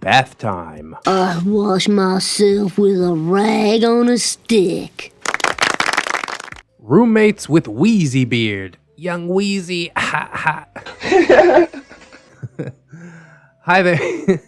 bath time. I wash myself with a rag on a stick. Roommates with Wheezybeard. Young Wheezy, ha ha. Hi there.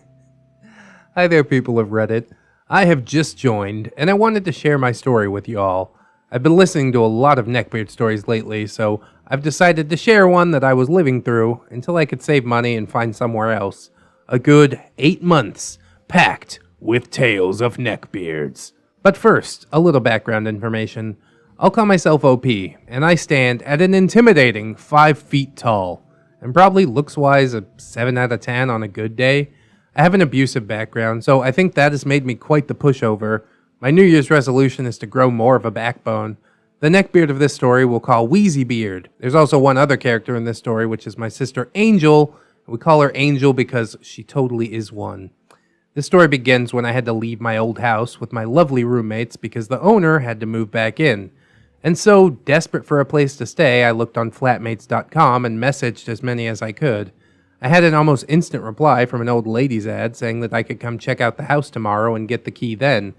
Hi there, people of Reddit. I have just joined, and I wanted to share my story with you all. I've been listening to a lot of Neckbeard stories lately, so I've decided to share one that I was living through until I could save money and find somewhere else. A good 8 months packed with tales of neckbeards. But first, a little background information. I'll call myself OP, and I stand at an intimidating 5 feet tall, and probably looks-wise a 7 out of 10 on a good day. I have an abusive background, so I think that has made me quite the pushover. My New Year's resolution is to grow more of a backbone. The neckbeard of this story we'll call Wheezybeard. There's also one other character in this story, which is my sister Angel. We call her Angel because she totally is one. This story begins when I had to leave my old house with my lovely roommates because the owner had to move back in. And so, desperate for a place to stay, I looked on flatmates.com and messaged as many as I could. I had an almost instant reply from an old ladies ad saying that I could come check out the house tomorrow and get the key then.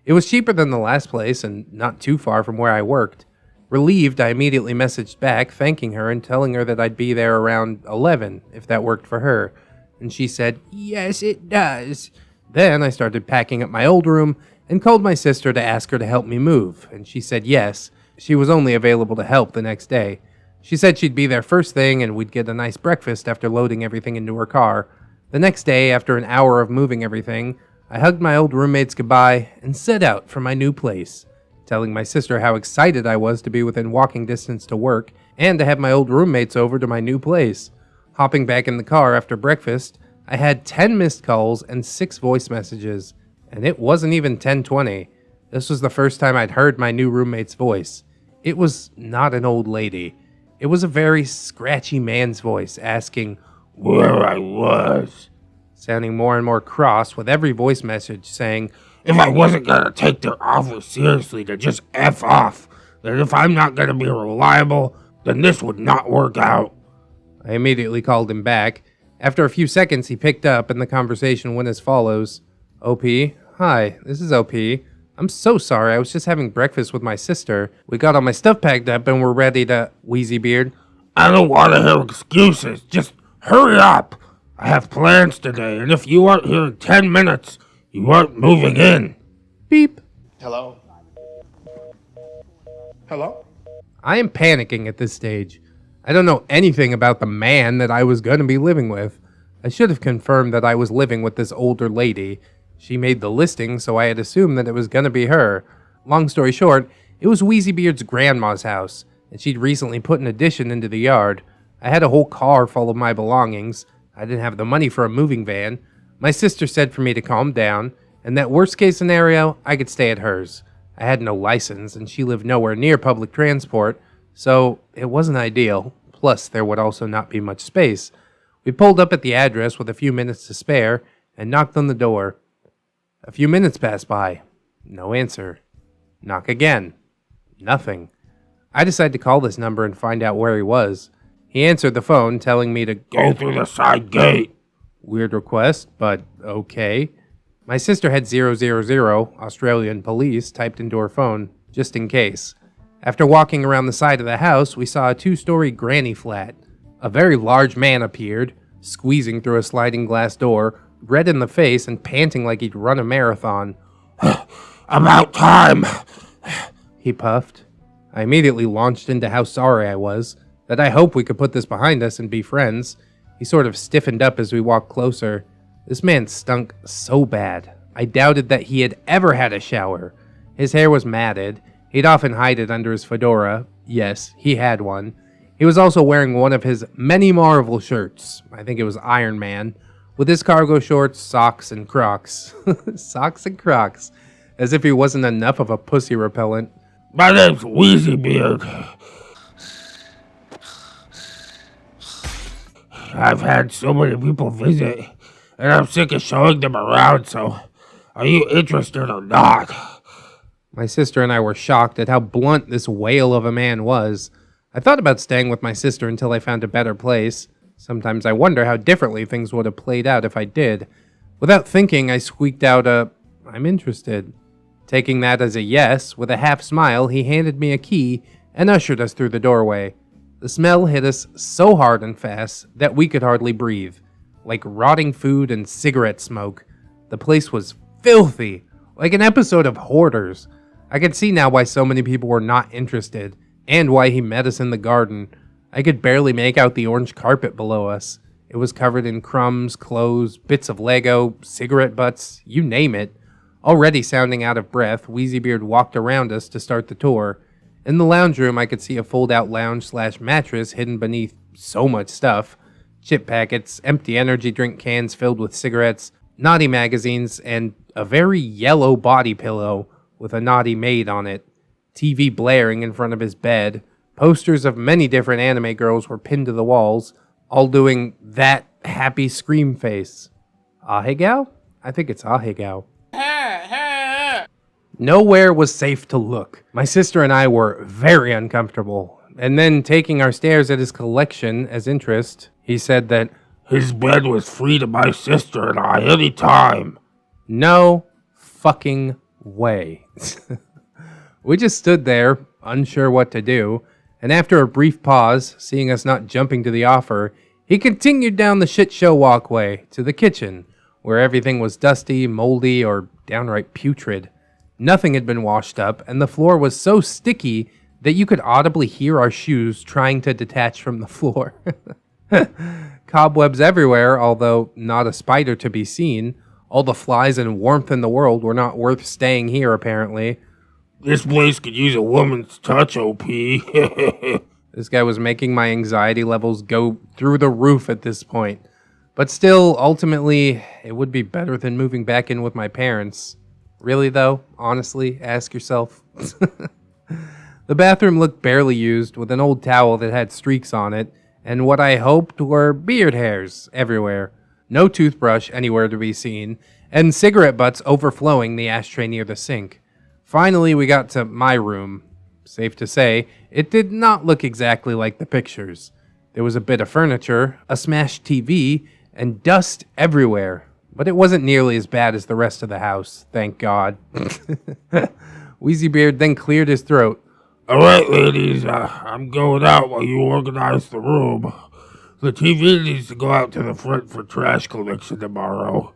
It was cheaper than the last place and not too far from where I worked. Relieved, I immediately messaged back, thanking her and telling her that I'd be there around 11, if that worked for her. And she said, "Yes, it does." Then I started packing up my old room and called my sister to ask her to help me move, and she said yes. She was only available to help the next day. She said she'd be there first thing and we'd get a nice breakfast after loading everything into her car. The next day, after an hour of moving everything, I hugged my old roommates goodbye and set out for my new place, telling my sister how excited I was to be within walking distance to work and to have my old roommates over to my new place. Hopping back in the car after breakfast, I had 10 missed calls and 6 voice messages, and it wasn't even 10:20. This was the first time I'd heard my new roommate's voice. It was not an old lady. It was a very scratchy man's voice asking where I was, sounding more and more cross with every voice message saying, "If I wasn't gonna take their offer seriously to just F off, that if I'm not gonna be reliable, then this would not work out." I immediately called him back. After a few seconds, he picked up and the conversation went as follows. "OP, hi, this is OP. I'm so sorry, I was just having breakfast with my sister. We got all my stuff packed up and we're ready to..." Wheezybeard, "I don't want to hear excuses, just hurry up. I have plans today, and if you aren't here in 10 minutes, you aren't moving in." Beep. Hello? Hello? I am panicking at this stage. I don't know anything about the man that I was going to be living with. I should have confirmed that I was living with this older lady. She made the listing, so I had assumed that it was going to be her. Long story short, it was Wheezybeard's grandma's house, and she'd recently put an addition into the yard. I had a whole car full of my belongings. I didn't have the money for a moving van. My sister said for me to calm down, and that worst case scenario, I could stay at hers. I had no license, and she lived nowhere near public transport, so it wasn't ideal. Plus, there would also not be much space. We pulled up at the address with a few minutes to spare, and knocked on the door. A few minutes passed by. No answer. Knock again. Nothing. I decided to call this number and find out where he was. He answered the phone, telling me to go through the side gate. Weird request, but okay. My sister had 000 Australian police typed into her phone, just in case. After walking around the side of the house, we saw a 2-story granny flat. A very large man appeared, squeezing through a sliding glass door, red in the face and panting like he'd run a marathon. "About time," he puffed. I immediately launched into how sorry I was, that I hope we could put this behind us and be friends. He sort of stiffened up as we walked closer. This man stunk so bad. I doubted that he had ever had a shower. His hair was matted. He'd often hide it under his fedora. Yes, he had one. He was also wearing one of his many Marvel shirts. I think it was Iron Man. With his cargo shorts, socks, and Crocs. Socks and Crocs. As if he wasn't enough of a pussy repellent. "My name's Wheezybeard. I've had so many people visit, and I'm sick of showing them around, so are you interested or not?" My sister and I were shocked at how blunt this whale of a man was. I thought about staying with my sister until I found a better place. Sometimes I wonder how differently things would have played out if I did. Without thinking, I squeaked out I'm interested. Taking that as a yes, with a half smile, he handed me a key and ushered us through the doorway. The smell hit us so hard and fast that we could hardly breathe. Like rotting food and cigarette smoke. The place was filthy, like an episode of Hoarders. I could see now why so many people were not interested, and why he met us in the garden. I could barely make out the orange carpet below us. It was covered in crumbs, clothes, bits of Lego, cigarette butts, you name it. Already sounding out of breath, Wheezybeard walked around us to start the tour. In the lounge room, I could see a fold-out lounge/mattress hidden beneath so much stuff. Chip packets, empty energy drink cans filled with cigarettes, naughty magazines, and a very yellow body pillow with a naughty maid on it. TV blaring in front of his bed. Posters of many different anime girls were pinned to the walls, all doing that happy scream face. Ahegao? I think it's Ahegao. Nowhere was safe to look. My sister and I were very uncomfortable. And then, taking our stares at his collection as interest, he said that his bed was free to my sister and I any time. No fucking way. We just stood there, unsure what to do, and after a brief pause, seeing us not jumping to the offer, he continued down the shit show walkway to the kitchen, where everything was dusty, moldy, or downright putrid. Nothing had been washed up, and the floor was so sticky that you could audibly hear our shoes trying to detach from the floor. Cobwebs everywhere, although not a spider to be seen. All the flies and warmth in the world were not worth staying here, apparently. This place could use a woman's touch, OP. This guy was making my anxiety levels go through the roof at this point. But still, ultimately, it would be better than moving back in with my parents. Really, though? Honestly, ask yourself. The bathroom looked barely used, with an old towel that had streaks on it, and what I hoped were beard hairs everywhere. No toothbrush anywhere to be seen, and cigarette butts overflowing the ashtray near the sink. Finally, we got to my room. Safe to say, it did not look exactly like the pictures. There was a bit of furniture, a smashed TV, and dust everywhere. But it wasn't nearly as bad as the rest of the house, thank God. Wheezybeard then cleared his throat. Alright, ladies, I'm going out while you organize the room. The TV needs to go out to the front for trash collection tomorrow.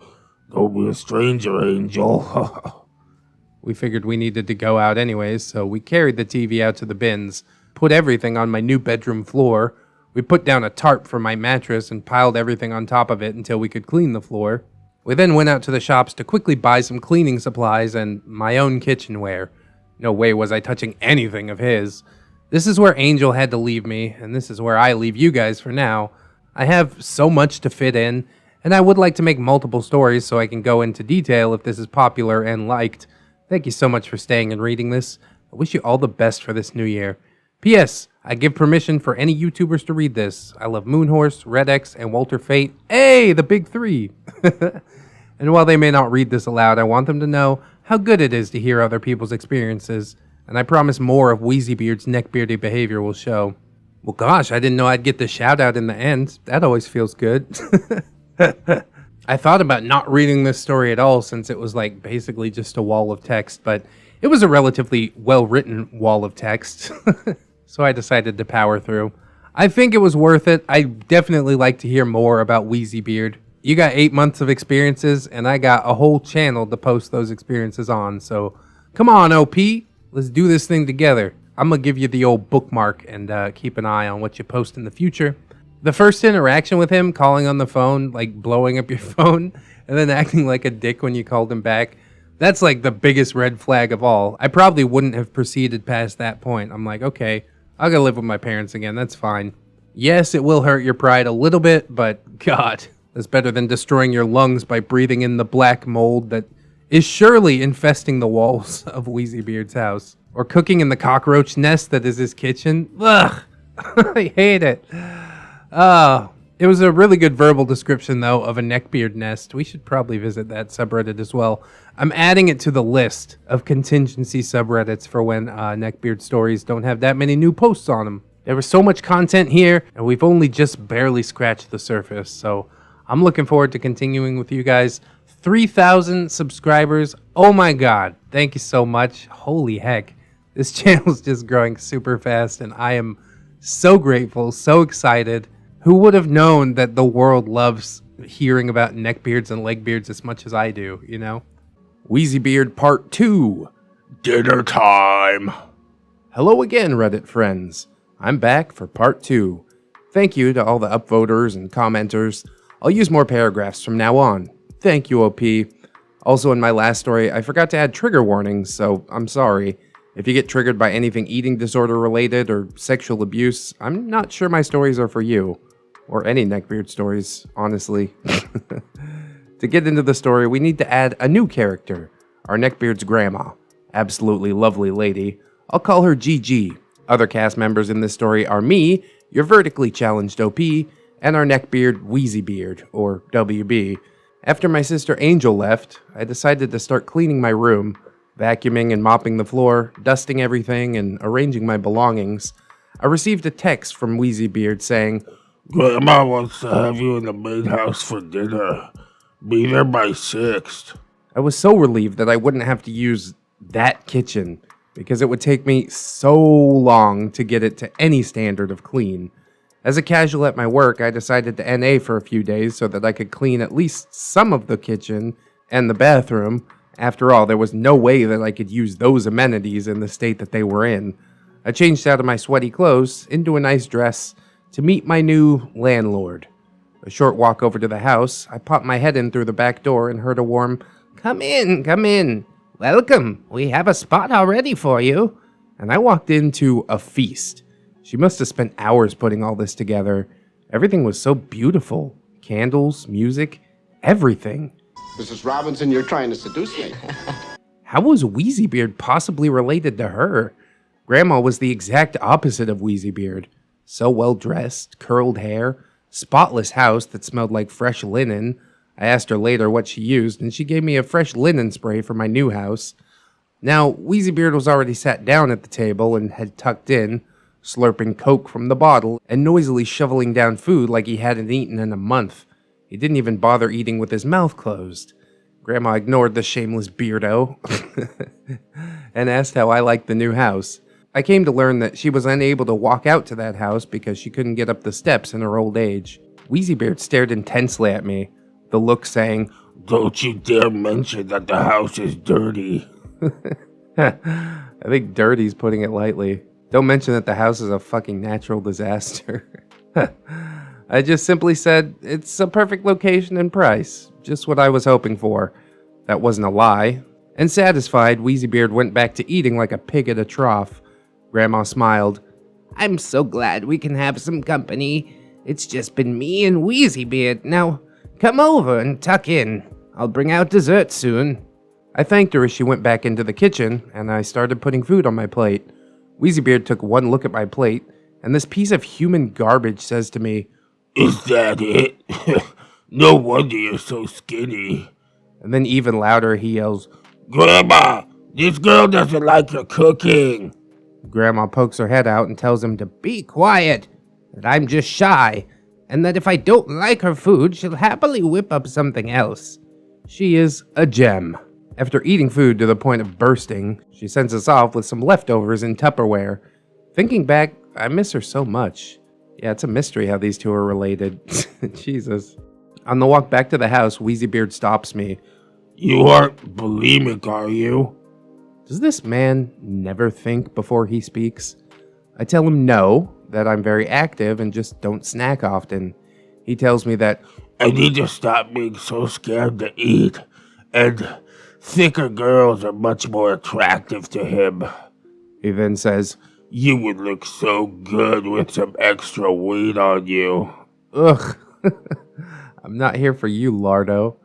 Don't be a stranger, Angel. We figured we needed to go out anyways, so we carried the TV out to the bins, put everything on my new bedroom floor. We put down a tarp for my mattress and piled everything on top of it until we could clean the floor. We then went out to the shops to quickly buy some cleaning supplies and my own kitchenware. No way was I touching anything of his. This is where Angel had to leave me, and this is where I leave you guys for now. I have so much to fit in, and I would like to make multiple stories so I can go into detail if this is popular and liked. Thank you so much for staying and reading this. I wish you all the best for this new year. P.S. I give permission for any YouTubers to read this. I love Moonhorse, ReddX, and Walter Fate. Hey, the big three! And while they may not read this aloud, I want them to know how good it is to hear other people's experiences, and I promise more of Wheezybeard's neckbeardy behavior will show. Well gosh, I didn't know I'd get the shout out in the end. That always feels good. I thought about not reading this story at all since it was like basically just a wall of text, but it was a relatively well-written wall of text. So I decided to power through. I think it was worth it. I definitely like to hear more about Wheezybeard. You got 8 months of experiences, and I got a whole channel to post those experiences on. So come on, OP. Let's do this thing together. I'm going to give you the old bookmark and keep an eye on what you post in the future. The first interaction with him, calling on the phone, like blowing up your phone, and then acting like a dick when you called him back, that's like the biggest red flag of all. I probably wouldn't have proceeded past that point. I'm like, okay, I'll go live with my parents again. That's fine. Yes, it will hurt your pride a little bit, but God, that's better than destroying your lungs by breathing in the black mold that is surely infesting the walls of Wheezybeard's house. Or cooking in the cockroach nest that is his kitchen. Ugh, I hate it. It was a really good verbal description, though, of a neckbeard nest. We should probably visit that subreddit as well. I'm adding it to the list of contingency subreddits for when NeckbeardStories don't have that many new posts on them. There was so much content here, and we've only just barely scratched the surface, so I'm looking forward to continuing with you guys. 3,000 subscribers. Oh my god. Thank you so much. Holy heck. This channel's just growing super fast and I am so grateful, so excited. Who would have known that the world loves hearing about neckbeards and legbeards as much as I do, you know? Wheezybeard Part 2. Dinner time. Hello again, Reddit friends. I'm back for Part 2. Thank you to all the upvoters and commenters. I'll use more paragraphs from now on. Thank you, OP. Also, in my last story, I forgot to add trigger warnings, so I'm sorry. If you get triggered by anything eating disorder related or sexual abuse, I'm not sure my stories are for you. Or any Neckbeard stories, honestly. To get into the story, we need to add a new character. Our Neckbeard's grandma. Absolutely lovely lady. I'll call her GG. Other cast members in this story are me, your vertically challenged OP, and our Neckbeard Wheezybeard, or WB. After my sister Angel left, I decided to start cleaning my room, vacuuming and mopping the floor, dusting everything, and arranging my belongings. I received a text from Wheezybeard saying, Grandma wants to have you in the main house for dinner. Be there by 6. I was so relieved that I wouldn't have to use that kitchen, because it would take me so long to get it to any standard of clean. As a casual at my work, I decided to NA for a few days so that I could clean at least some of the kitchen and the bathroom. After all, there was no way that I could use those amenities in the state that they were in. I changed out of my sweaty clothes into a nice dress to meet my new landlord. A short walk over to the house, I popped my head in through the back door and heard a warm, come in. Welcome, we have a spot already for you." And I walked into a feast. She must have spent hours putting all this together. Everything was so beautiful. Candles, music, everything. Mrs. Robinson, you're trying to seduce me. How was Wheezybeard possibly related to her? Grandma was the exact opposite of Wheezybeard. So well dressed, curled hair, spotless house that smelled like fresh linen. I asked her later what she used, and she gave me a fresh linen spray for my new house. Now, Wheezybeard was already sat down at the table and had tucked in, slurping Coke from the bottle and noisily shoveling down food like he hadn't eaten in a month. He didn't even bother eating with his mouth closed. Grandma ignored the shameless beardo and asked how I liked the new house. I came to learn that she was unable to walk out to that house because she couldn't get up the steps in her old age. Wheezybeard stared intensely at me, the look saying, Don't you dare mention that the house is dirty. I think dirty's putting it lightly. Don't mention that the house is a fucking natural disaster. I just simply said, it's a perfect location and price. Just what I was hoping for. That wasn't a lie. And satisfied, Wheezybeard went back to eating like a pig at a trough. Grandma smiled. "I'm so glad we can have some company. It's just been me and Wheezybeard. Now, come over and tuck in. I'll bring out dessert soon." I thanked her as she went back into the kitchen, and I started putting food on my plate. Wheezybeard took one look at my plate, and this piece of human garbage says to me, Is that it? No wonder you're so skinny. and then even louder he yells, Grandma, this girl doesn't like your cooking. Grandma pokes her head out and tells him to be quiet, that I'm just shy, and that if I don't like her food, she'll happily whip up something else. She is a gem. After eating food to the point of bursting, she sends us off with some leftovers in Tupperware. Thinking back, I miss her so much. Yeah, it's a mystery how these two are related. Jesus. On the walk back to the house, Wheezybeard stops me. You aren't bulimic, are you? Does this man never think before he speaks? I tell him no, that I'm very active and just don't snack often. He tells me that I need to stop being so scared to eat, and thicker girls are much more attractive to him. he then says, You would look so good with some extra weight on you. ugh, I'm not here for you, Lardo.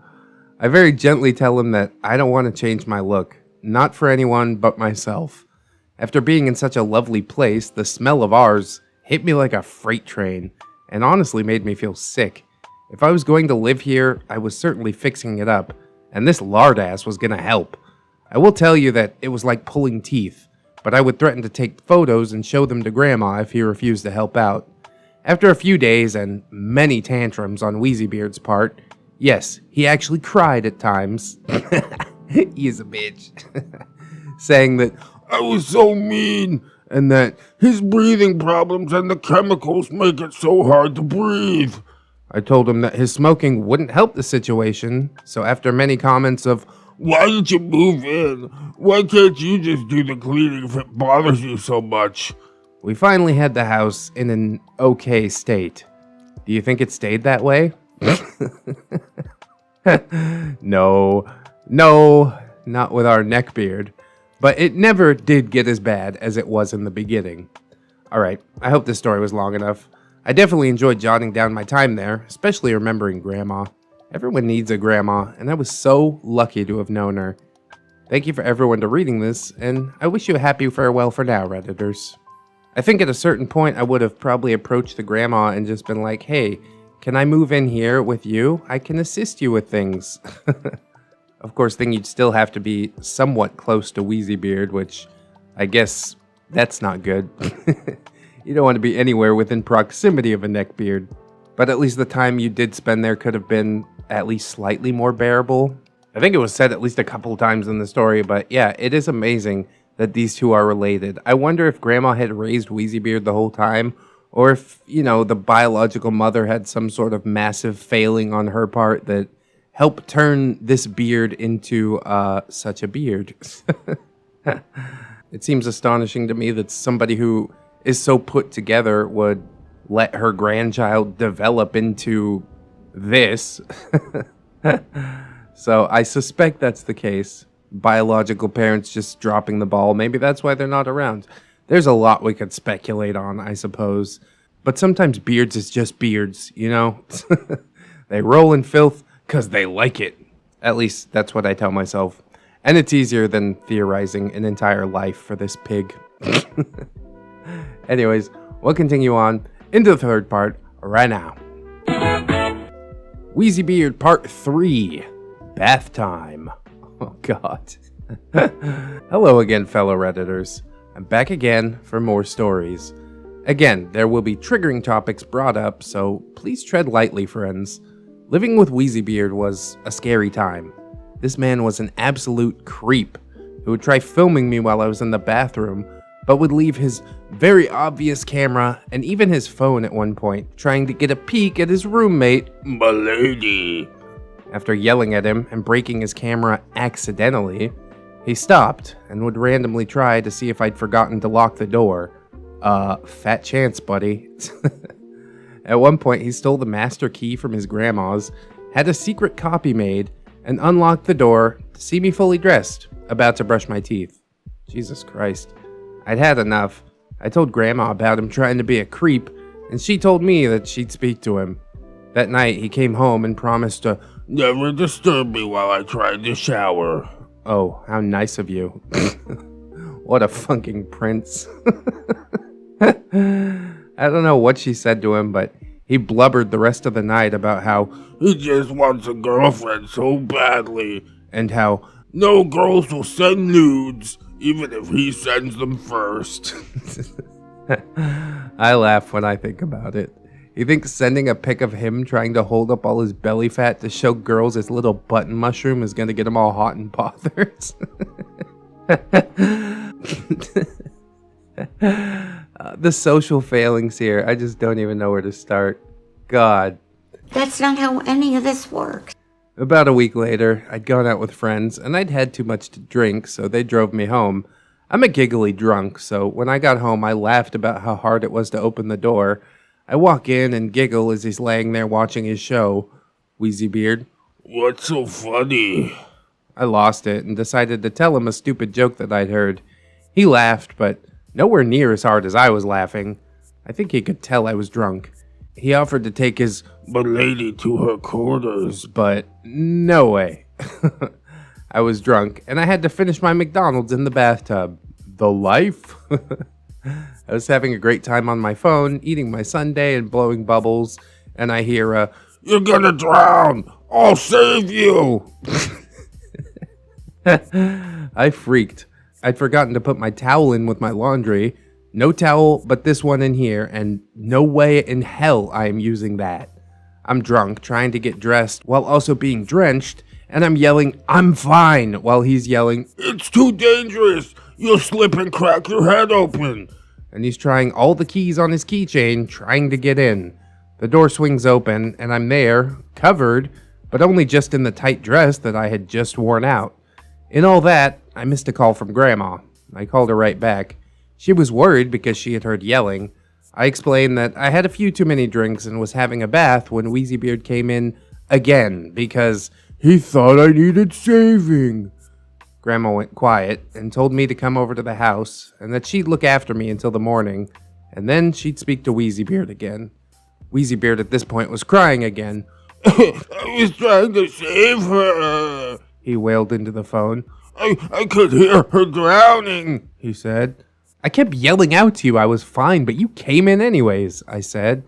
I very gently tell him that I don't want to change my look. Not for anyone but myself. After being in such a lovely place, the smell of ours hit me like a freight train, and honestly made me feel sick. If I was going to live here, I was certainly fixing it up, and this lardass was gonna help. I will tell you that it was like pulling teeth, but I would threaten to take photos and show them to Grandma if he refused to help out. After a few days and many tantrums on Wheezybeard's part, Yes, he actually cried at times. He's a bitch. Saying that I was so mean, and that his breathing problems and the chemicals make it so hard to breathe. I told him that his smoking wouldn't help the situation, so after many comments of, Why did you move in? Why can't you just do the cleaning if it bothers you so much? we finally had the house in an okay state. Do you think it stayed that way? No, not with our neckbeard. But it never did get as bad as it was in the beginning. Alright, I hope this story was long enough. I definitely enjoyed jotting down my time there, especially remembering Grandma. Everyone needs a grandma, and I was so lucky to have known her. Thank you for everyone to reading this, and I wish you a happy farewell for now, Redditors. I think at a certain point I would have probably approached the grandma and just been like, hey, can I move in here with you? I can assist you with things. Of course, then you'd still have to be somewhat close to Wheezybeard, which I guess that's not good. You don't want to be anywhere within proximity of a neckbeard. But at least the time you did spend there could have been at least slightly more bearable. I think it was said at least a couple times in the story, but yeah, it is amazing that these two are related. I wonder if Grandma had raised Wheezybeard the whole time, or if, the biological mother had some sort of massive failing on her part that helped turn this beard into such a beard. It seems astonishing to me that somebody who is so put together would let her grandchild develop into this. So I suspect that's the case. Biological parents just dropping the ball. Maybe that's why they're not around. There's a lot we could speculate on, I suppose. But sometimes beards is just beards, They roll in filth because they like it. At least that's what I tell myself. And it's easier than theorizing an entire life for this pig. Anyways, we'll continue on into the third part right now. Wheezybeard Part 3. Bath Time. Oh, God. Hello again, fellow Redditors. I'm back again for more stories. Again, there will be triggering topics brought up, so please tread lightly, friends. Living with Wheezybeard was a scary time. This man was an absolute creep who would try filming me while I was in the bathroom, but would leave his very obvious camera and even his phone at one point, trying to get a peek at his roommate, Milady. After yelling at him and breaking his camera accidentally, he stopped and would randomly try to see if I'd forgotten to lock the door. Fat chance, buddy. At one point, he stole the master key from his grandma's, had a secret copy made, and unlocked the door to see me fully dressed, about to brush my teeth. Jesus Christ. I'd had enough. I told Grandma about him trying to be a creep, and she told me that she'd speak to him. That night, he came home and promised to never disturb me while I tried to shower. Oh, how nice of you. What a fucking prince. I don't know what she said to him, but he blubbered the rest of the night about how he just wants a girlfriend so badly, and how no girls will send nudes, even if he sends them first. I laugh when I think about it. You think sending a pic of him trying to hold up all his belly fat to show girls his little button mushroom is gonna get him all hot and bothered? The social failings here, I just don't even know where to start. God. That's not how any of this works. About a week later, I'd gone out with friends, and I'd had too much to drink, so they drove me home. I'm a giggly drunk, so when I got home, I laughed about how hard it was to open the door. I walk in and giggle as he's laying there watching his show. Wheezybeard. What's so funny? I lost it and decided to tell him a stupid joke that I'd heard. He laughed, but nowhere near as hard as I was laughing. I think he could tell I was drunk. He offered to take his milady to her quarters, but no way. I was drunk, and I had to finish my McDonald's in the bathtub. The life? I was having a great time on my phone, eating my sundae and blowing bubbles, and I hear you're gonna drown! I'll save you! I freaked. I'd forgotten to put my towel in with my laundry. No towel but this one in here, and no way in hell I am using that. I'm drunk, trying to get dressed while also being drenched, and I'm yelling, "I'm fine," while he's yelling, It's too dangerous. You'll slip and crack your head open. and he's trying all the keys on his keychain, trying to get in. The door swings open, and I'm there, covered, but only just in the tight dress that I had just worn out. In all that, I missed a call from Grandma. I called her right back. She was worried because she had heard yelling. I explained that I had a few too many drinks and was having a bath when Wheezybeard came in again because he thought I needed saving. Grandma went quiet and told me to come over to the house and that she'd look after me until the morning, and then she'd speak to Wheezybeard again. Wheezybeard at this point was crying again. I was trying to save her. He wailed into the phone. I could hear her drowning. He said. I kept yelling out to you I was fine, but you came in anyways, I said.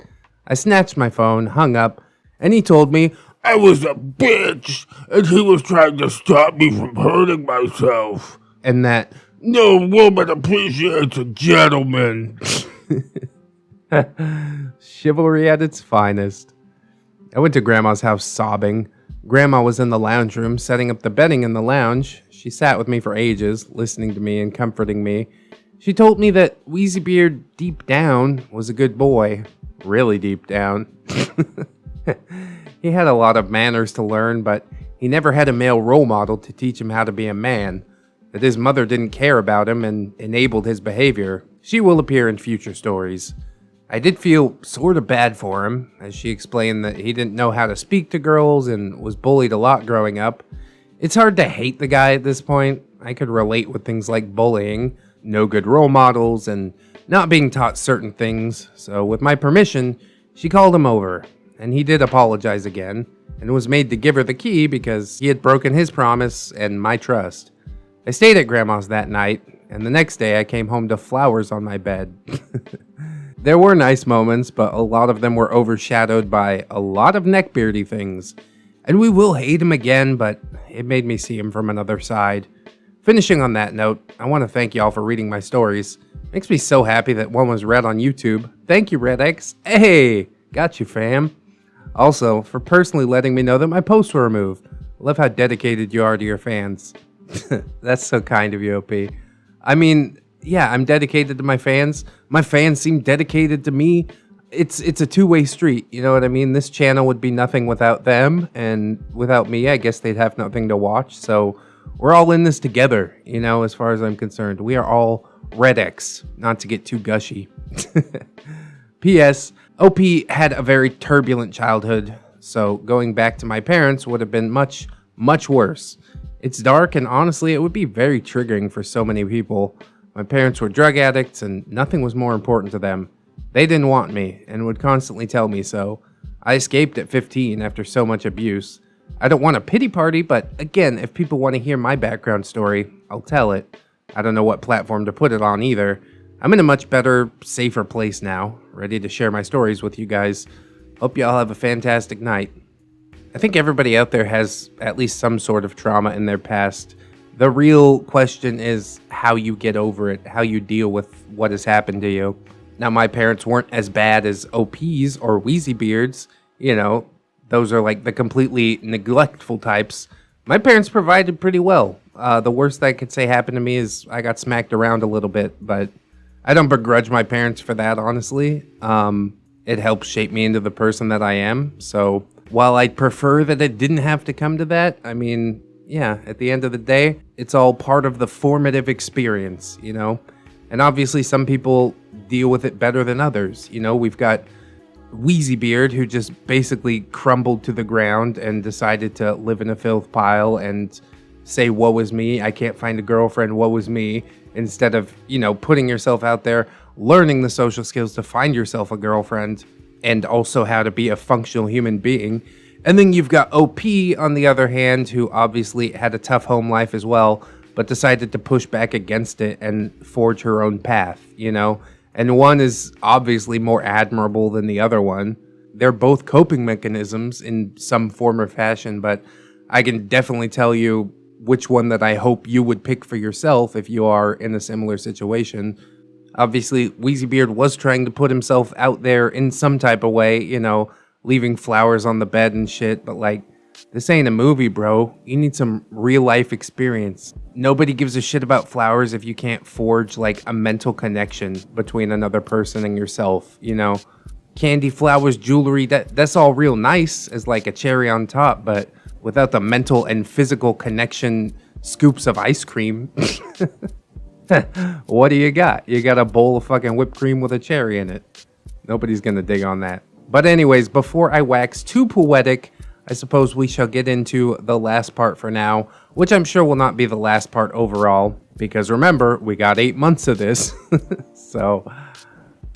I snatched my phone, hung up, and he told me, I was a bitch, and he was trying to stop me from hurting myself. and that No woman appreciates a gentleman. chivalry at its finest. I went to Grandma's house sobbing. Grandma was in the lounge room setting up the bedding in the lounge. She sat with me for ages, listening to me and comforting me. She told me that Wheezybeard deep down was a good boy. Really deep down. He had a lot of manners to learn, but he never had a male role model to teach him how to be a man. That his mother didn't care about him and enabled his behavior. She will appear in future stories. I did feel sort of bad for him, as she explained that he didn't know how to speak to girls and was bullied a lot growing up. It's hard to hate the guy at this point. I could relate with things like bullying, no good role models, and not being taught certain things, so with my permission, she called him over, and he did apologize again, and was made to give her the key because he had broken his promise and my trust. I stayed at Grandma's that night, and the next day I came home to flowers on my bed. There were nice moments, but a lot of them were overshadowed by a lot of neckbeardy things. And we will hate him again, but it made me see him from another side. Finishing on that note, I want to thank y'all for reading my stories. Makes me so happy that one was read on YouTube. Thank you, ReddX. Hey, got you, fam. Also, for personally letting me know that my posts were removed. I love how dedicated you are to your fans. That's so kind of you, OP. I mean, yeah, I'm dedicated to my fans. My fans seem dedicated to me. It's a two-way street, you know what I mean? This channel would be nothing without them, and without me, I guess they'd have nothing to watch. So we're all in this together, you know, as far as I'm concerned. We are all ReddX, not to get too gushy. P.S. OP had a very turbulent childhood, so going back to my parents would have been much, much worse. It's dark, and honestly, it would be very triggering for so many people. My parents were drug addicts, and nothing was more important to them. They didn't want me, and would constantly tell me so. I escaped at 15 after so much abuse. I don't want a pity party, but again, if people want to hear my background story, I'll tell it. I don't know what platform to put it on either. I'm in a much better, safer place now, ready to share my stories with you guys. Hope y'all have a fantastic night. I think everybody out there has at least some sort of trauma in their past. The real question is how you get over it, how you deal with what has happened to you. Now, my parents weren't as bad as OPs or Wheezybeards. You know, those are like the completely neglectful types. My parents provided pretty well. The worst I could say happened to me is I got smacked around a little bit, but I don't begrudge my parents for that, honestly. It helped shape me into the person that I am. So while I'd prefer that it didn't have to come to that, I mean, yeah, at the end of the day, it's all part of the formative experience, you know? And obviously some people deal with it better than others. You know, we've got Wheezybeard, who just basically crumbled to the ground and decided to live in a filth pile and say, woe is me, I can't find a girlfriend, woe is me, instead of, you know, putting yourself out there, learning the social skills to find yourself a girlfriend, and also how to be a functional human being. And then you've got OP, on the other hand, who obviously had a tough home life as well, but decided to push back against it and forge her own path, you know? And one is obviously more admirable than the other one. They're both coping mechanisms in some form or fashion, but I can definitely tell you which one that I hope you would pick for yourself if you are in a similar situation. Obviously, Wheezybeard was trying to put himself out there in some type of way, you know, leaving flowers on the bed and shit, but like, this ain't a movie, bro. You need some real life experience. Nobody gives a shit about flowers if you can't forge like a mental connection between another person and yourself, you know? Candy, flowers, jewelry, that's all real nice as like a cherry on top, but without the mental and physical connection, scoops of ice cream, what do you got? You got a bowl of fucking whipped cream with a cherry in it. Nobody's gonna dig on that. But anyways, before I wax too poetic, I suppose we shall get into the last part for now, which I'm sure will not be the last part overall, because remember, we got 8 months of this. So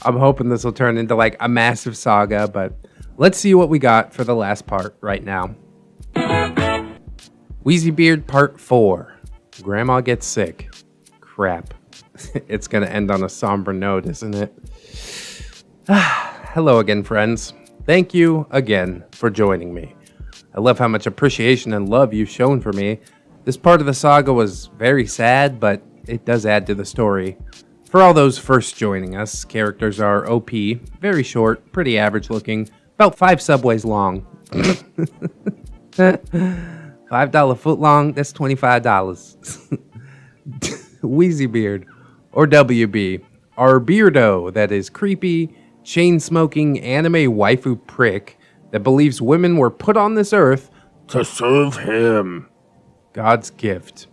I'm hoping this will turn into like a massive saga, but let's see what we got for the last part right now. Wheezybeard Part 4. Grandma gets sick. Crap. It's gonna end on a somber note, isn't it? Hello again, friends. Thank you again for joining me. I love how much appreciation and love you've shown for me. This part of the saga was very sad, but it does add to the story. For all those first joining us, characters are OP, very short, pretty average looking, about 5 subways long. $5 foot long, that's $25. Wheezybeard, or WB, our beardo that is creepy, chain-smoking anime waifu prick that believes women were put on this earth to serve him. God's gift.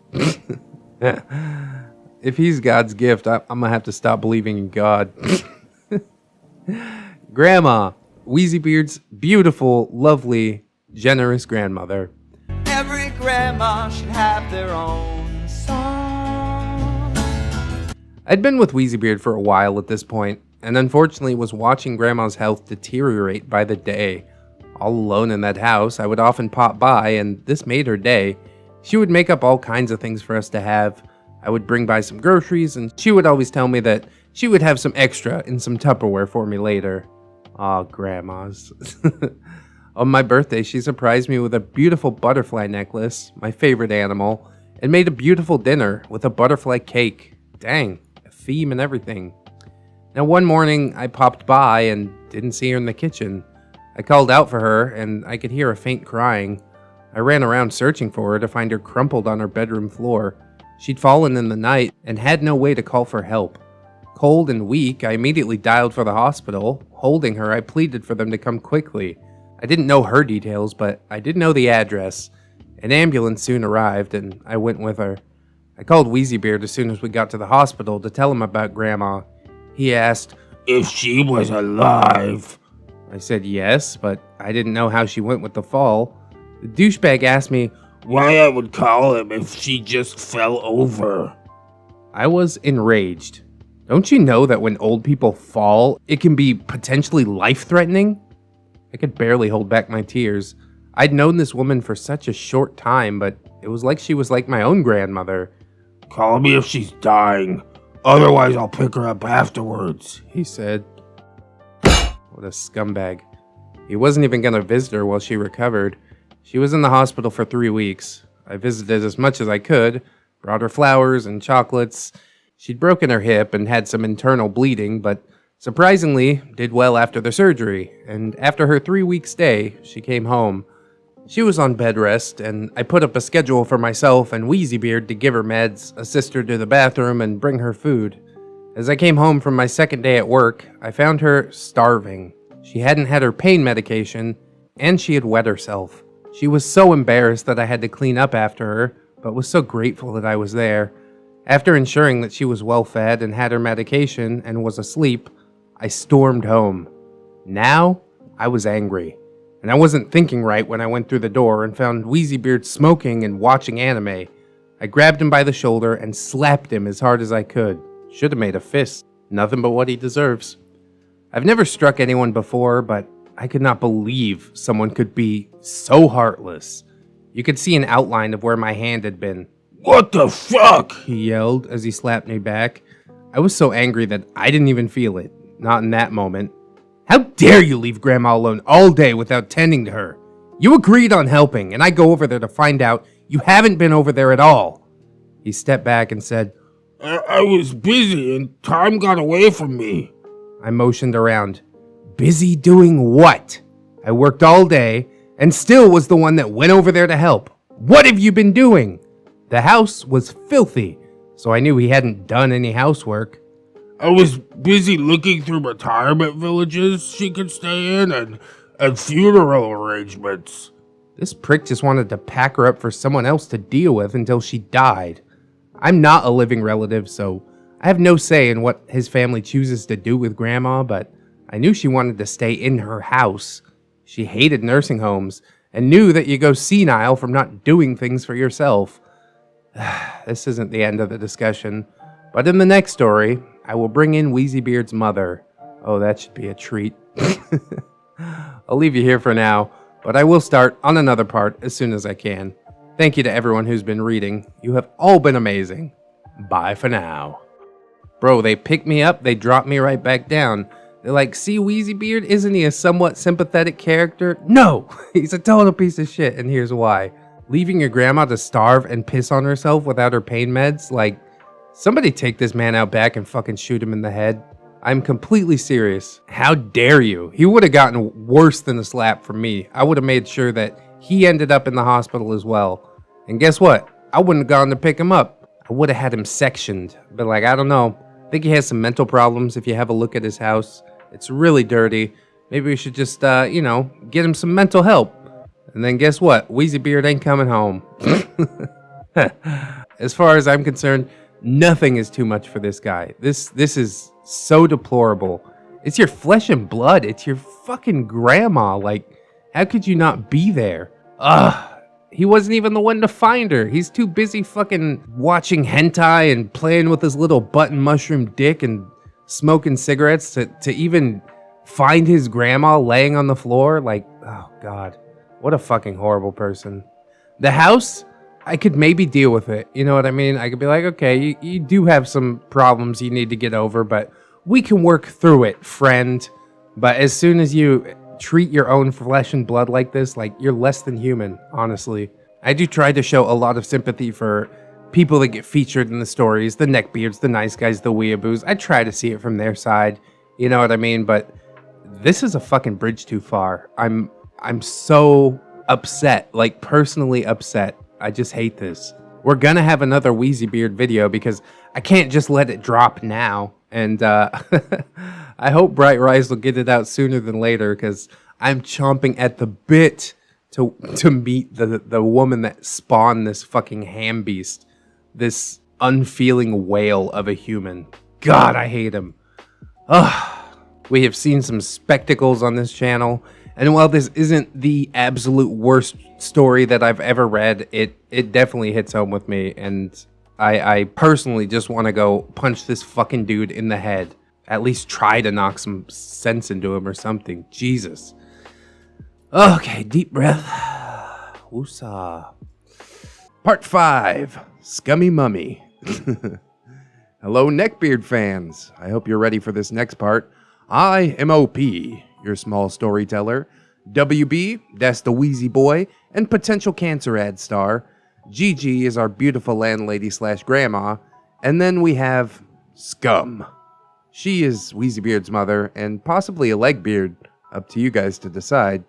If he's God's gift, I'm gonna have to stop believing in God. Grandma, Wheezybeard's beautiful, lovely, generous grandmother. Every grandma should have their own song. I'd been with Wheezybeard for a while at this point, and unfortunately was watching Grandma's health deteriorate by the day. All alone in that house, I would often pop by, and this made her day. She would make up all kinds of things for us to have. I would bring by some groceries, and she would always tell me that she would have some extra in some Tupperware for me later. Aw, grandmas. On my birthday, she surprised me with a beautiful butterfly necklace, my favorite animal, and made a beautiful dinner with a butterfly cake. Dang, a theme and everything. Now one morning, I popped by and didn't see her in the kitchen. I called out for her, and I could hear a faint crying. I ran around searching for her to find her crumpled on her bedroom floor. She'd fallen in the night and had no way to call for help. Cold and weak, I immediately dialed for the hospital. Holding her, I pleaded for them to come quickly. I didn't know her details, but I did know the address. An ambulance soon arrived, and I went with her. I called Wheezybeard as soon as we got to the hospital to tell him about Grandma. He asked if she was alive. I said yes, but I didn't know how she went with the fall. The douchebag asked me why I would call him if she just fell over. I was enraged. Don't you know that when old people fall, it can be potentially life-threatening? I could barely hold back my tears. I'd known this woman for such a short time, but it was like she was like my own grandmother. Call me if she's dying. Otherwise, I'll pick her up afterwards, he said. What a scumbag. He wasn't even going to visit her while she recovered. She was in the hospital for 3 weeks. I visited as much as I could, brought her flowers and chocolates. She'd broken her hip and had some internal bleeding, but surprisingly did well after the surgery, and after her 3-week stay, she came home. She was on bed rest, and I put up a schedule for myself and Wheezybeard to give her meds, assist her to the bathroom, and bring her food. As I came home from my second day at work, I found her starving. She hadn't had her pain medication, and she had wet herself. She was so embarrassed that I had to clean up after her, but was so grateful that I was there. After ensuring that she was well fed and had her medication and was asleep, I stormed home. Now, I was angry. And I wasn't thinking right when I went through the door and found Wheezybeard smoking and watching anime. I grabbed him by the shoulder and slapped him as hard as I could. Should have made a fist. Nothing but what he deserves. I've never struck anyone before, but I could not believe someone could be so heartless. You could see an outline of where my hand had been. What the fuck? He yelled as he slapped me back. I was so angry that I didn't even feel it. Not in that moment. How dare you leave Grandma alone all day without tending to her? You agreed on helping, and I go over there to find out you haven't been over there at all. He stepped back and said, I was busy and time got away from me. I motioned around. Busy doing what? I worked all day and still was the one that went over there to help. What have you been doing? The house was filthy, so I knew he hadn't done any housework. I was busy looking through retirement villages she could stay in and funeral arrangements. This prick just wanted to pack her up for someone else to deal with until she died. I'm not a living relative, so I have no say in what his family chooses to do with Grandma, but I knew she wanted to stay in her house. She hated nursing homes and knew that you go senile from not doing things for yourself. This isn't the end of the discussion, but in the next story, I will bring in Wheezybeard's mother. Oh, that should be a treat. I'll leave you here for now, but I will start on another part as soon as I can. Thank you to everyone who's been reading. You have all been amazing. Bye for now. Bro, they picked me up, they dropped me right back down. They're like, see Wheezybeard, isn't he a somewhat sympathetic character? No, he's a total piece of shit, and here's why. Leaving your grandma to starve and piss on herself without her pain meds? Like, somebody take this man out back and fucking shoot him in the head. I'm completely serious. How dare you? He would have gotten worse than a slap from me. I would have made sure that he ended up in the hospital as well. And guess what? I wouldn't have gone to pick him up. I would have had him sectioned. But like, I don't know. I think he has some mental problems if you have a look at his house. It's really dirty. Maybe we should just, get him some mental help. And then guess what? Wheezybeard ain't coming home. As far as I'm concerned, nothing is too much for this guy. This is so deplorable. It's your flesh and blood. It's your fucking grandma. Like, how could you not be there? Ugh. He wasn't even the one to find her. He's too busy fucking watching hentai and playing with his little button mushroom dick and smoking cigarettes to even find his grandma laying on the floor. Like, oh God, what a fucking horrible person. The house, I could maybe deal with it. You know what I mean? I could be like, okay, you do have some problems you need to get over, but we can work through it, friend. But as soon as you treat your own flesh and blood like this, like, you're less than human, honestly. I do try to show a lot of sympathy for people that get featured in the stories, the neckbeards, the nice guys, the weeaboos. I try to see it from their side, you know what I mean? But this is a fucking bridge too far. I'm so upset, like personally upset. I just hate this. We're gonna have another Wheezybeard video because I can't just let it drop now. And I hope Bright Rise will get it out sooner than later because I'm chomping at the bit to meet the woman that spawned this fucking ham beast. This unfeeling whale of a human. God, I hate him. Ugh. We have seen some spectacles on this channel. And while this isn't the absolute worst story that I've ever read, it definitely hits home with me. And I personally just want to go punch this fucking dude in the head. At least try to knock some sense into him or something. Jesus. Okay, deep breath. Woosah. Part 5. Scummy Mummy. Hello, Neckbeard fans. I hope you're ready for this next part. I am OP, your small storyteller. WB, that's the Wheezy Boy, and potential cancer ad star. Gigi is our beautiful landlady / grandma. And then we have Scum. She is Wheezybeard's mother, and possibly a legbeard. Up to you guys to decide.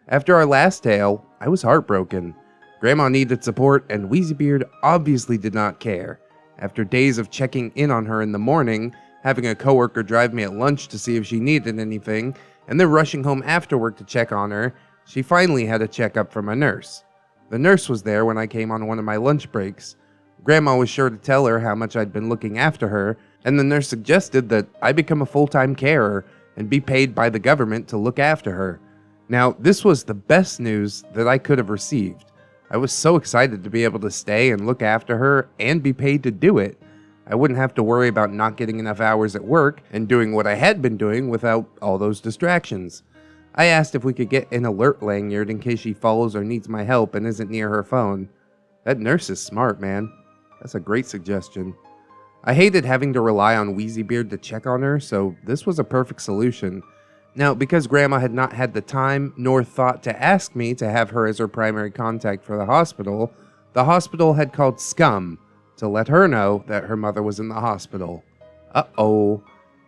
After our last tale, I was heartbroken. Grandma needed support, and Wheezybeard obviously did not care. After days of checking in on her in the morning, having a coworker drive me at lunch to see if she needed anything, and then rushing home after work to check on her, she finally had a checkup from a nurse. The nurse was there when I came on one of my lunch breaks. Grandma was sure to tell her how much I'd been looking after her, and the nurse suggested that I become a full-time carer and be paid by the government to look after her. Now, this was the best news that I could have received. I was so excited to be able to stay and look after her and be paid to do it. I wouldn't have to worry about not getting enough hours at work and doing what I had been doing without all those distractions. I asked if we could get an alert lanyard in case she follows or needs my help and isn't near her phone. That nurse is smart, man. That's a great suggestion. I hated having to rely on Wheezybeard to check on her, so this was a perfect solution. Now, because Grandma had not had the time nor thought to ask me to have her as her primary contact for the hospital had called Scum to let her know that her mother was in the hospital. Uh-oh.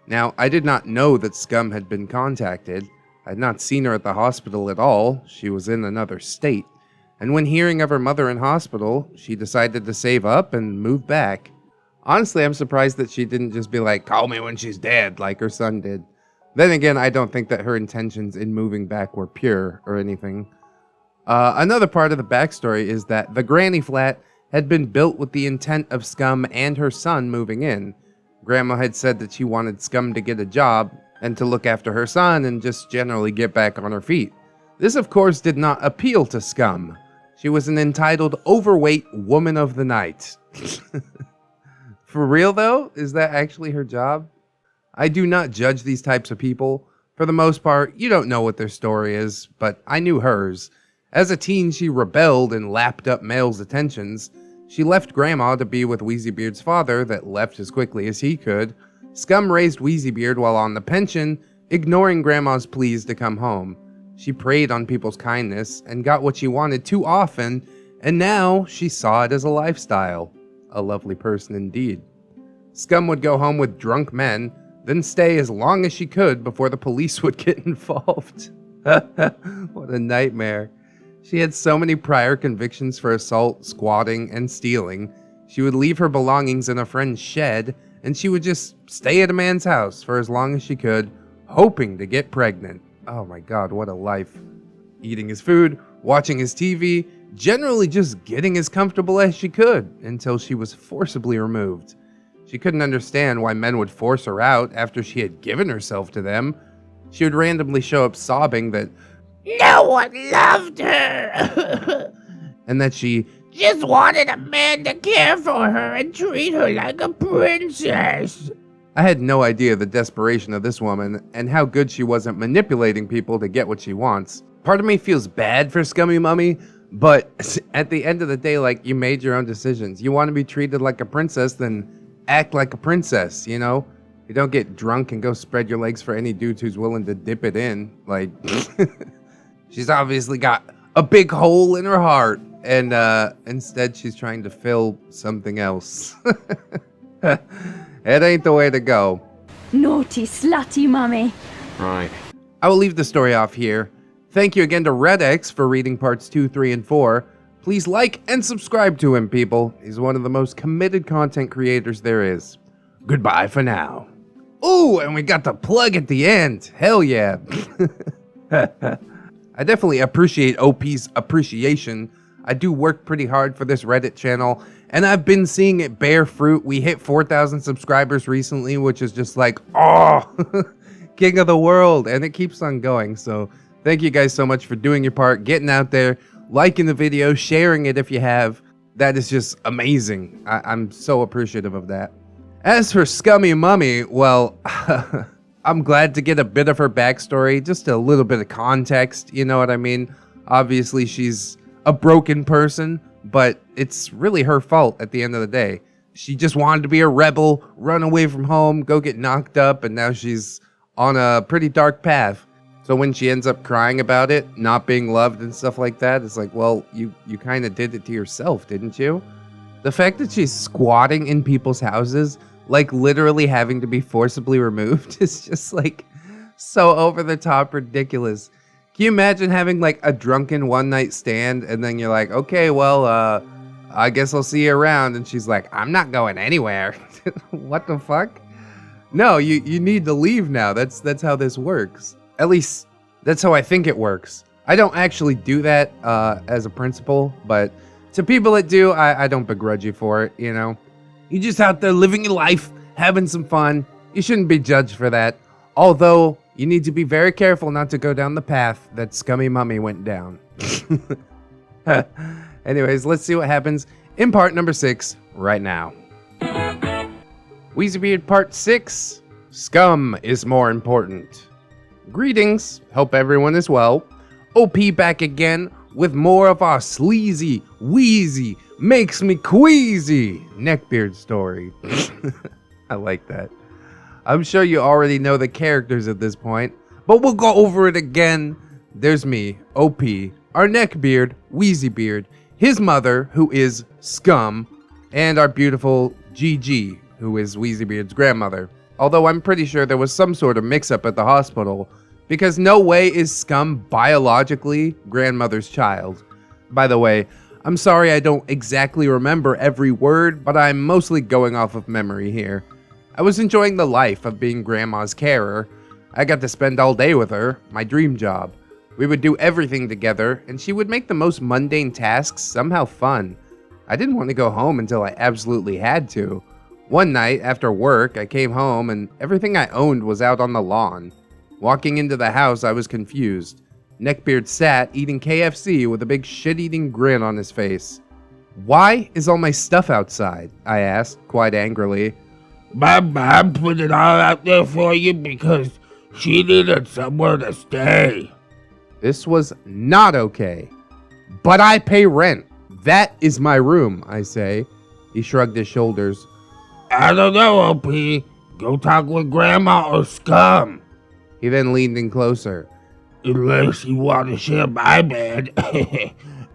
Now, I did not know that Scum had been contacted. I'd not seen her at the hospital at all. She was in another state. And when hearing of her mother in hospital, she decided to save up and move back. Honestly, I'm surprised that she didn't just be like, call me when she's dead, like her son did. Then again, I don't think that her intentions in moving back were pure or anything. Another part of the backstory is that the granny flat had been built with the intent of Scum and her son moving in. Grandma had said that she wanted Scum to get a job and to look after her son and just generally get back on her feet. This, of course, did not appeal to Scum. She was an entitled, overweight woman of the night. For real, though? Is that actually her job? I do not judge these types of people. For the most part, you don't know what their story is, but I knew hers. As a teen, she rebelled and lapped up males' attentions. She left Grandma to be with Wheezybeard's father that left as quickly as he could. Scum raised Wheezybeard while on the pension, ignoring Grandma's pleas to come home. She preyed on people's kindness and got what she wanted too often, and now she saw it as a lifestyle. A lovely person indeed. Scum would go home with drunk men, then stay as long as she could before the police would get involved. What a nightmare. She had so many prior convictions for assault, squatting, and stealing. She would leave her belongings in a friend's shed, and she would just stay at a man's house for as long as she could, hoping to get pregnant. Oh my god, what a life. Eating his food, watching his TV, generally just getting as comfortable as she could until she was forcibly removed. She couldn't understand why men would force her out after she had given herself to them. She would randomly show up sobbing that no one loved her, and that she just wanted a man to care for her and treat her like a princess. I had no idea the desperation of this woman and how good she was at manipulating people to get what she wants. Part of me feels bad for Scummy Mummy, but at the end of the day, like, you made your own decisions. You want to be treated like a princess, then act like a princess, you know? You don't get drunk and go spread your legs for any dude who's willing to dip it in. Like, she's obviously got a big hole in her heart, and instead she's trying to fill something else. It ain't the way to go. Naughty, slutty mummy. Right. I will leave the story off here. Thank you again to ReddX for reading parts 2, 3, and 4. Please like and subscribe to him, people. He's one of the most committed content creators there is. Goodbye for now. Ooh, and we got the plug at the end. Hell yeah. I definitely appreciate OP's appreciation. I do work pretty hard for this Reddit channel, and I've been seeing it bear fruit. We hit 4,000 subscribers recently, which is just like, oh, king of the world, and it keeps on going. So thank you guys so much for doing your part, getting out there, liking the video, sharing it if you have. That is just amazing. I'm so appreciative of that. As for Scummy Mummy, well, I'm glad to get a bit of her backstory, just a little bit of context, you know what I mean? Obviously, she's a broken person, but it's really her fault at the end of the day. She just wanted to be a rebel, run away from home, go get knocked up, and now she's on a pretty dark path. So when she ends up crying about it, not being loved and stuff like that, it's like, well, you kind of did it to yourself, didn't you? The fact that she's squatting in people's houses, like literally having to be forcibly removed, is just like so over the top ridiculous. Can you imagine having like a drunken one night stand and then you're like, okay, well, I guess I'll see you around. And she's like, I'm not going anywhere. What the fuck? No, you need to leave now. That's how this works. At least that's how I think it works. I don't actually do that as a principle, but to people that do, I don't begrudge you for it, you know? You're just out there living your life, having some fun. You shouldn't be judged for that. Although, you need to be very careful not to go down the path that Scummy Mummy went down. Anyways, let's see what happens in part number 6 right now. Wheezybeard part 6. Scum is more important. Greetings, hope everyone is well. OP back again with more of our sleazy, wheezy, makes me queasy Neckbeard story. I like that. I'm sure you already know the characters at this point, but we'll go over it again. There's me, OP, our Neckbeard, Wheezybeard, his mother, who is Scum, and our beautiful GG, who is Wheezybeard's grandmother. Although I'm pretty sure there was some sort of mix-up at the hospital, because no way is Scum biologically grandmother's child. By the way, I'm sorry I don't exactly remember every word, but I'm mostly going off of memory here. I was enjoying the life of being grandma's carer. I got to spend all day with her, my dream job. We would do everything together, and she would make the most mundane tasks somehow fun. I didn't want to go home until I absolutely had to. One night, after work, I came home and everything I owned was out on the lawn. Walking into the house, I was confused. Neckbeard sat eating KFC with a big shit-eating grin on his face. "Why is all my stuff outside?" I asked, quite angrily. My mom put it all out there for you because she needed somewhere to stay. This was not okay. "But I pay rent. That is my room," I say. He shrugged his shoulders. I don't know, OP. Go talk with Grandma or Scum. He then leaned in closer. Unless you want to share my bed.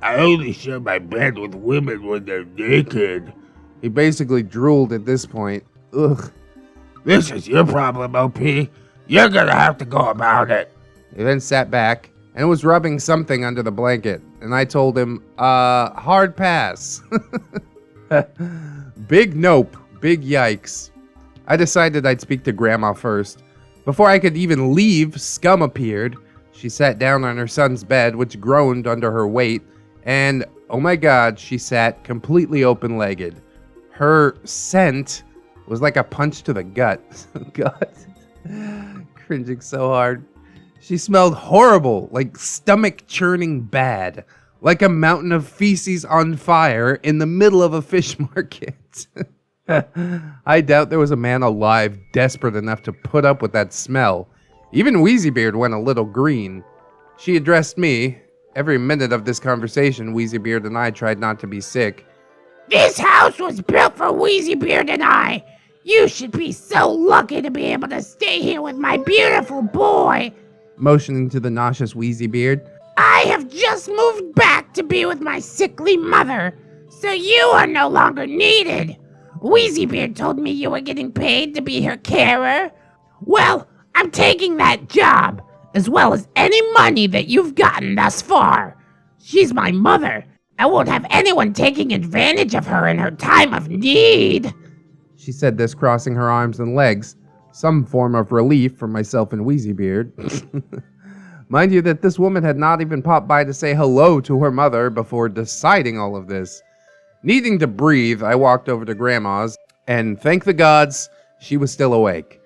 I only share my bed with women when they're naked. He basically drooled at this point. Ugh. This is your problem, OP. You're gonna have to go about it. He then sat back and was rubbing something under the blanket, and I told him, hard pass. Big nope, big yikes. I decided I'd speak to Grandma first. Before I could even leave, Scum appeared. She sat down on her son's bed, which groaned under her weight, and, oh my god, she sat completely open-legged. Her scent was like a punch to the gut. God. Cringing so hard. She smelled horrible, like stomach-churning bad, like a mountain of feces on fire in the middle of a fish market. I doubt there was a man alive desperate enough to put up with that smell. Even Wheezybeard went a little green. She addressed me. Every minute of this conversation, Wheezybeard and I tried not to be sick. This house was built for Wheezybeard and I. You should be so lucky to be able to stay here with my beautiful boy. Motioning to the nauseous Wheezybeard. I have just moved back to be with my sickly mother, so you are no longer needed. Wheezybeard told me you were getting paid to be her carer. Well, I'm taking that job, as well as any money that you've gotten thus far. She's my mother. I won't have anyone taking advantage of her in her time of need. She said this, crossing her arms and legs. Some form of relief for myself and Wheezybeard. Mind you that this woman had not even popped by to say hello to her mother before deciding all of this. Needing to breathe, I walked over to Grandma's, and thank the gods, she was still awake.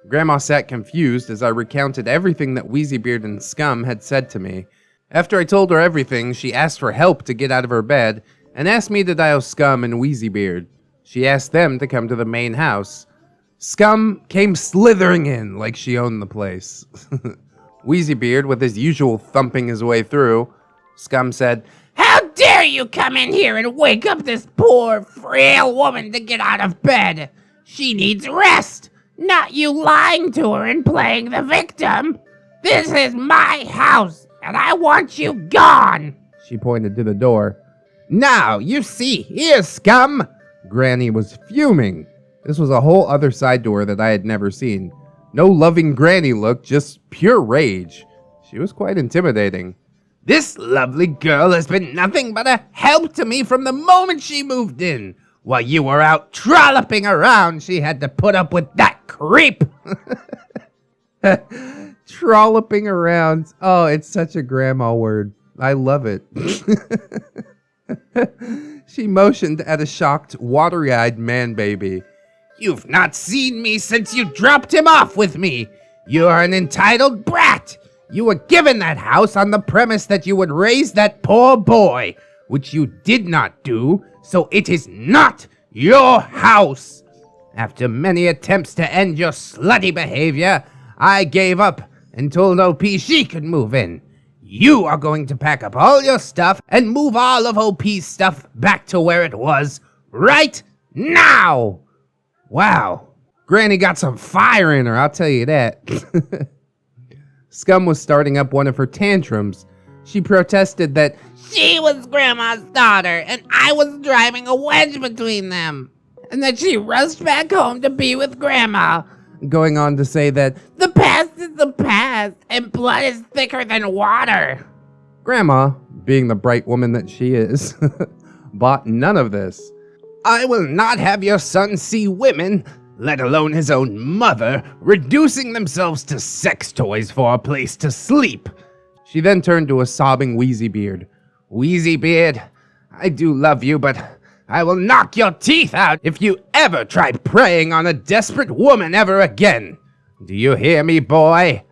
Grandma sat confused as I recounted everything that Wheezybeard and Scum had said to me. After I told her everything, she asked for help to get out of her bed, and asked me to dial Scum and Wheezybeard. She asked them to come to the main house. Scum came slithering in like she owned the place. Wheezybeard, with his usual thumping his way through. Scum said, How dare you come in here and wake up this poor, frail woman to get out of bed? She needs rest, not you lying to her and playing the victim. This is my house, and I want you gone. She pointed to the door. Now, you see here, Scum. Granny was fuming. This was a whole other side door that I had never seen. No loving granny look, just pure rage. She was quite intimidating. This lovely girl has been nothing but a help to me from the moment she moved in. While you were out trolloping around, she had to put up with that creep. Trolloping around. Oh, it's such a grandma word. I love it. She motioned at a shocked, watery-eyed man-baby. You've not seen me since you dropped him off with me. You are an entitled brat. You were given that house on the premise that you would raise that poor boy, which you did not do, so it is not your house. After many attempts to end your slutty behavior, I gave up and told OP she could move in. You are going to pack up all your stuff and move all of OP's stuff back to where it was right now. Wow, Granny got some fire in her, I'll tell you that. Scum was starting up one of her tantrums. She protested that She was Grandma's daughter, and I was driving a wedge between them. And that she rushed back home to be with Grandma. going on to say that The past is the past, and blood is thicker than water. Grandma, being the bright woman that she is, bought none of this. I will not have your son see women, let alone his own mother, reducing themselves to sex toys for a place to sleep. She then turned to a sobbing Wheezybeard. Wheezybeard, I do love you, but I will knock your teeth out if you ever try preying on a desperate woman ever again. Do you hear me, boy?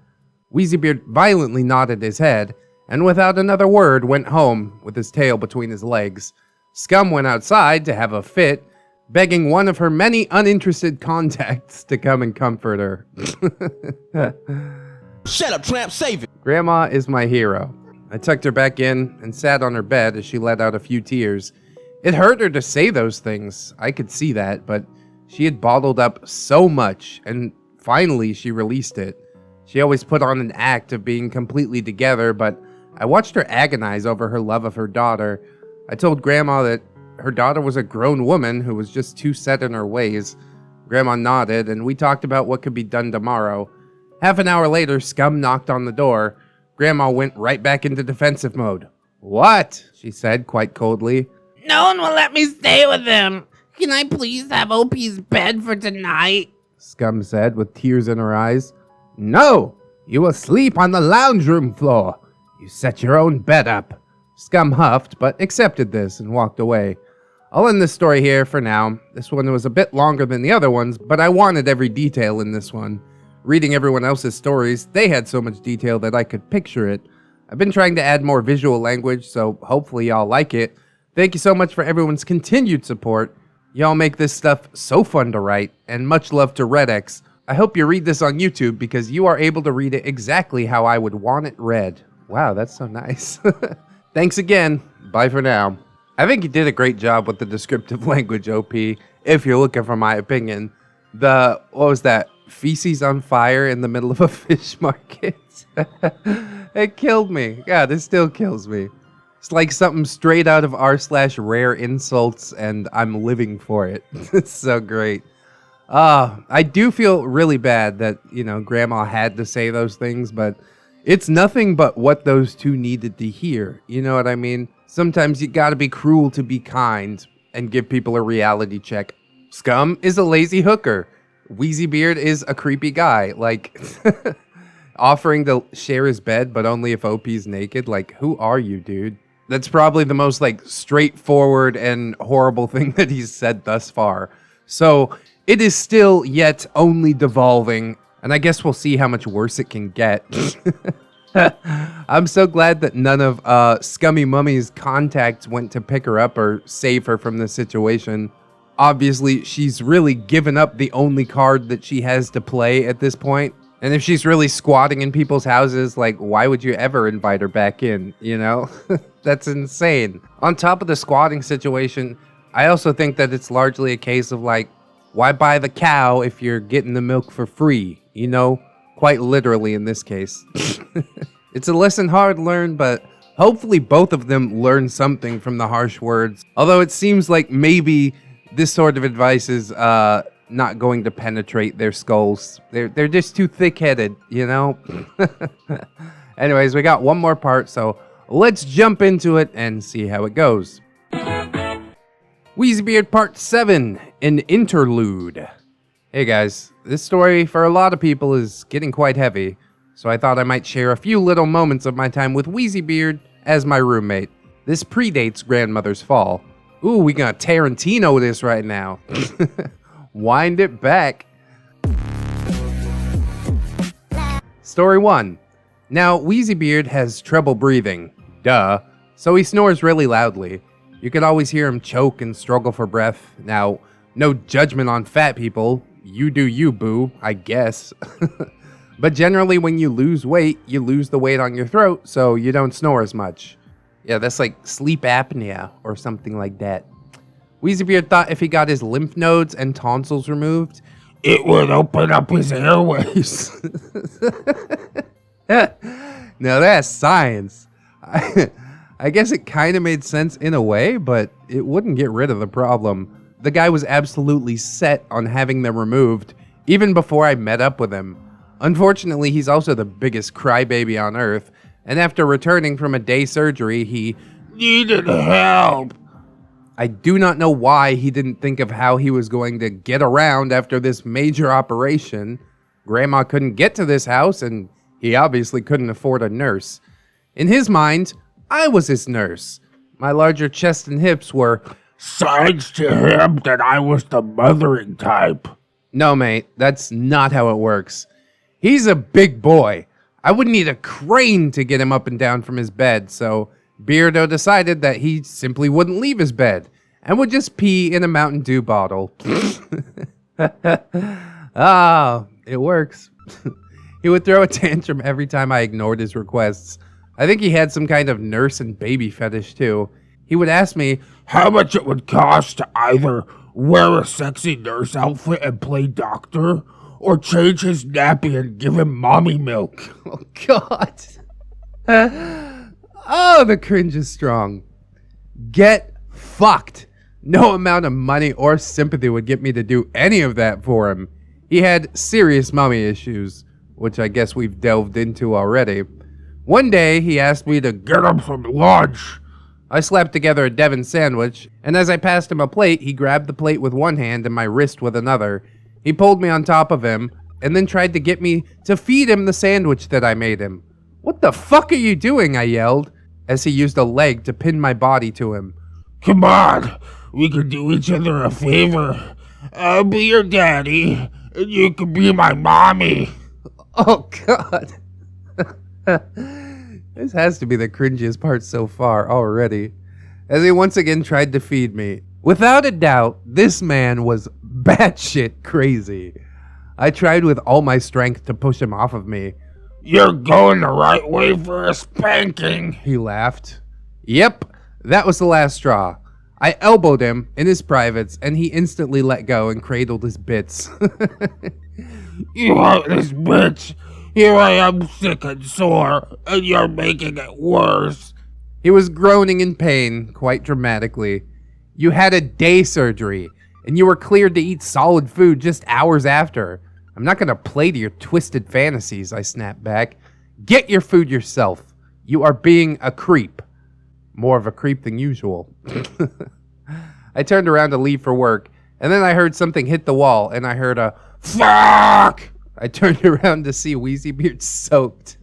Wheezybeard violently nodded his head, and without another word went home with his tail between his legs. Scum went outside to have a fit, begging one of her many uninterested contacts to come and comfort her. Shut up, tramp, save it. Grandma is my hero. I tucked her back in and sat on her bed as she let out a few tears. It hurt her to say those things, I could see that, but she had bottled up so much, and finally she released it. She always put on an act of being completely together, but I watched her agonize over her love of her daughter. I told Grandma that her daughter was a grown woman who was just too set in her ways. Grandma nodded, and we talked about what could be done tomorrow. Half an hour later, Scum knocked on the door. Grandma went right back into defensive mode. "What?" she said quite coldly. No one will let me stay with them. Can I please have OP's bed for tonight? Scum said with tears in her eyes. "No! You will sleep on the lounge room floor. You set your own bed up." Scum huffed, but accepted this and walked away. I'll end this story here for now. This one was a bit longer than the other ones, but I wanted every detail in this one. Reading everyone else's stories, they had so much detail that I could picture it. I've been trying to add more visual language, so hopefully y'all like it. Thank you so much for everyone's continued support. Y'all make this stuff so fun to write, and much love to ReddX. I hope you read this on YouTube because you are able to read it exactly how I would want it read. Wow, that's so nice. Thanks again. Bye for now. I think you did a great job with the descriptive language, OP, if you're looking for my opinion. What was that? Feces on fire in the middle of a fish market. It killed me. God, it still kills me. It's like something straight out of r/rare insults, and I'm living for it. It's so great. I do feel really bad that, Grandma had to say those things, but it's nothing but what those two needed to hear. You know what I mean? Sometimes you gotta be cruel to be kind and give people a reality check. Scum is a lazy hooker. Wheezybeard is a creepy guy. Like, offering to share his bed, but only if OP's naked. Like, who are you, dude? That's probably the most, straightforward and horrible thing that he's said thus far. So, it is still yet only devolving, and I guess we'll see how much worse it can get. I'm so glad that none of Scummy Mummy's contacts went to pick her up or save her from this situation. Obviously, she's really given up the only card that she has to play at this point. And if she's really squatting in people's houses, why would you ever invite her back in, That's insane. On top of the squatting situation, I also think that it's largely a case of, why buy the cow if you're getting the milk for free, Quite literally in this case. It's a lesson hard learned, but hopefully both of them learn something from the harsh words. Although it seems like maybe this sort of advice is not going to penetrate their skulls. They're just too thick-headed, Anyways, we got one more part, so let's jump into it and see how it goes. Wheezybeard Part 7, an interlude. Hey guys, this story for a lot of people is getting quite heavy, so I thought I might share a few little moments of my time with Wheezybeard as my roommate. This predates grandmother's fall. Ooh, we gonna Tarantino this right now. Wind it back. Story 1. Now, Wheezybeard has trouble breathing. Duh. So he snores really loudly. You can always hear him choke and struggle for breath. Now, no judgment on fat people. You do you, boo, I guess. But generally when you lose weight, you lose the weight on your throat, so you don't snore as much. Yeah, that's like sleep apnea or something like that. Wheezybeard thought if he got his lymph nodes and tonsils removed, it would open up his airways. Now that's science. I guess it kind of made sense in a way, but it wouldn't get rid of the problem. The guy was absolutely set on having them removed, even before I met up with him. Unfortunately, he's also the biggest crybaby on earth, and after returning from a day surgery, he needed help. I do not know why he didn't think of how he was going to get around after this major operation. Grandma couldn't get to this house, and he obviously couldn't afford a nurse. In his mind, I was his nurse. My larger chest and hips were signs to him that I was the mothering type. No, mate, that's not how it works. He's a big boy. I would need a crane to get him up and down from his bed, so Beardo decided that he simply wouldn't leave his bed and would just pee in a Mountain Dew bottle. Ah, it works. He would throw a tantrum every time I ignored his requests. I think he had some kind of nurse and baby fetish too. He would ask me how much it would cost to either wear a sexy nurse outfit and play doctor, or change his nappy and give him mommy milk. Oh, God. Oh, the cringe is strong. Get fucked. No amount of money or sympathy would get me to do any of that for him. He had serious mommy issues, which I guess we've delved into already. One day, he asked me to get him some lunch. I slapped together a Devon sandwich, and as I passed him a plate, he grabbed the plate with one hand and my wrist with another. He pulled me on top of him, and then tried to get me to feed him the sandwich that I made him. What the fuck are you doing? I yelled, as he used a leg to pin my body to him. Come on, we can do each other a favor. I'll be your daddy, and you can be my mommy. Oh, God. This has to be the cringiest part so far already, as he once again tried to feed me. Without a doubt, this man was batshit crazy. I tried with all my strength to push him off of me. You're going the right way for a spanking, he laughed. Yep, that was the last straw. I elbowed him in his privates, and he instantly let go and cradled his bits. You heartless bitch! Here I am sick and sore, and you're making it worse. He was groaning in pain, quite dramatically. You had a day surgery, and you were cleared to eat solid food just hours after. I'm not gonna play to your twisted fantasies, I snapped back. Get your food yourself. You are being a creep. More of a creep than usual. I turned around to leave for work, and then I heard something hit the wall, and I heard a fuck! I turned around to see Wheezybeard soaked.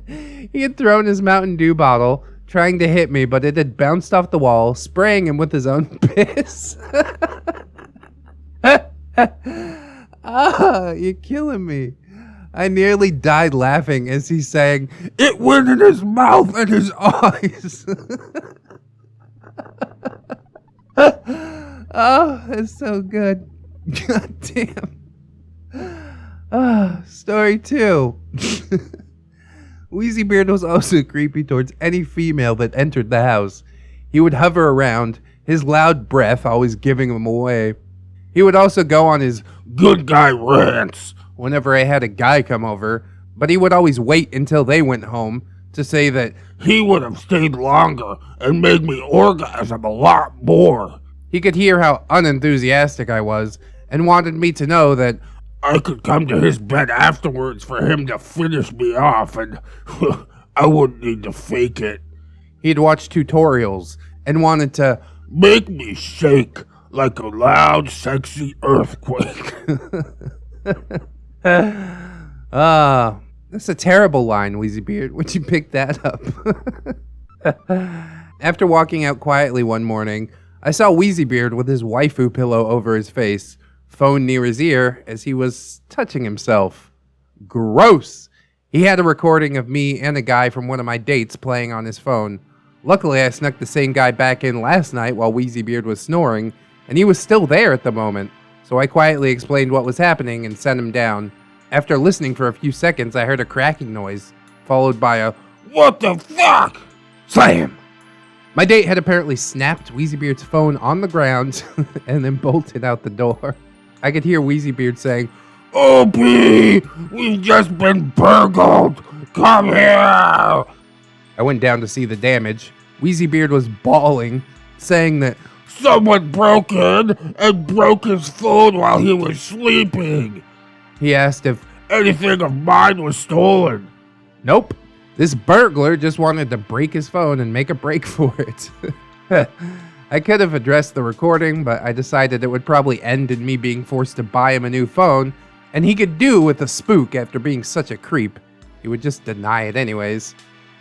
He had thrown his Mountain Dew bottle, trying to hit me, but it had bounced off the wall, spraying him with his own piss. Ah, you're killing me. I nearly died laughing as he sang, it went in his mouth and his eyes. Oh, that's so good. God damn. Story 2. Wheezybeard was also creepy towards any female that entered the house. He would hover around, his loud breath always giving him away. He would also go on his good guy rants whenever I had a guy come over, but he would always wait until they went home to say that he would have stayed longer and made me orgasm a lot more. He could hear how unenthusiastic I was and wanted me to know that I could come to his bed afterwards for him to finish me off, and I wouldn't need to fake it. He'd watch tutorials and wanted to make me shake like a loud, sexy earthquake. That's a terrible line, Wheezybeard. Would you pick that up? After walking out quietly one morning, I saw Wheezybeard with his waifu pillow over his face, phone near his ear as he was touching himself. Gross! He had a recording of me and a guy from one of my dates playing on his phone. Luckily, I snuck the same guy back in last night while Wheezybeard was snoring, and he was still there at the moment, so I quietly explained what was happening and sent him down. After listening for a few seconds, I heard a cracking noise, followed by a what the fuck? Slam! My date had apparently snapped Wheezybeard's phone on the ground and then bolted out the door. I could hear Wheezybeard saying, OP! We've just been burgled! Come here! I went down to see the damage. Wheezybeard was bawling, saying that someone broke in and broke his phone while he was sleeping. He asked if anything of mine was stolen. nope. This burglar just wanted to break his phone and make a break for it. I could have addressed the recording, but I decided it would probably end in me being forced to buy him a new phone, and he could do with a spook after being such a creep. He would just deny it anyways.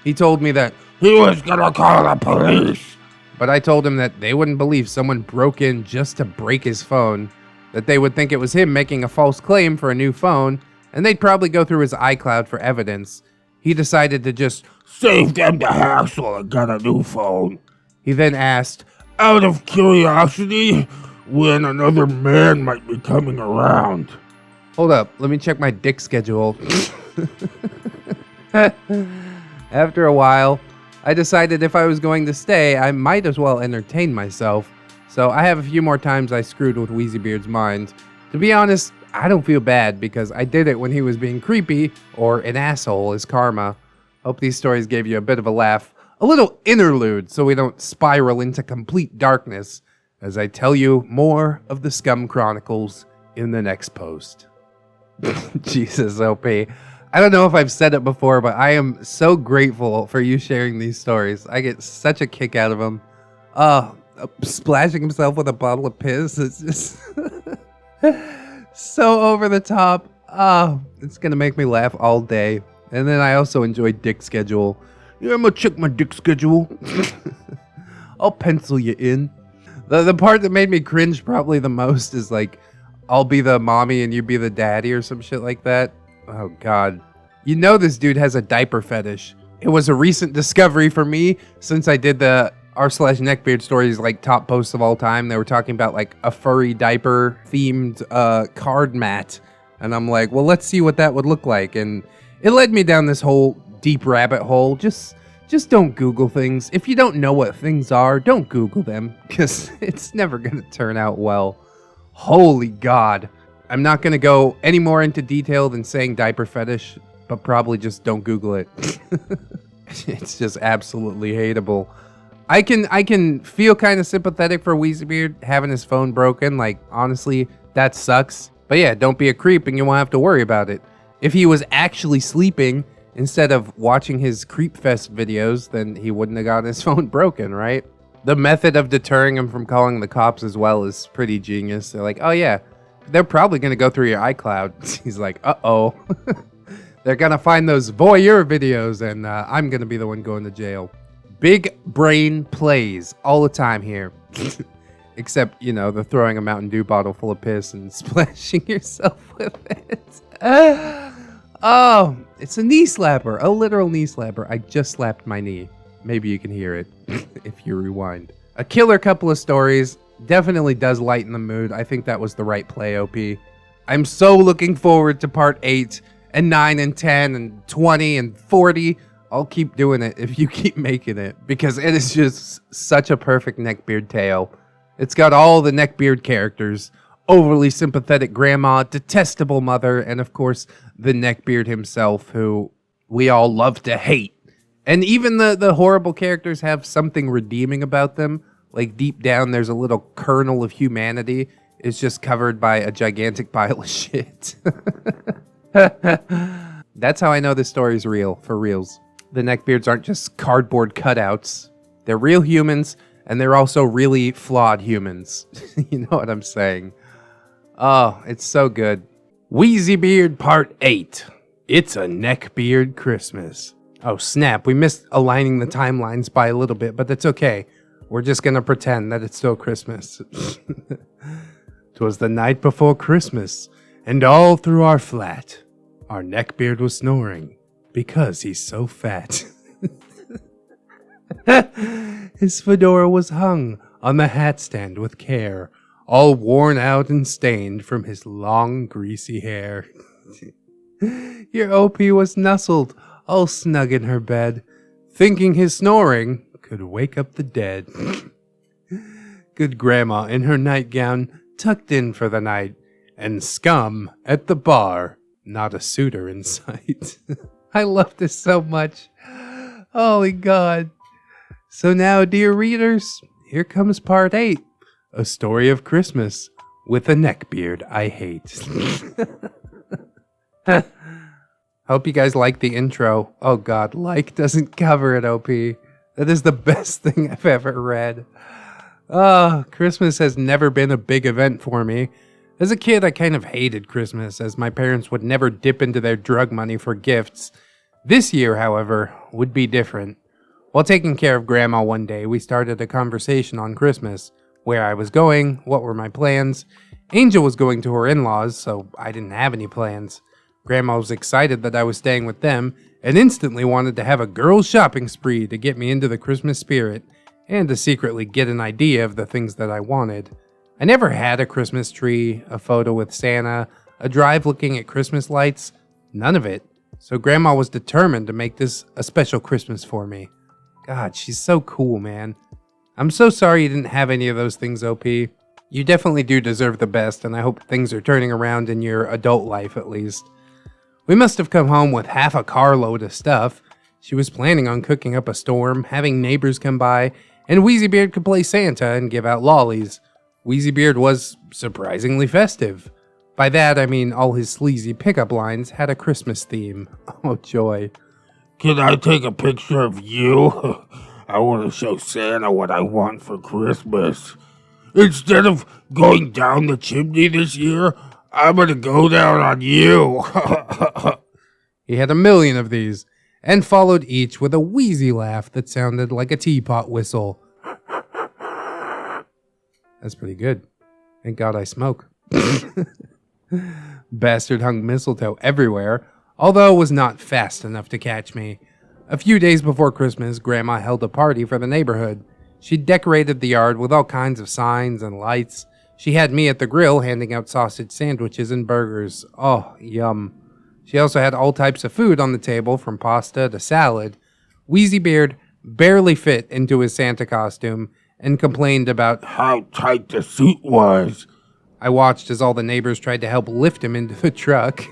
He told me that he was gonna call the police. But I told him that they wouldn't believe someone broke in just to break his phone, that they would think it was him making a false claim for a new phone, and they'd probably go through his iCloud for evidence. He decided to just save them the hassle and get a new phone. He then asked, out of curiosity, when another man might be coming around. Hold up, let me check my dick schedule. After a while, I decided if I was going to stay, I might as well entertain myself. So I have a few more times I screwed with Wheezybeard's mind. To be honest, I don't feel bad because I did it when he was being creepy or an asshole as karma. Hope these stories gave you a bit of a laugh. A little interlude so we don't spiral into complete darkness as I tell you more of the Scum Chronicles in the next post. Jesus, OP. I don't know if I've said it before, but I am so grateful for you sharing these stories. I get such a kick out of them. Splashing himself with a bottle of piss is just so over the top. It's gonna make me laugh all day. And then I also enjoy dick schedule. Yeah, I'm gonna check my dick schedule. I'll pencil you in. The part that made me cringe probably the most is like, I'll be the mommy and you be the daddy or some shit like that. Oh God. You know this dude has a diaper fetish. It was a recent discovery for me since I did the r/neckbeardstories like top posts of all time. They were talking about like a furry diaper themed card mat. And I'm like, well, let's see what that would look like. And it led me down this whole deep rabbit hole. Just don't Google things. If you don't know what things are, don't Google them because it's never going to turn out well. Holy God. I'm not going to go any more into detail than saying diaper fetish, but probably just don't Google it. It's just absolutely hateable. I can feel kind of sympathetic for Wheezybeard having his phone broken. Like, honestly, that sucks. But yeah, don't be a creep and you won't have to worry about it. If he was actually sleeping instead of watching his Creepfest videos, then he wouldn't have gotten his phone broken, right? The method of deterring him from calling the cops as well is pretty genius. They're like, oh yeah, they're probably going to go through your iCloud. He's like, uh-oh. They're going to find those voyeur videos and I'm going to be the one going to jail. Big brain plays all the time here. Except, you know, the throwing a Mountain Dew bottle full of piss and splashing yourself with it. Oh, it's a knee slapper, a literal knee slapper. I just slapped my knee. Maybe you can hear it if you rewind. A killer couple of stories. Definitely does lighten the mood. I think that was the right play, OP. I'm so looking forward to part 8 and 9 and 10 and 20 and 40. I'll keep doing it if you keep making it because it is just such a perfect Neckbeard tale. It's got all the Neckbeard characters. Overly sympathetic grandma, detestable mother, and of course, the Neckbeard himself, who we all love to hate. And even the horrible characters have something redeeming about them. Like deep down, there's a little kernel of humanity. It's just covered by a gigantic pile of shit. That's how I know this story is real, for reals. The Neckbeards aren't just cardboard cutouts. They're real humans, and they're also really flawed humans. You know what I'm saying? Oh, it's so good. Wheezybeard Part 8. It's a Neckbeard Christmas. Oh, snap. We missed aligning the timelines by a little bit, but that's okay. We're just going to pretend that it's still Christmas. 'Twas the night before Christmas, and all through our flat, our Neckbeard was snoring because he's so fat. His fedora was hung on the hat stand with care, all worn out and stained from his long, greasy hair. Your OP was nuzzled, all snug in her bed, thinking his snoring could wake up the dead. Good grandma in her nightgown, tucked in for the night, and Scum at the bar, not a suitor in sight. I love this so much. Holy God. So now, dear readers, here comes part 8. A story of Christmas with a neckbeard I hate. Hope you guys like the intro. Oh god, like doesn't cover it, OP. That is the best thing I've ever read. Oh, Christmas has never been a big event for me. As a kid, I kind of hated Christmas, as my parents would never dip into their drug money for gifts. This year, however, would be different. While taking care of Grandma one day, we started a conversation on Christmas. Where I was going, what were my plans. Angel was going to her in-laws, so I didn't have any plans. Grandma was excited that I was staying with them, and instantly wanted to have a girls' shopping spree to get me into the Christmas spirit, and to secretly get an idea of the things that I wanted. I never had a Christmas tree, a photo with Santa, a drive looking at Christmas lights, none of it. So Grandma was determined to make this a special Christmas for me. God, she's so cool, man. I'm so sorry you didn't have any of those things, OP. You definitely do deserve the best, and I hope things are turning around in your adult life at least. We must have come home with half a carload of stuff. She was planning on cooking up a storm, having neighbors come by, and Wheezybeard could play Santa and give out lollies. Wheezybeard was surprisingly festive. By that, I mean all his sleazy pickup lines had a Christmas theme. Oh, joy. Can I take a picture of you? I want to show Santa what I want for Christmas. Instead of going down the chimney this year, I'm gonna go down on you. He had a million of these, and followed each with a wheezy laugh that sounded like a teapot whistle. That's pretty good. Thank God I smoke. Bastard hung mistletoe everywhere, although was not fast enough to catch me. A few days before Christmas, Grandma held a party for the neighborhood. She decorated the yard with all kinds of signs and lights. She had me at the grill handing out sausage sandwiches and burgers. Oh, yum. She also had all types of food on the table, from pasta to salad. Wheezybeard barely fit into his Santa costume and complained about how tight the suit was. I watched as all the neighbors tried to help lift him into the truck.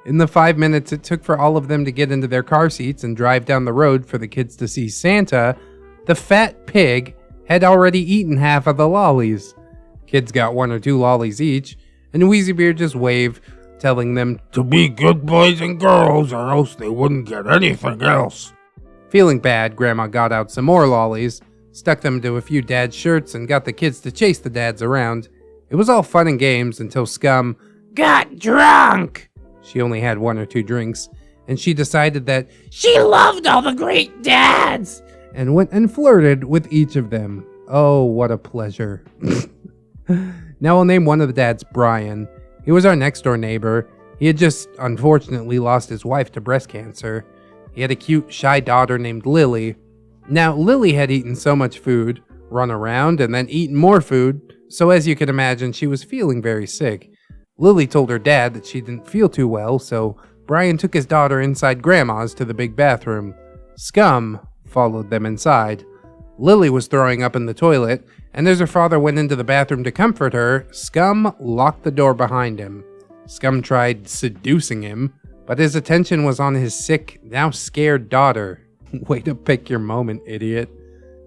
In the 5 minutes it took for all of them to get into their car seats and drive down the road for the kids to see Santa, the fat pig had already eaten half of the lollies. Kids got 1 or 2 lollies each, and Wheezybeard just waved, telling them to be good boys and girls, or else they wouldn't get anything else. Feeling bad, Grandma got out some more lollies, stuck them to a few dads' shirts, and got the kids to chase the dads around. It was all fun and games until Scum got drunk. She only had 1 or 2 drinks, and she decided that she loved all the great dads, and went and flirted with each of them. Oh, what a pleasure. Now I'll name one of the dads Brian. He was our next door neighbor. He had just, unfortunately, lost his wife to breast cancer. He had a cute, shy daughter named Lily. Now, Lily had eaten so much food, run around, and then eaten more food, so as you can imagine, she was feeling very sick. Lily told her dad that she didn't feel too well, so Brian took his daughter inside Grandma's to the big bathroom. Scum followed them inside. Lily was throwing up in the toilet, and as her father went into the bathroom to comfort her, Scum locked the door behind him. Scum tried seducing him, but his attention was on his sick, now scared daughter. Way to pick your moment, idiot.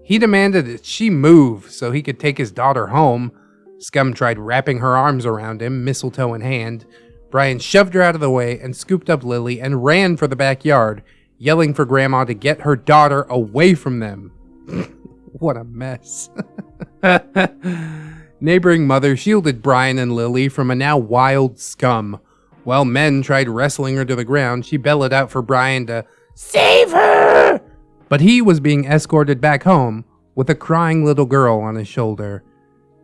He demanded that she move so he could take his daughter home. Scum tried wrapping her arms around him, mistletoe in hand. Brian shoved her out of the way and scooped up Lily and ran for the backyard, yelling for Grandma to get her daughter away from them. What a mess. Neighboring mother shielded Brian and Lily from a now wild Scum. While men tried wrestling her to the ground, she bellowed out for Brian to save her! But he was being escorted back home with a crying little girl on his shoulder.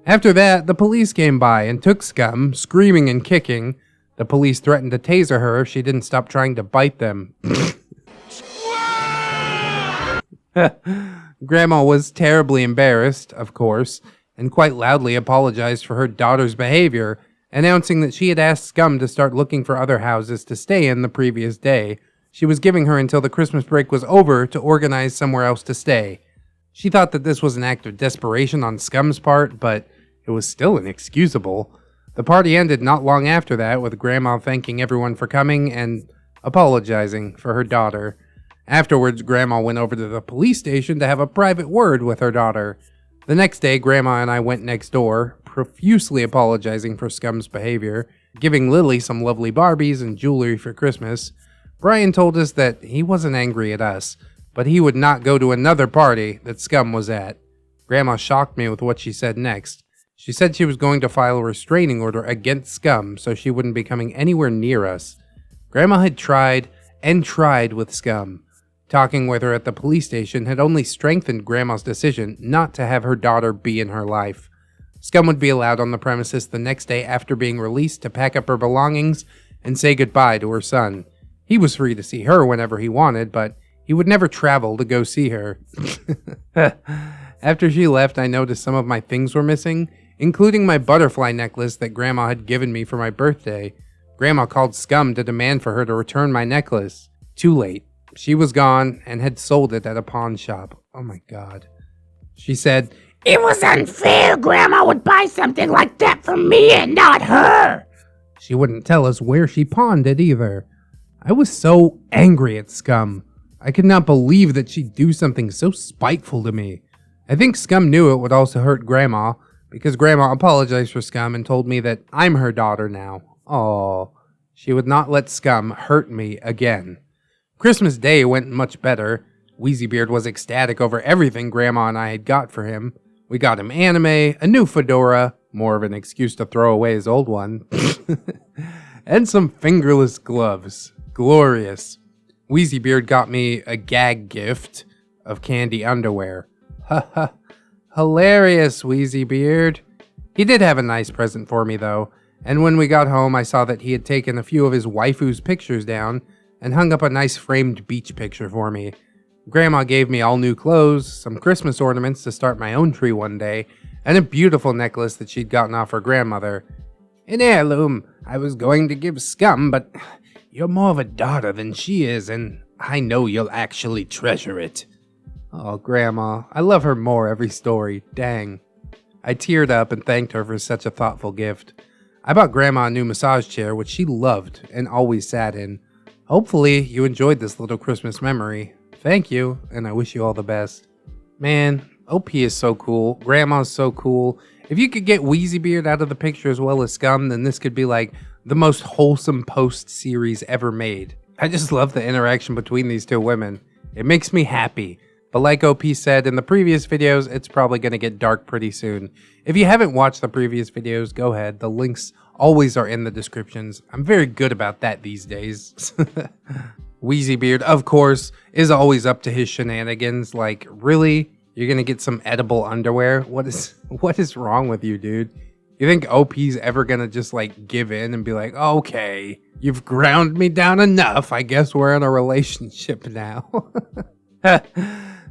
After that, the police came by and took Scum, screaming and kicking. The police threatened to taser her if she didn't stop trying to bite them. Grandma was terribly embarrassed, of course, and quite loudly apologized for her daughter's behavior, announcing that she had asked Scum to start looking for other houses to stay in the previous day. She was giving her until the Christmas break was over to organize somewhere else to stay. She thought that this was an act of desperation on Scum's part, but it was still inexcusable. The party ended not long after that, with Grandma thanking everyone for coming and apologizing for her daughter. Afterwards, Grandma went over to the police station to have a private word with her daughter. The next day, Grandma and I went next door, profusely apologizing for Scum's behavior, giving Lily some lovely Barbies and jewelry for Christmas, Brian told us that he wasn't angry at us, but he would not go to another party that Scum was at. Grandma shocked me with what she said next. She said she was going to file a restraining order against Scum so she wouldn't be coming anywhere near us. Grandma had tried and tried with Scum. Talking with her at the police station had only strengthened Grandma's decision not to have her daughter be in her life. Scum would be allowed on the premises the next day after being released to pack up her belongings and say goodbye to her son. He was free to see her whenever he wanted, but he would never travel to go see her. After she left, I noticed some of my things were missing, including my butterfly necklace that Grandma had given me for my birthday. Grandma called Scum to demand for her to return my necklace. Too late. She was gone and had sold it at a pawn shop. Oh my god. She said, It was unfair Grandma would buy something like that for me and not her. She wouldn't tell us where she pawned it either. I was so angry at Scum. I could not believe that she'd do something so spiteful to me. I think Scum knew it would also hurt Grandma, because Grandma apologized for Scum and told me that I'm her daughter now. Aww. She would not let Scum hurt me again. Christmas Day went much better. Wheezybeard was ecstatic over everything Grandma and I had got for him. We got him anime, a new fedora, more of an excuse to throw away his old one, and some fingerless gloves. Glorious. Wheezybeard got me a gag gift of candy underwear. Haha. Hilarious, Wheezybeard. He did have a nice present for me though, and when we got home I saw that he had taken a few of his waifu's pictures down and hung up a nice framed beach picture for me. Grandma gave me all new clothes, some Christmas ornaments to start my own tree one day, and a beautiful necklace that she'd gotten off her grandmother. An heirloom I was going to give Scum, but you're more of a daughter than she is, and I know you'll actually treasure it. Oh, Grandma, I love her more every story, dang. I teared up and thanked her for such a thoughtful gift. I bought Grandma a new massage chair, which she loved and always sat in. Hopefully, you enjoyed this little Christmas memory. Thank you, and I wish you all the best. Man, OP is so cool. Grandma's so cool. If you could get Wheezybeard out of the picture as well as Scum, then this could be like the most wholesome post series ever made. I just love the interaction between these two women. It makes me happy. But like OP said in the previous videos, it's probably going to get dark pretty soon. If you haven't watched the previous videos, go ahead. The links always are in the descriptions. I'm very good about that these days. Wheezybeard, of course, is always up to his shenanigans. Like, really? You're going to get some edible underwear? What is wrong with you, dude? You think OP's ever going to just like give in and be like, okay, you've ground me down enough. I guess we're in a relationship now.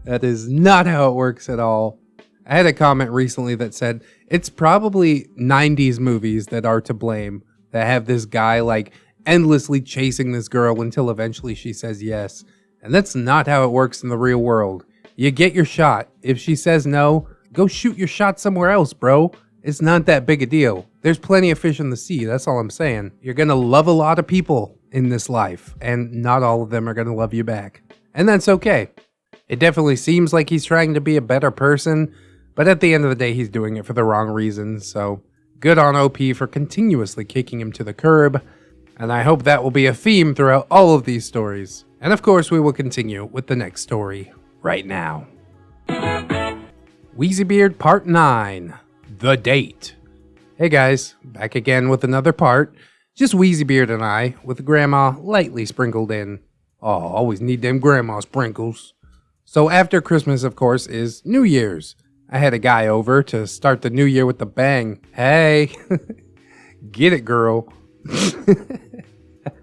That is not how it works at all. I had a comment recently that said, it's probably 90s movies that are to blame, that have this guy like endlessly chasing this girl until eventually she says yes. And that's not how it works in the real world. You get your shot. If she says no, go shoot your shot somewhere else, bro. It's not that big a deal. There's plenty of fish in the sea, that's all I'm saying. You're gonna love a lot of people in this life, and not all of them are gonna love you back. And that's okay. It definitely seems like he's trying to be a better person, but at the end of the day, he's doing it for the wrong reasons, so good on OP for continuously kicking him to the curb, and I hope that will be a theme throughout all of these stories. And of course, we will continue with the next story right now. Wheezybeard Part 9, The Date. Hey guys, back again with another part. Just Wheezybeard and I, with Grandma lightly sprinkled in. Oh, always need them Grandma sprinkles. So after Christmas, of course, is New Year's. I had a guy over to start the new year with a bang. Hey, get it, girl.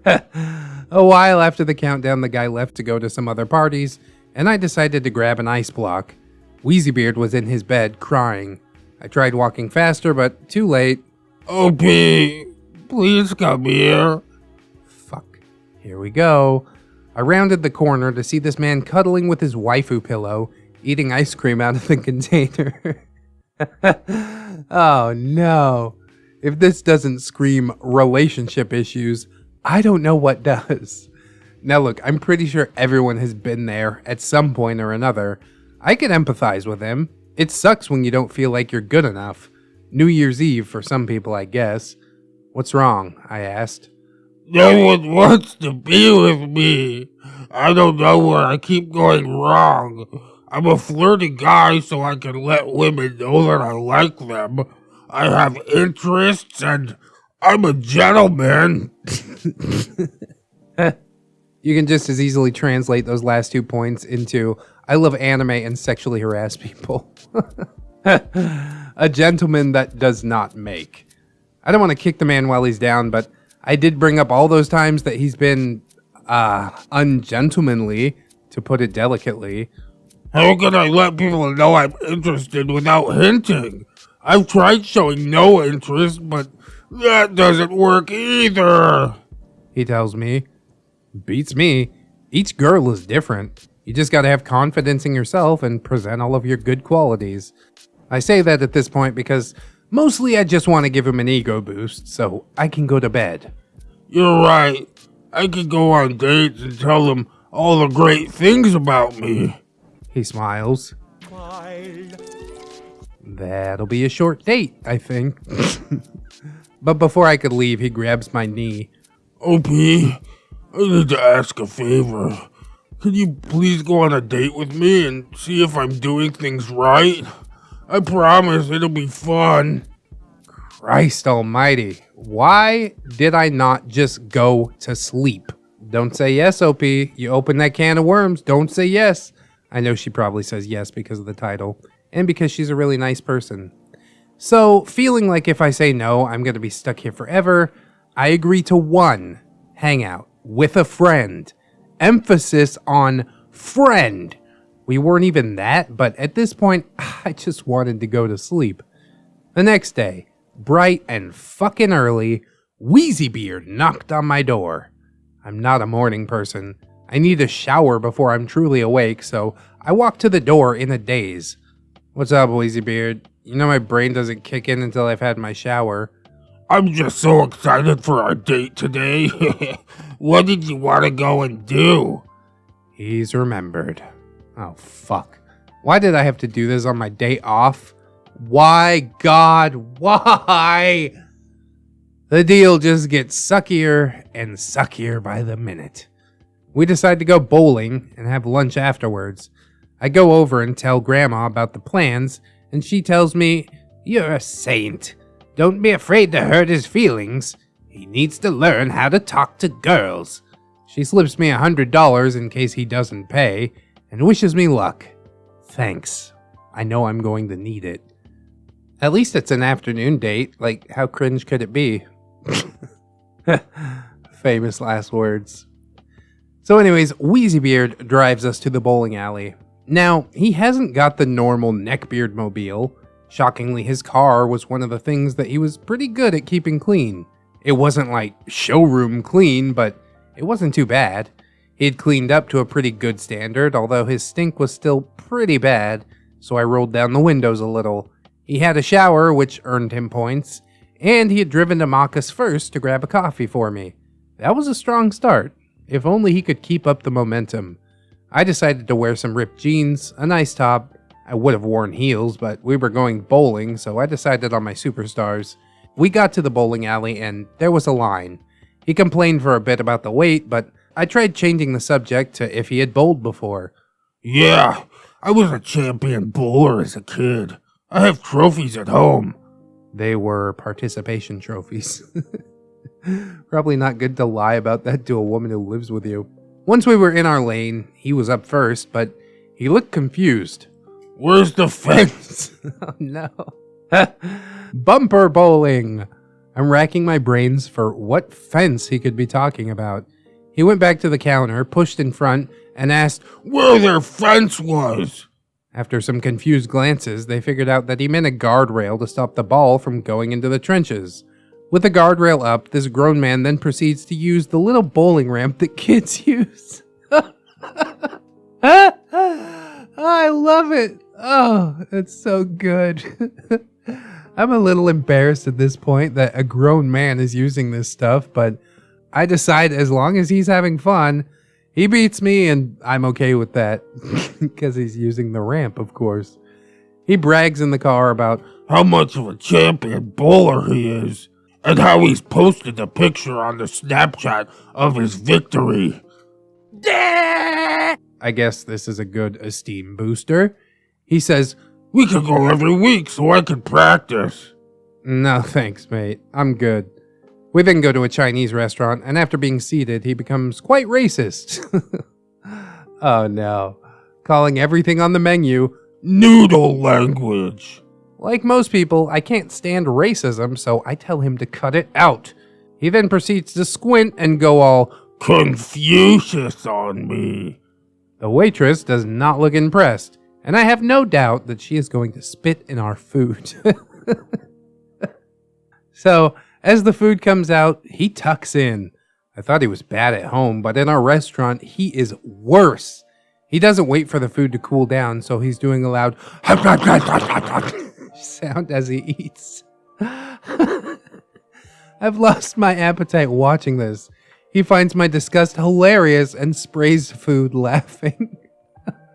A while after the countdown, the guy left to go to some other parties, and I decided to grab an ice block. Wheezybeard was in his bed, crying. I tried walking faster, but too late. OP, please come here. Fuck. Here we go. I rounded the corner to see this man cuddling with his waifu pillow, eating ice cream out of the container. Oh no. If this doesn't scream relationship issues, I don't know what does. Now look, I'm pretty sure everyone has been there at some point or another. I can empathize with him. It sucks when you don't feel like you're good enough. New Year's Eve for some people, I guess. What's wrong? I asked. No one wants to be with me. I don't know where I keep going wrong. I'm a flirty guy, so I can let women know that I like them. I have interests, and I'm a gentleman. You can just as easily translate those last 2 points into I love anime and sexually harass people. A gentleman that does not make. I don't want to kick the man while he's down, but I did bring up all those times that he's been ungentlemanly, to put it delicately. How can I let people know I'm interested without hinting? I've tried showing no interest, but that doesn't work either. He tells me. Beats me. Each girl is different. You just gotta have confidence in yourself and present all of your good qualities. I say that at this point because mostly I just want to give him an ego boost so I can go to bed. You're right. I could go on dates and tell them all the great things about me. He smiles. That'll be a short date, I think. But before I could leave, he grabs my knee. OP, I need to ask a favor. Can you please go on a date with me and see if I'm doing things right? I promise it'll be fun. Christ almighty. Why did I not just go to sleep? Don't say yes, OP. You open that can of worms. Don't say yes. I know she probably says yes because of the title and because she's a really nice person. So, feeling like if I say no, I'm going to be stuck here forever, I agree to one hangout with a friend. Emphasis on friend. We weren't even that, but at this point, I just wanted to go to sleep. The next day, bright and fucking early, Wheezybeard knocked on my door. I'm not a morning person. I need a shower before I'm truly awake, so I walk to the door in a daze. What's up, Wheezybeard? You know my brain doesn't kick in until I've had my shower. I'm just so excited for our date today. What did you want to go and do? He's remembered. Oh, fuck. Why did I have to do this on my day off? Why, God, why? The deal just gets suckier and suckier by the minute. We decide to go bowling and have lunch afterwards. I go over and tell Grandma about the plans, and she tells me, "You're a saint. Don't be afraid to hurt his feelings. He needs to learn how to talk to girls." She slips me $100 in case he doesn't pay, and wishes me luck. Thanks. I know I'm going to need it. At least it's an afternoon date. Like, how cringe could it be? Famous last words. So anyways, Wheezybeard drives us to the bowling alley. Now, he hasn't got the normal Neckbeard mobile. Shockingly, his car was one of the things that he was pretty good at keeping clean. It wasn't like showroom clean, but it wasn't too bad. He'd cleaned up to a pretty good standard, although his stink was still pretty bad, so I rolled down the windows a little. He had a shower, which earned him points, and he had driven to Macca's first to grab a coffee for me. That was a strong start. If only he could keep up the momentum. I decided to wear some ripped jeans, a nice top. I would have worn heels, but we were going bowling, so I decided on my superstars. We got to the bowling alley, and there was a line. He complained for a bit about the wait, but I tried changing the subject to if he had bowled before. Yeah, I was a champion bowler as a kid. I have trophies at home. They were participation trophies. Probably not good to lie about that to a woman who lives with you. Once we were in our lane, he was up first, but he looked confused. Where's the fence? Oh no. Bumper bowling. I'm racking my brains for what fence he could be talking about. He went back to the counter, pushed in front, and asked where their fence was. After some confused glances, they figured out that he meant a guardrail to stop the ball from going into the trenches. With the guardrail up, this grown man then proceeds to use the little bowling ramp that kids use. I love it. Oh, it's so good. I'm a little embarrassed at this point that a grown man is using this stuff, but I decide as long as he's having fun, he beats me and I'm okay with that. Because he's using the ramp, of course. He brags in the car about how much of a champion bowler he is. and how he's posted a picture on the Snapchat of his victory. I guess this is a good esteem booster. He says, We could go every week so I could practice. "No thanks, mate. I'm good." We then go to a Chinese restaurant, and after being seated, he becomes quite racist. Oh no. Calling everything on the menu Noodle language. Like most people, I can't stand racism, so I tell him to cut it out. He then proceeds to squint and go all Confucius on me. The waitress does not look impressed, and I have no doubt that she is going to spit in our food. So, as the food comes out, he tucks in. I thought he was bad at home, but in our restaurant, he is worse. He doesn't wait for the food to cool down, so he's doing a loud sound as he eats. I've lost my appetite watching this. He finds my disgust hilarious and sprays food laughing.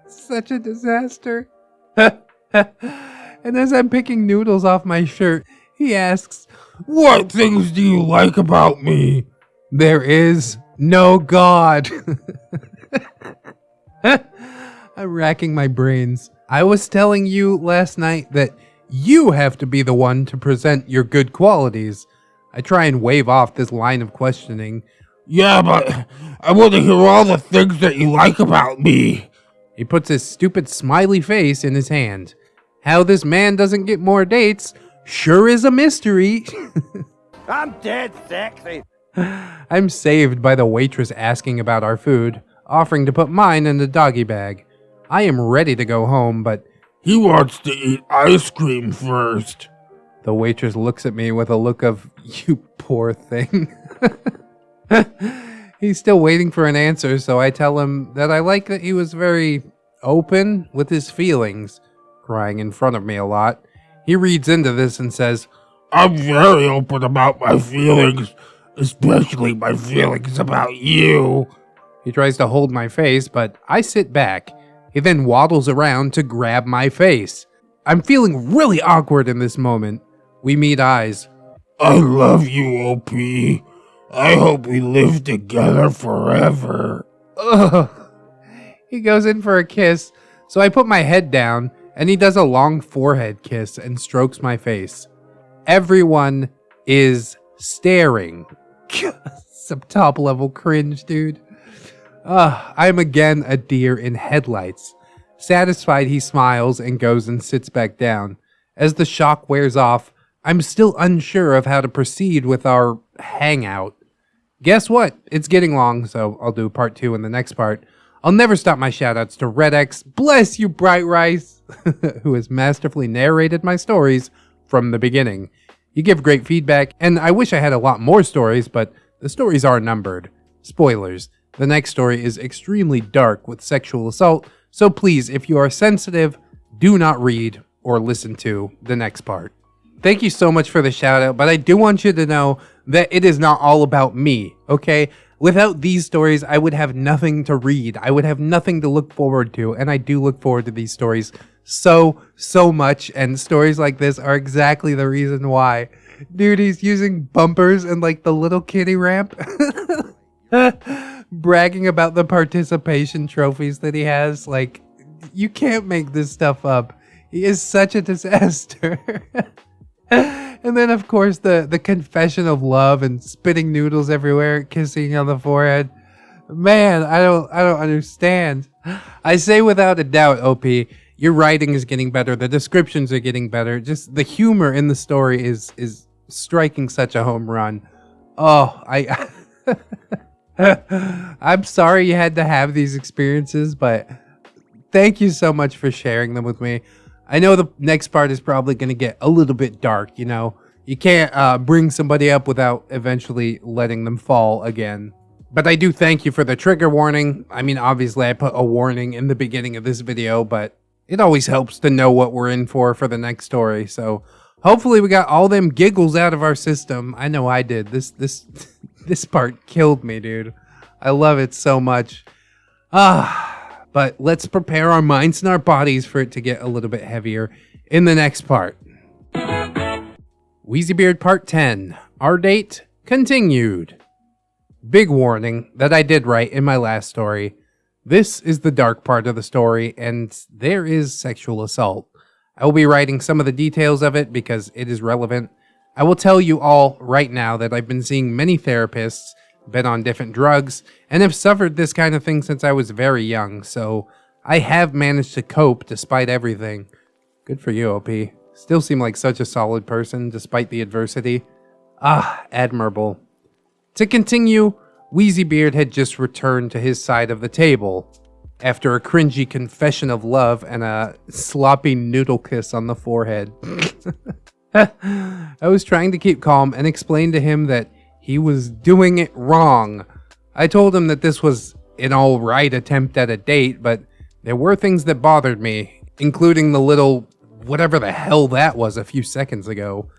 Such a disaster. And as I'm picking noodles off my shirt, he asks, What things do you like about me? "There is no God." I'm racking my brains. I was telling you last night that you have to be the one to present your good qualities. I try and wave off this line of questioning. Yeah, but I want to hear all the things that you like about me. He puts his stupid smiley face in his hand. How this man doesn't get more dates sure is a mystery. I'm dead sexy. I'm saved by the waitress asking about our food, offering to put mine in the doggy bag. I am ready to go home, but He wants to eat ice cream first. the waitress looks at me with a look of, "You poor thing." He's still waiting for an answer, so I tell him that I like that he was very open with his feelings, crying in front of me a lot. He reads into this and says, I'm very open about my feelings, especially my feelings about you. He tries to hold my face, but I sit back. He then waddles around to grab my face. I'm feeling really awkward in this moment. We meet eyes. I love you, OP. I hope we live together forever. Ugh. He goes in for a kiss, so I put my head down, and he does a long forehead kiss and strokes my face. Everyone is staring. Some top level cringe, dude. I'm again a deer in headlights. Satisfied, he smiles and goes and sits back down. As the shock wears off, I'm still unsure of how to proceed with our hangout. Guess what? It's getting long, so I'll do part 2 in the next part. I'll never stop my shoutouts to ReddX, bless you Bright Rice, who has masterfully narrated my stories from the beginning. You give great feedback, and I wish I had a lot more stories, but the stories are numbered. Spoilers. The next story is extremely dark with sexual assault, so please, if you are sensitive, do not read or listen to the next part. Thank you so much for the shout out, but I do want you to know that it is not all about me, okay? Without these stories, I would have nothing to read. I would have nothing to look forward to, and I do look forward to these stories so much, and stories like this are exactly the reason why. Dude, he's using bumpers and like the little kiddie ramp. Bragging about the participation trophies that he has. Like, you can't make this stuff up. He is such a disaster. And then, of course, the confession of love and spitting noodles everywhere, kissing on the forehead. Man, I don't understand. I say without a doubt, OP, your writing is getting better. The descriptions are getting better. Just the humor in the story is striking such a home run. Oh, I'm sorry you had to have these experiences, but thank you so much for sharing them with me. I know the next part is probably going to get a little bit dark, you know. You can't bring somebody up without eventually letting them fall again. But I do thank you for the trigger warning. I mean, obviously I put a warning in the beginning of this video, but it always helps to know what we're in for the next story. So hopefully we got all them giggles out of our system. I know I did. This part killed me, dude. I love it so much. But let's prepare our minds and our bodies for it to get a little bit heavier in the next part. Wheezybeard Part 10. Our date continued. Big warning that I did write in my last story. This is the dark part of the story, and there is sexual assault. I will be writing some of the details of it because it is relevant. I will tell you all right now that I've been seeing many therapists, been on different drugs, and have suffered this kind of thing since I was very young, so I have managed to cope despite everything. Good for you, OP. Still seem like such a solid person despite the adversity. Admirable. To continue, Wheezybeard had just returned to his side of the table after a cringy confession of love and a sloppy noodle kiss on the forehead. I was trying to keep calm and explain to him that he was doing it wrong. I told him that this was an alright attempt at a date, but there were things that bothered me, including the little whatever the hell that was a few seconds ago.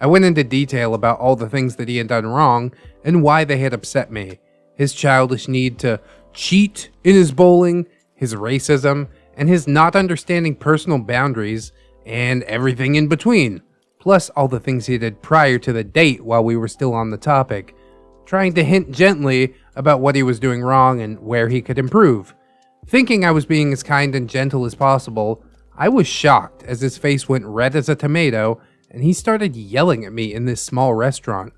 I went into detail about all the things that he had done wrong and why they had upset me. His childish need to cheat in his bowling, his racism, and his not understanding personal boundaries, and everything in between. Plus all the things he did prior to the date while we were still on the topic, trying to hint gently about what he was doing wrong and where he could improve. Thinking I was being as kind and gentle as possible, I was shocked as his face went red as a tomato and he started yelling at me in this small restaurant.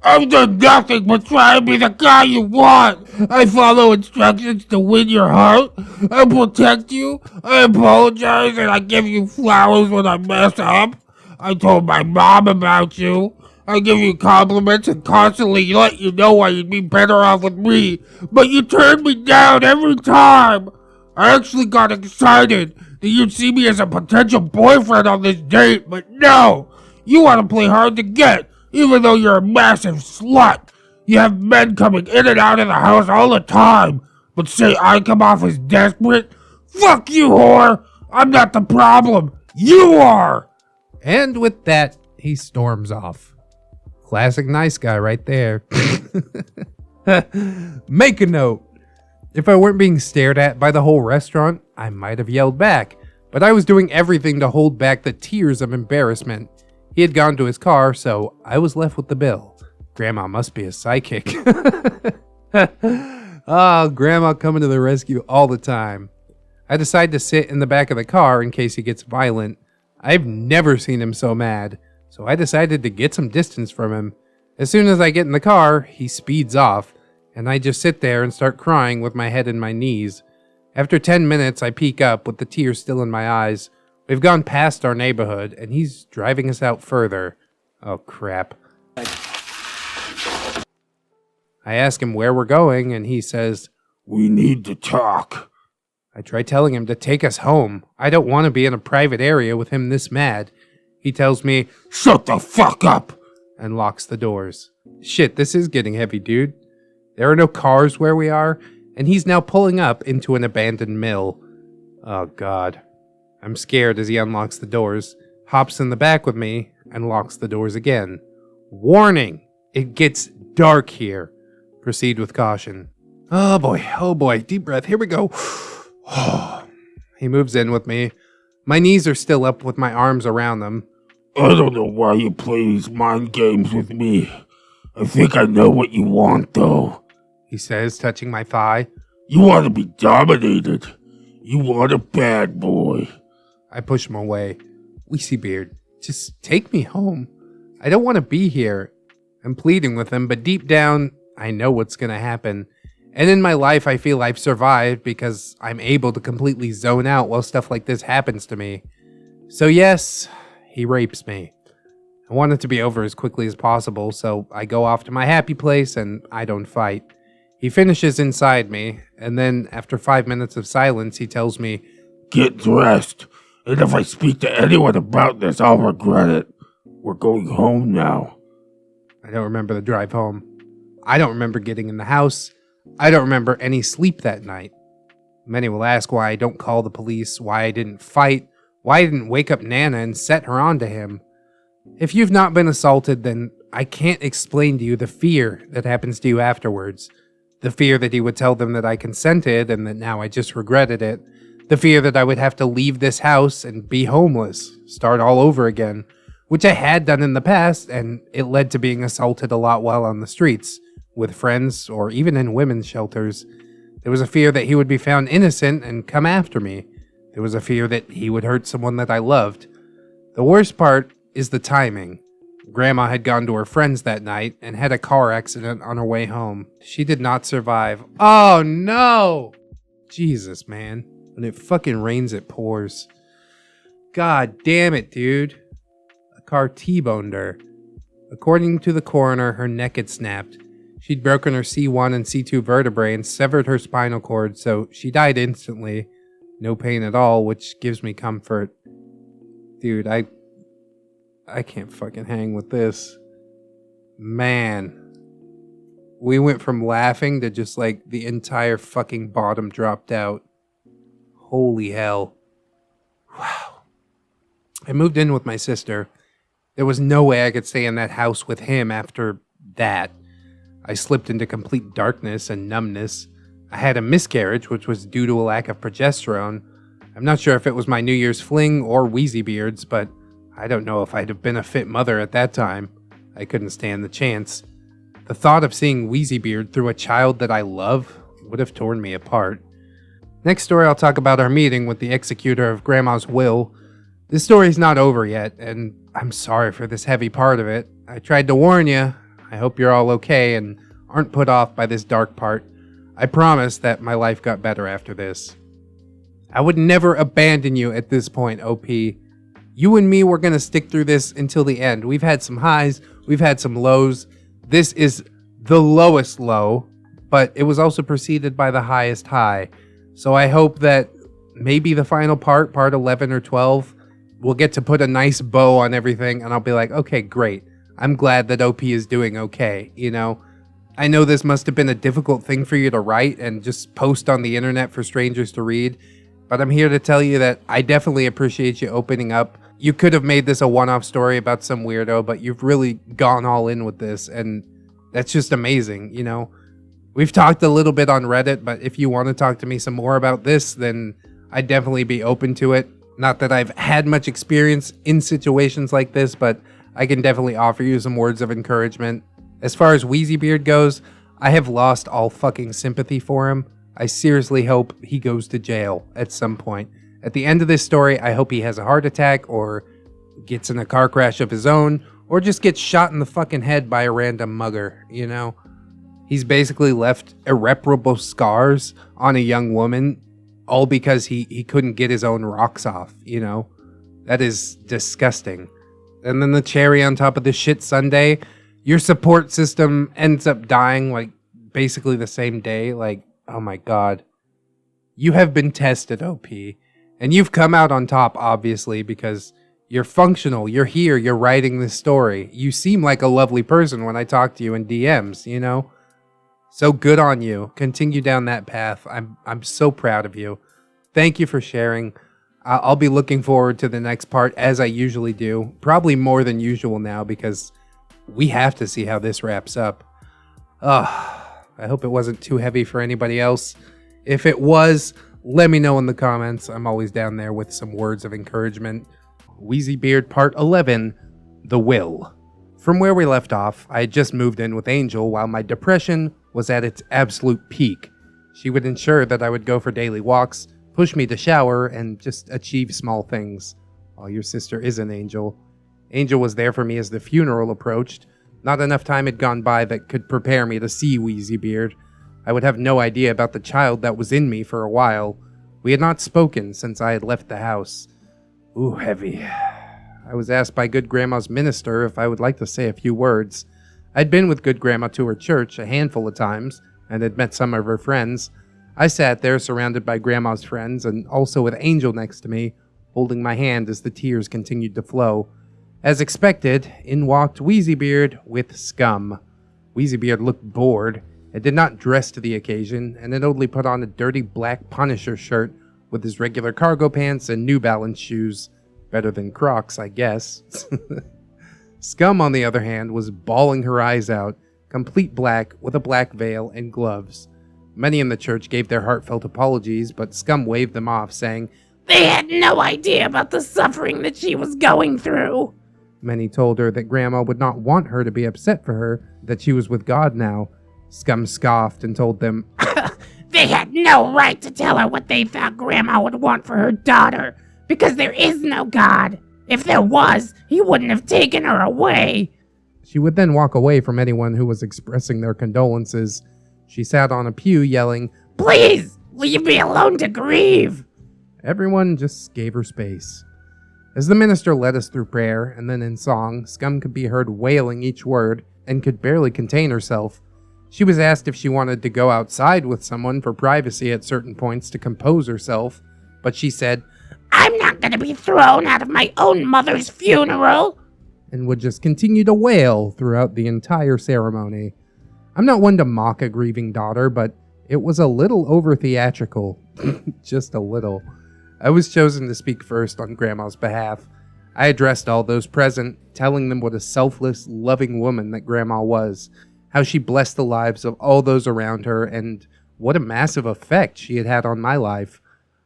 I've done nothing but try to be the guy you want. I follow instructions to win your heart. I protect you. I apologize and I give you flowers when I mess up. I told my mom about you. I give you compliments and constantly let you know why you'd be better off with me. But you turned me down every time. I actually got excited that you'd see me as a potential boyfriend on this date, but no! You want to play hard to get, even though you're a massive slut. You have men coming in and out of the house all the time, but say I come off as desperate? Fuck you, whore! I'm not the problem. You are! And with that, he storms off. Classic nice guy right there. Make a note. If I weren't being stared at by the whole restaurant, I might have yelled back, but I was doing everything to hold back the tears of embarrassment. He had gone to his car, so I was left with the bill. Grandma must be a psychic. Grandma coming to the rescue all the time. I decide to sit in the back of the car in case he gets violent. I've never seen him so mad, so I decided to get some distance from him. As soon as I get in the car, he speeds off, and I just sit there and start crying with my head in my knees. After 10 minutes, I peek up with the tears still in my eyes. We've gone past our neighborhood, and he's driving us out further. Oh, crap. I ask him where we're going, and he says, We need to talk. I try telling him to take us home. I don't want to be in a private area with him this mad. He tells me, Shut the fuck up! And locks the doors. Shit, this is getting heavy, dude. There are no cars where we are, and he's now pulling up into an abandoned mill. Oh, God. I'm scared as he unlocks the doors, hops in the back with me, and locks the doors again. Warning! It gets dark here. Proceed with caution. Oh boy, deep breath, here we go. He moves in with me. My knees are still up with my arms around them. I don't know why you play these mind games with me. I think I know what you want, though. He says, touching my thigh. You want to be dominated. You want a bad boy. I push him away. Wheezybeard, just take me home. I don't want to be here. I'm pleading with him, but deep down, I know what's going to happen. And in my life, I feel I've survived because I'm able to completely zone out while stuff like this happens to me. So yes, he rapes me. I want it to be over as quickly as possible, so I go off to my happy place and I don't fight. He finishes inside me, and then after 5 minutes of silence, he tells me, Get dressed, and if I speak to anyone about this, I'll regret it. We're going home now. I don't remember the drive home. I don't remember getting in the house. I don't remember any sleep that night. Many will ask why I don't call the police, why I didn't fight, why I didn't wake up Nana and set her on to him. If you've not been assaulted, then I can't explain to you the fear that happens to you afterwards. The fear that he would tell them that I consented and that now I just regretted it. The fear that I would have to leave this house and be homeless, start all over again, which I had done in the past, and it led to being assaulted a lot while on the streets, with friends, or even in women's shelters. There was a fear that he would be found innocent and come after me. There was a fear that he would hurt someone that I loved. The worst part is the timing. Grandma had gone to her friends that night and had a car accident on her way home. She did not survive. Oh no! Jesus, man. When it fucking rains, it pours. God damn it, dude. A car T-boned her. According to the coroner, her neck had snapped. She'd broken her C1 and C2 vertebrae and severed her spinal cord, so she died instantly. No pain at all, which gives me comfort. Dude, I can't fucking hang with this. Man. We went from laughing to just like the entire fucking bottom dropped out. Holy hell. Wow. I moved in with my sister. There was no way I could stay in that house with him after that. I slipped into complete darkness and numbness. I had a miscarriage, which was due to a lack of progesterone. I'm not sure if it was my New Year's fling or Wheezybeards, but I don't know if I'd have been a fit mother at that time. I couldn't stand the chance. The thought of seeing Wheezybeard through a child that I love would have torn me apart. Next story, I'll talk about our meeting with the executor of Grandma's will. This story's not over yet, and I'm sorry for this heavy part of it. I tried to warn you. I hope you're all okay and aren't put off by this dark part. I promise that my life got better after this. I would never abandon you at this point, OP. You and me were going to stick through this until the end. We've had some highs, we've had some lows. This is the lowest low, but it was also preceded by the highest high. So I hope that maybe the final part 11 or 12, we'll get to put a nice bow on everything, and I'll be like, okay, great. I'm glad that OP is doing okay, you know? I know this must have been a difficult thing for you to write and just post on the internet for strangers to read, but I'm here to tell you that I definitely appreciate you opening up. You could have made this a one-off story about some weirdo, but you've really gone all in with this, and that's just amazing, you know? We've talked a little bit on Reddit, but if you want to talk to me some more about this, then I'd definitely be open to it. Not that I've had much experience in situations like this, but I can definitely offer you some words of encouragement. As far as Wheezybeard goes, I have lost all fucking sympathy for him. I seriously hope he goes to jail at some point. At the end of this story, I hope he has a heart attack or gets in a car crash of his own or just gets shot in the fucking head by a random mugger, you know? He's basically left irreparable scars on a young woman all because he couldn't get his own rocks off, you know? That is disgusting. And then the cherry on top of the shit sundae, your support system ends up dying like basically the same day. Like, oh my god. You have been tested, OP. And you've come out on top, obviously, because you're functional, you're here, you're writing this story. You seem like a lovely person when I talk to you in DMs, you know? So good on you. Continue down that path. I'm so proud of you. Thank you for sharing. I'll be looking forward to the next part, as I usually do. Probably more than usual now, because we have to see how this wraps up. I hope it wasn't too heavy for anybody else. If it was, let me know in the comments. I'm always down there with some words of encouragement. Wheezybeard Part 11, The Will. From where we left off, I had just moved in with Angel while my depression was at its absolute peak. She would ensure that I would go for daily walks, push me to shower, and just achieve small things. Oh, your sister is an angel. Angel was there for me as the funeral approached. Not enough time had gone by that could prepare me to see Wheezybeard. I would have no idea about the child that was in me for a while. We had not spoken since I had left the house. Ooh, heavy. I was asked by Good Grandma's minister if I would like to say a few words. I'd been with Good Grandma to her church a handful of times, and had met some of her friends. I sat there surrounded by Grandma's friends, and also with Angel next to me, holding my hand as the tears continued to flow. As expected, in walked Wheezybeard with Scum. Wheezybeard looked bored, and did not dress to the occasion, and had only put on a dirty black Punisher shirt with his regular cargo pants and New Balance shoes. Better than Crocs, I guess. Scum, on the other hand, was bawling her eyes out, complete black with a black veil and gloves. Many in the church gave their heartfelt apologies, but Scum waved them off, saying, They had no idea about the suffering that she was going through. Many told her that Grandma would not want her to be upset for her, that she was with God now. Scum scoffed and told them, They had no right to tell her what they thought Grandma would want for her daughter, because there is no God. If there was, he wouldn't have taken her away. She would then walk away from anyone who was expressing their condolences. She sat on a pew yelling, Please, leave me alone to grieve. Everyone just gave her space. As the minister led us through prayer and then in song, Scum could be heard wailing each word and could barely contain herself. She was asked if she wanted to go outside with someone for privacy at certain points to compose herself, but she said, I'm not going to be thrown out of my own mother's funeral. And would just continue to wail throughout the entire ceremony. I'm not one to mock a grieving daughter, but it was a little over theatrical. Just a little. I was chosen to speak first on Grandma's behalf. I addressed all those present, telling them what a selfless, loving woman that Grandma was, how she blessed the lives of all those around her, and what a massive effect she had had on my life.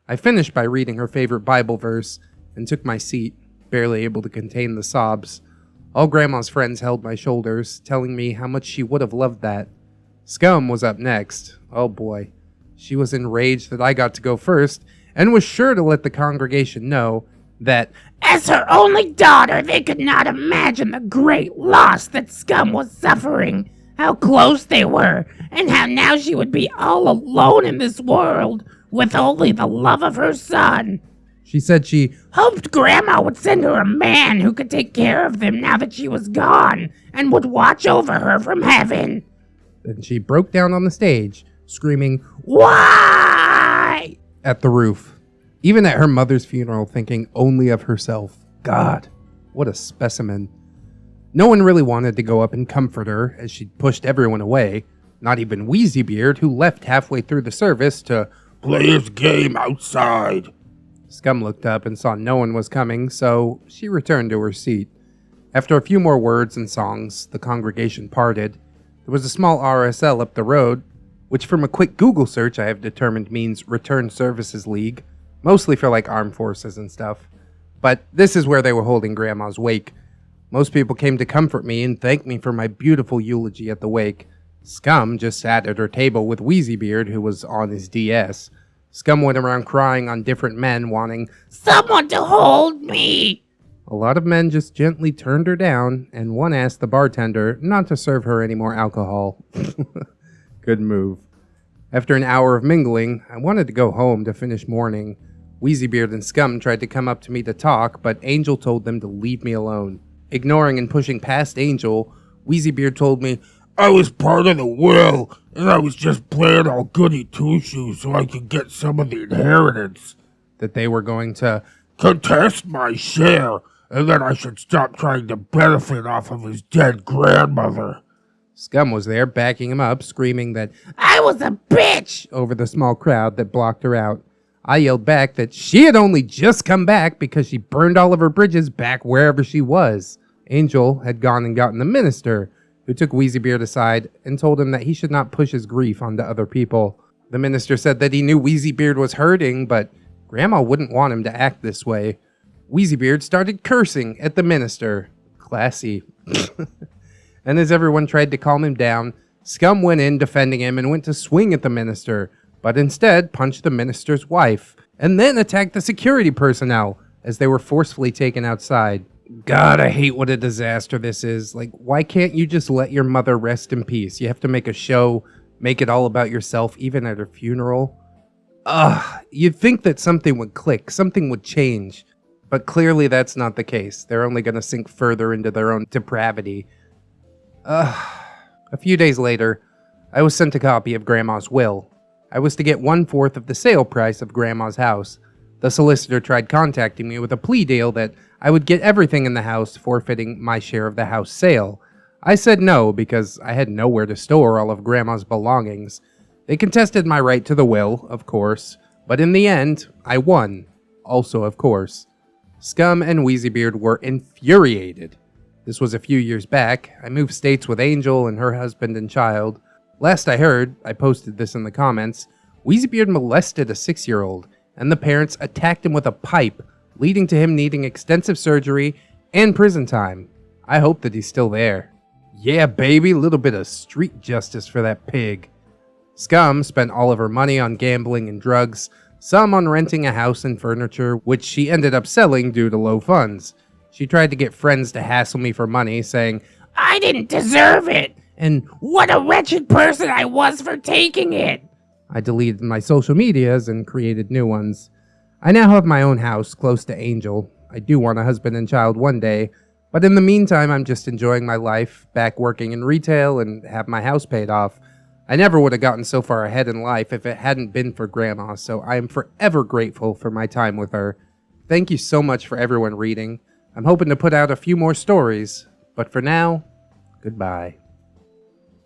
I finished by reading her favorite Bible verse and took my seat, barely able to contain the sobs. All Grandma's friends held my shoulders, telling me how much she would have loved that. Scum was up next. Oh boy. She was enraged that I got to go first, and was sure to let the congregation know that, as her only daughter, they could not imagine the great loss that Scum was suffering, how close they were, and how now she would be all alone in this world, with only the love of her son. She said she hoped Grandma would send her a man who could take care of them now that she was gone, and would watch over her from heaven. Then she broke down on the stage, screaming, Why? At the roof. Even at her mother's funeral, thinking only of herself. God, what a specimen. No one really wanted to go up and comfort her, as she'd pushed everyone away. Not even Wheezybeard, who left halfway through the service to play his game outside. Scum looked up and saw no one was coming, so she returned to her seat. After a few more words and songs, the congregation parted. There was a small RSL up the road, which from a quick Google search I have determined means Return Services League, mostly for like armed forces and stuff. But this is where they were holding Grandma's wake. Most people came to comfort me and thank me for my beautiful eulogy at the wake. Scum just sat at her table with Wheezybeard, who was on his DS. Scum went around crying on different men, wanting someone to hold me. A lot of men just gently turned her down, and one asked the bartender not to serve her any more alcohol. Good move. After an hour of mingling, I wanted to go home to finish mourning. Wheezybeard and Scum tried to come up to me to talk, but Angel told them to leave me alone. Ignoring and pushing past Angel, Wheezybeard told me, I was part of the will, and I was just playing all goody two-shoes so I could get some of the inheritance. That they were going to contest my share, and then I should stop trying to benefit off of his dead grandmother. Scum was there, backing him up, screaming that I was a bitch over the small crowd that blocked her out. I yelled back that she had only just come back because she burned all of her bridges back wherever she was. Angel had gone and gotten the minister, who took Wheezybeard aside and told him that he should not push his grief onto other people. The minister said that he knew Wheezybeard was hurting, but Grandma wouldn't want him to act this way. Wheezybeard started cursing at the minister. Classy. And as everyone tried to calm him down, Scum went in defending him and went to swing at the minister, but instead punched the minister's wife, and then attacked the security personnel as they were forcefully taken outside. God, I hate what a disaster this is. Like, why can't you just let your mother rest in peace? You have to make a show, make it all about yourself, even at her funeral. You'd think that something would click, something would change. But clearly that's not the case. They're only going to sink further into their own depravity. A few days later, I was sent a copy of Grandma's will. I was to get 1/4 of the sale price of Grandma's house. The solicitor tried contacting me with a plea deal that I would get everything in the house, forfeiting my share of the house sale. I said no because I had nowhere to store all of Grandma's belongings. They contested my right to the will, of course, but in the end, I won. Also, of course. Scum and Wheezybeard were infuriated. This was a few years back. I moved states with Angel and her husband and child. Last I heard, I posted this in the comments, Wheezybeard molested a 6-year-old, and the parents attacked him with a pipe, leading to him needing extensive surgery and prison time. I hope that he's still there. Yeah, baby, a little bit of street justice for that pig. Scum spent all of her money on gambling and drugs, some on renting a house and furniture, which she ended up selling due to low funds. She tried to get friends to hassle me for money, saying, I didn't deserve it, and what a wretched person I was for taking it. I deleted my social medias and created new ones. I now have my own house close to Angel. I do want a husband and child one day, but in the meantime, I'm just enjoying my life, back working in retail, and have my house paid off. I never would have gotten so far ahead in life if it hadn't been for Grandma, so I am forever grateful for my time with her. Thank you so much for everyone reading. I'm hoping to put out a few more stories, but for now, goodbye.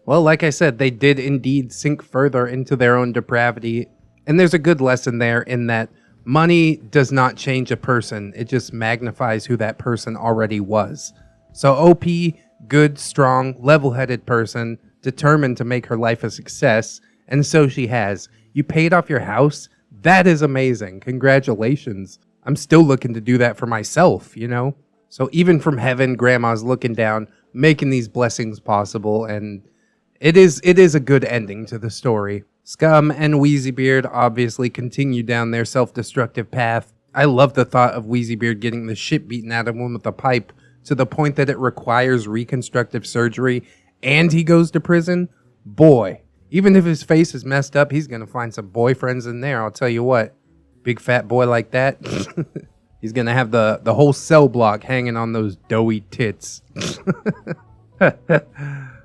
Well, like I said, they did indeed sink further into their own depravity, and there's a good lesson there in that money does not change a person, it just magnifies who that person already was. So OP, good, strong, level-headed person, determined to make her life a success, and so she has. You paid off your house? That is amazing. Congratulations. I'm still looking to do that for myself, you know? So even from heaven, Grandma's looking down, making these blessings possible, and it is a good ending to the story. Scum and Wheezybeard obviously continue down their self-destructive path. I love the thought of Wheezybeard getting the shit beaten out of him with a pipe to the point that it requires reconstructive surgery and he goes to prison. Boy, even if his face is messed up, he's gonna find some boyfriends in there, I'll tell you what. Big fat boy like that, he's gonna have the whole cell block hanging on those doughy tits.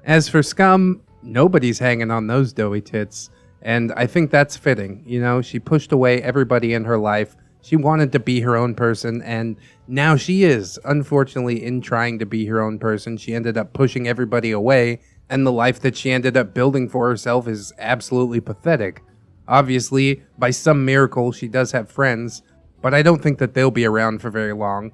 As for Scum, nobody's hanging on those doughy tits. And I think that's fitting. You know, she pushed away everybody in her life. She wanted to be her own person, and now she is. Unfortunately, in trying to be her own person, she ended up pushing everybody away, and the life that she ended up building for herself is absolutely pathetic. Obviously, by some miracle, she does have friends, but I don't think that they'll be around for very long.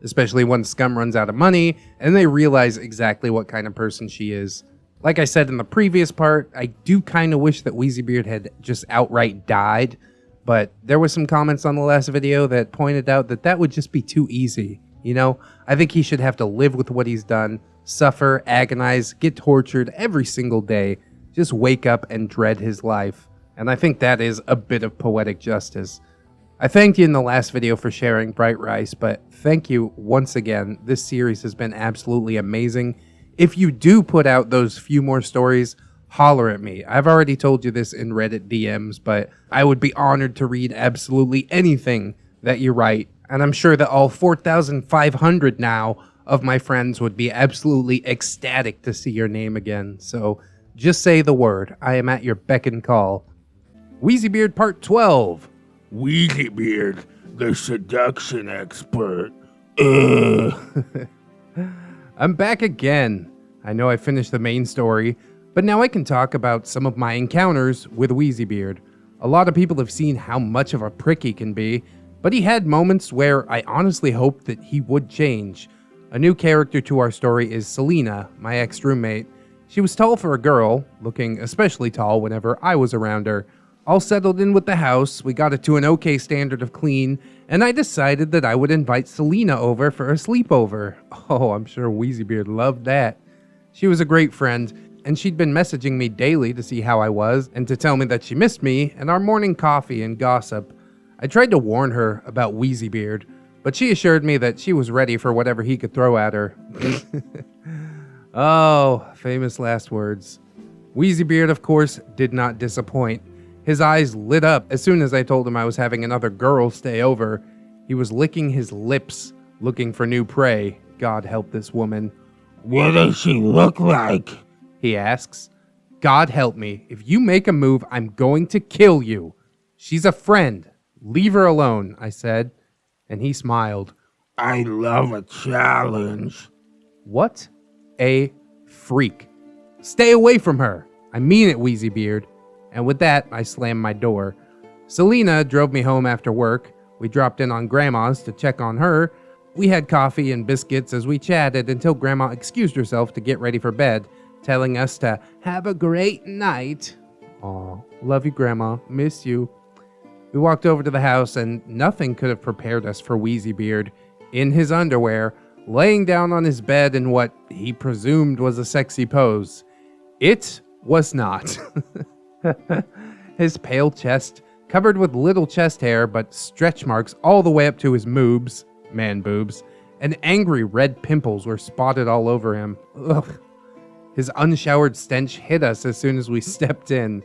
Especially when Scum runs out of money, and they realize exactly what kind of person she is. Like I said in the previous part, I do kind of wish that Wheezybeard had just outright died, but there were some comments on the last video that pointed out that that would just be too easy. You know, I think he should have to live with what he's done, suffer, agonize, get tortured every single day, just wake up and dread his life. And I think that is a bit of poetic justice. I thanked you in the last video for sharing Bright Rice, but thank you once again. This series has been absolutely amazing. If you do put out those few more stories, holler at me. I've already told you this in Reddit DMs, but I would be honored to read absolutely anything that you write. And I'm sure that all 4,500 now of my friends would be absolutely ecstatic to see your name again. So just say the word. I am at your beck and call. Wheezybeard Part 12. Wheezybeard, the seduction expert. I'm back again. I know I finished the main story, but now I can talk about some of my encounters with Wheezybeard. A lot of people have seen how much of a prick he can be, but he had moments where I honestly hoped that he would change. A new character to our story is Selena, my ex-roommate. She was tall for a girl, looking especially tall whenever I was around her. All settled in with the house, we got it to an okay standard of clean, and I decided that I would invite Selena over for a sleepover. Oh, I'm sure Wheezybeard loved that. She was a great friend, and she'd been messaging me daily to see how I was, and to tell me that she missed me and our morning coffee and gossip. I tried to warn her about Wheezybeard, but she assured me that she was ready for whatever he could throw at her. Oh, famous last words. Wheezybeard, of course, did not disappoint. His eyes lit up as soon as I told him I was having another girl stay over. He was licking his lips, looking for new prey. God help this woman. What does she look like? He asks. God help me. If you make a move, I'm going to kill you. She's a friend. Leave her alone, I said. And he smiled. I love a challenge. What a freak. Stay away from her. I mean it, Wheezybeard. And with that, I slammed my door. Selena drove me home after work. We dropped in on Grandma's to check on her. We had coffee and biscuits as we chatted until Grandma excused herself to get ready for bed, telling us to have a great night. Aw, love you, Grandma. Miss you. We walked over to the house and nothing could have prepared us for Wheezybeard. In his underwear, laying down on his bed in what he presumed was a sexy pose. It was not. His pale chest, covered with little chest hair but stretch marks all the way up to his moobs, man boobs, and angry red pimples were spotted all over him. Ugh. His unshowered stench hit us as soon as we stepped in.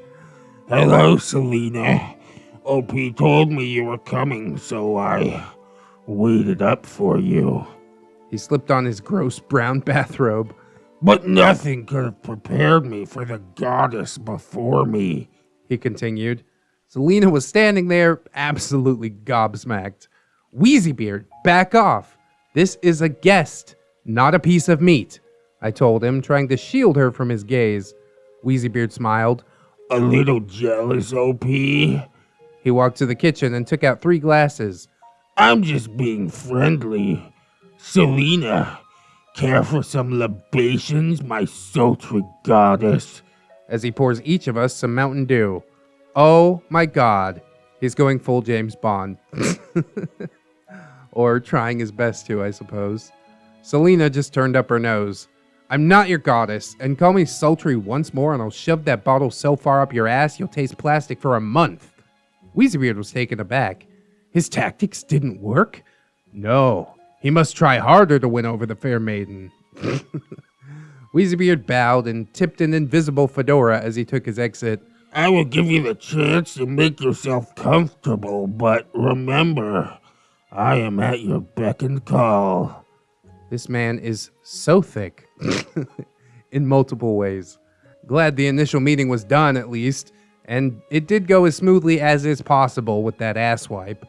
Hello, Selena. OP told me you were coming, so I waited up for you. He slipped on his gross brown bathrobe. But nothing could have prepared me for the goddess before me, he continued. Selena was standing there, absolutely gobsmacked. Wheezybeard, back off. This is a guest, not a piece of meat, I told him, trying to shield her from his gaze. Wheezybeard smiled. A little jealous, OP? He walked to the kitchen and took out 3 glasses. I'm just being friendly. Selena, care for some libations, my sultry goddess? As he pours each of us some Mountain Dew. Oh my god. He's going full James Bond. Or trying his best to, I suppose. Selena just turned up her nose. I'm not your goddess, and call me sultry once more and I'll shove that bottle so far up your ass you'll taste plastic for a month. Wheezybeard was taken aback. His tactics didn't work? No, he must try harder to win over the fair maiden. Wheezybeard bowed and tipped an invisible fedora as he took his exit. I will give you the chance to make yourself comfortable, but remember, I am at your beck and call. This man is so thick. In multiple ways. Glad the initial meeting was done, at least. And it did go as smoothly as is possible with that ass wipe.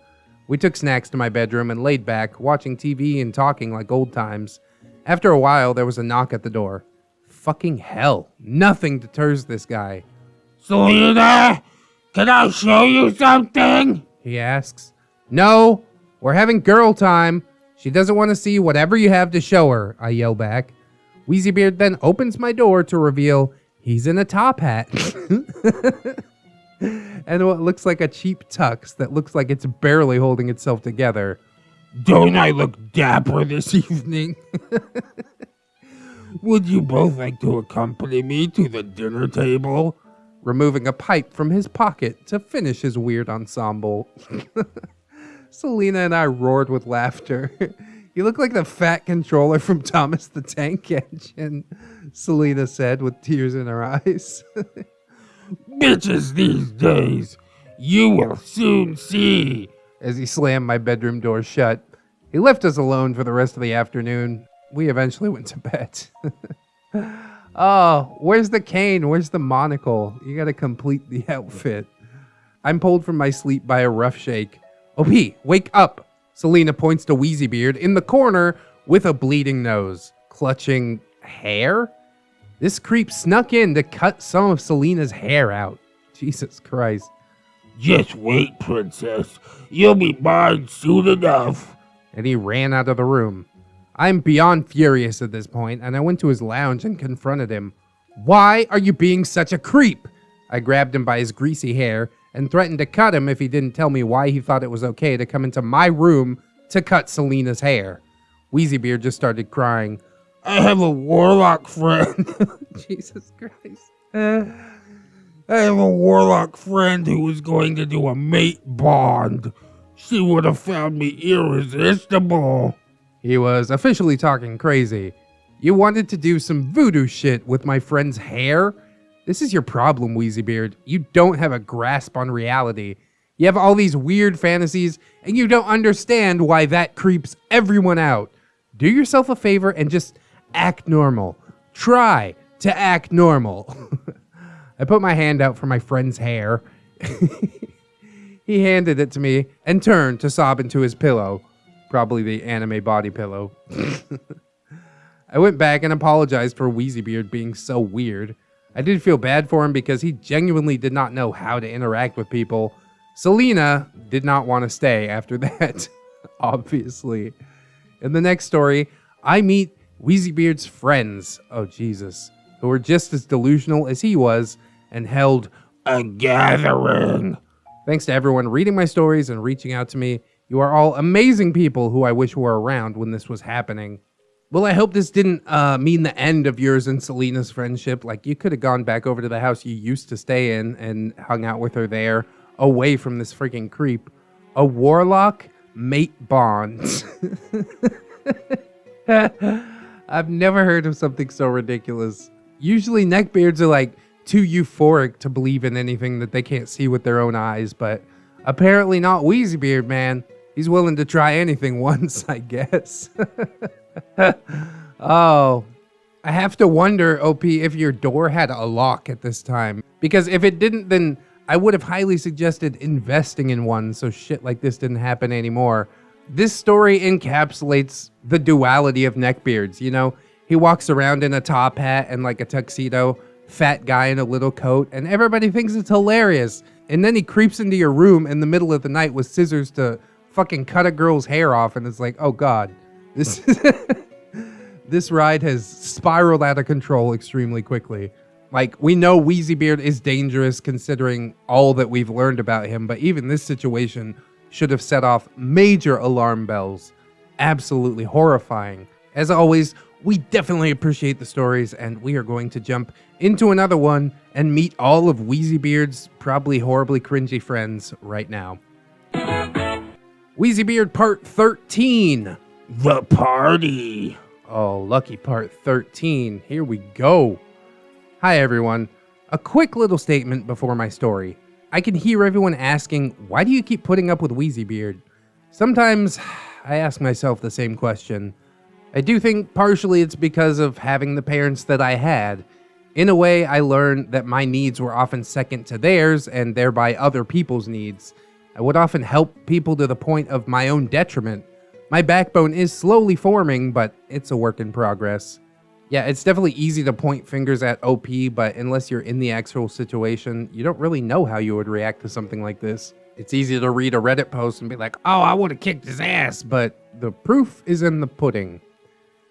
We took snacks to my bedroom and laid back, watching TV and talking like old times. After a while, there was a knock at the door. Fucking hell. Nothing deters this guy. Selena, can I show you something? He asks. No, we're having girl time. She doesn't want to see whatever you have to show her, I yell back. Wheezybeard then opens my door to reveal he's in a top hat. And what looks like a cheap tux that looks like it's barely holding itself together. Don't I look dapper this evening? Would you both like to accompany me to the dinner table? Removing a pipe from his pocket to finish his weird ensemble. Selena and I roared with laughter. You look like the fat controller from Thomas the Tank Engine, Selena said with tears in her eyes. Bitches these days, you will soon see. As he slammed my bedroom door shut, he left us alone for the rest of the afternoon. We eventually went to bed. Oh, where's the cane? Where's the monocle? You gotta complete the outfit. I'm pulled from my sleep by a rough shake. OP, wake up! Selena points to Wheezybeard in the corner with a bleeding nose, clutching hair? This creep snuck in to cut some of Selena's hair out. Jesus Christ. Just wait, princess. You'll be mine soon enough. And he ran out of the room. I'm beyond furious at this point, and I went to his lounge and confronted him. Why are you being such a creep? I grabbed him by his greasy hair and threatened to cut him if he didn't tell me why he thought it was okay to come into my room to cut Selena's hair. Wheezybeard just started crying. I have a warlock friend. Jesus Christ. I have a warlock friend who was going to do a mate bond. She would have found me irresistible. He was officially talking crazy. You wanted to do some voodoo shit with my friend's hair? This is your problem, Wheezybeard. You don't have a grasp on reality. You have all these weird fantasies, and you don't understand why that creeps everyone out. Do yourself a favor and just act normal. Try to act normal. I put my hand out for my friend's hair. He handed it to me and turned to sob into his pillow. Probably the anime body pillow. I went back and apologized for Wheezybeard being so weird. I did feel bad for him because he genuinely did not know how to interact with people. Selena did not want to stay after that, obviously. In the next story, I meet Wheezybeard's friends, oh Jesus, who were just as delusional as he was and held a gathering. Thanks to everyone reading my stories and reaching out to me. You are all amazing people who I wish were around when this was happening. Well, I hope this didn't mean the end of yours and Selena's friendship. Like, you could have gone back over to the house you used to stay in and hung out with her there, away from this freaking creep. A warlock mate bonds. I've never heard of something so ridiculous. Usually neckbeards are like too euphoric to believe in anything that they can't see with their own eyes, but apparently not Wheezybeard, man. He's willing to try anything once, I guess. Oh, I have to wonder, OP, if your door had a lock at this time. Because if it didn't, then I would have highly suggested investing in one so shit like this didn't happen anymore. This story encapsulates the duality of neckbeards, you know? He walks around in a top hat and like a tuxedo, fat guy in a little coat, and everybody thinks it's hilarious. And then he creeps into your room in the middle of the night with scissors to fucking cut a girl's hair off, and it's like, oh god. This ride has spiraled out of control extremely quickly. Like, we know Wheezybeard is dangerous considering all that we've learned about him, but even this situation should have set off major alarm bells. Absolutely horrifying. As always, we definitely appreciate the stories, and we are going to jump into another one and meet all of Wheezybeard's probably horribly cringy friends right now. Wheezybeard Part 13. The party. Oh, lucky Part 13. Here we go. Hi, everyone. A quick little statement before my story. I can hear everyone asking, why do you keep putting up with Wheezybeard? Sometimes I ask myself the same question. I do think partially it's because of having the parents that I had. In a way, I learned that my needs were often second to theirs and thereby other people's needs. I would often help people to the point of my own detriment. My backbone is slowly forming, but it's a work in progress. Yeah, it's definitely easy to point fingers at OP, but unless you're in the actual situation, you don't really know how you would react to something like this. It's easy to read a Reddit post and be like, oh, I would have kicked his ass, but the proof is in the pudding.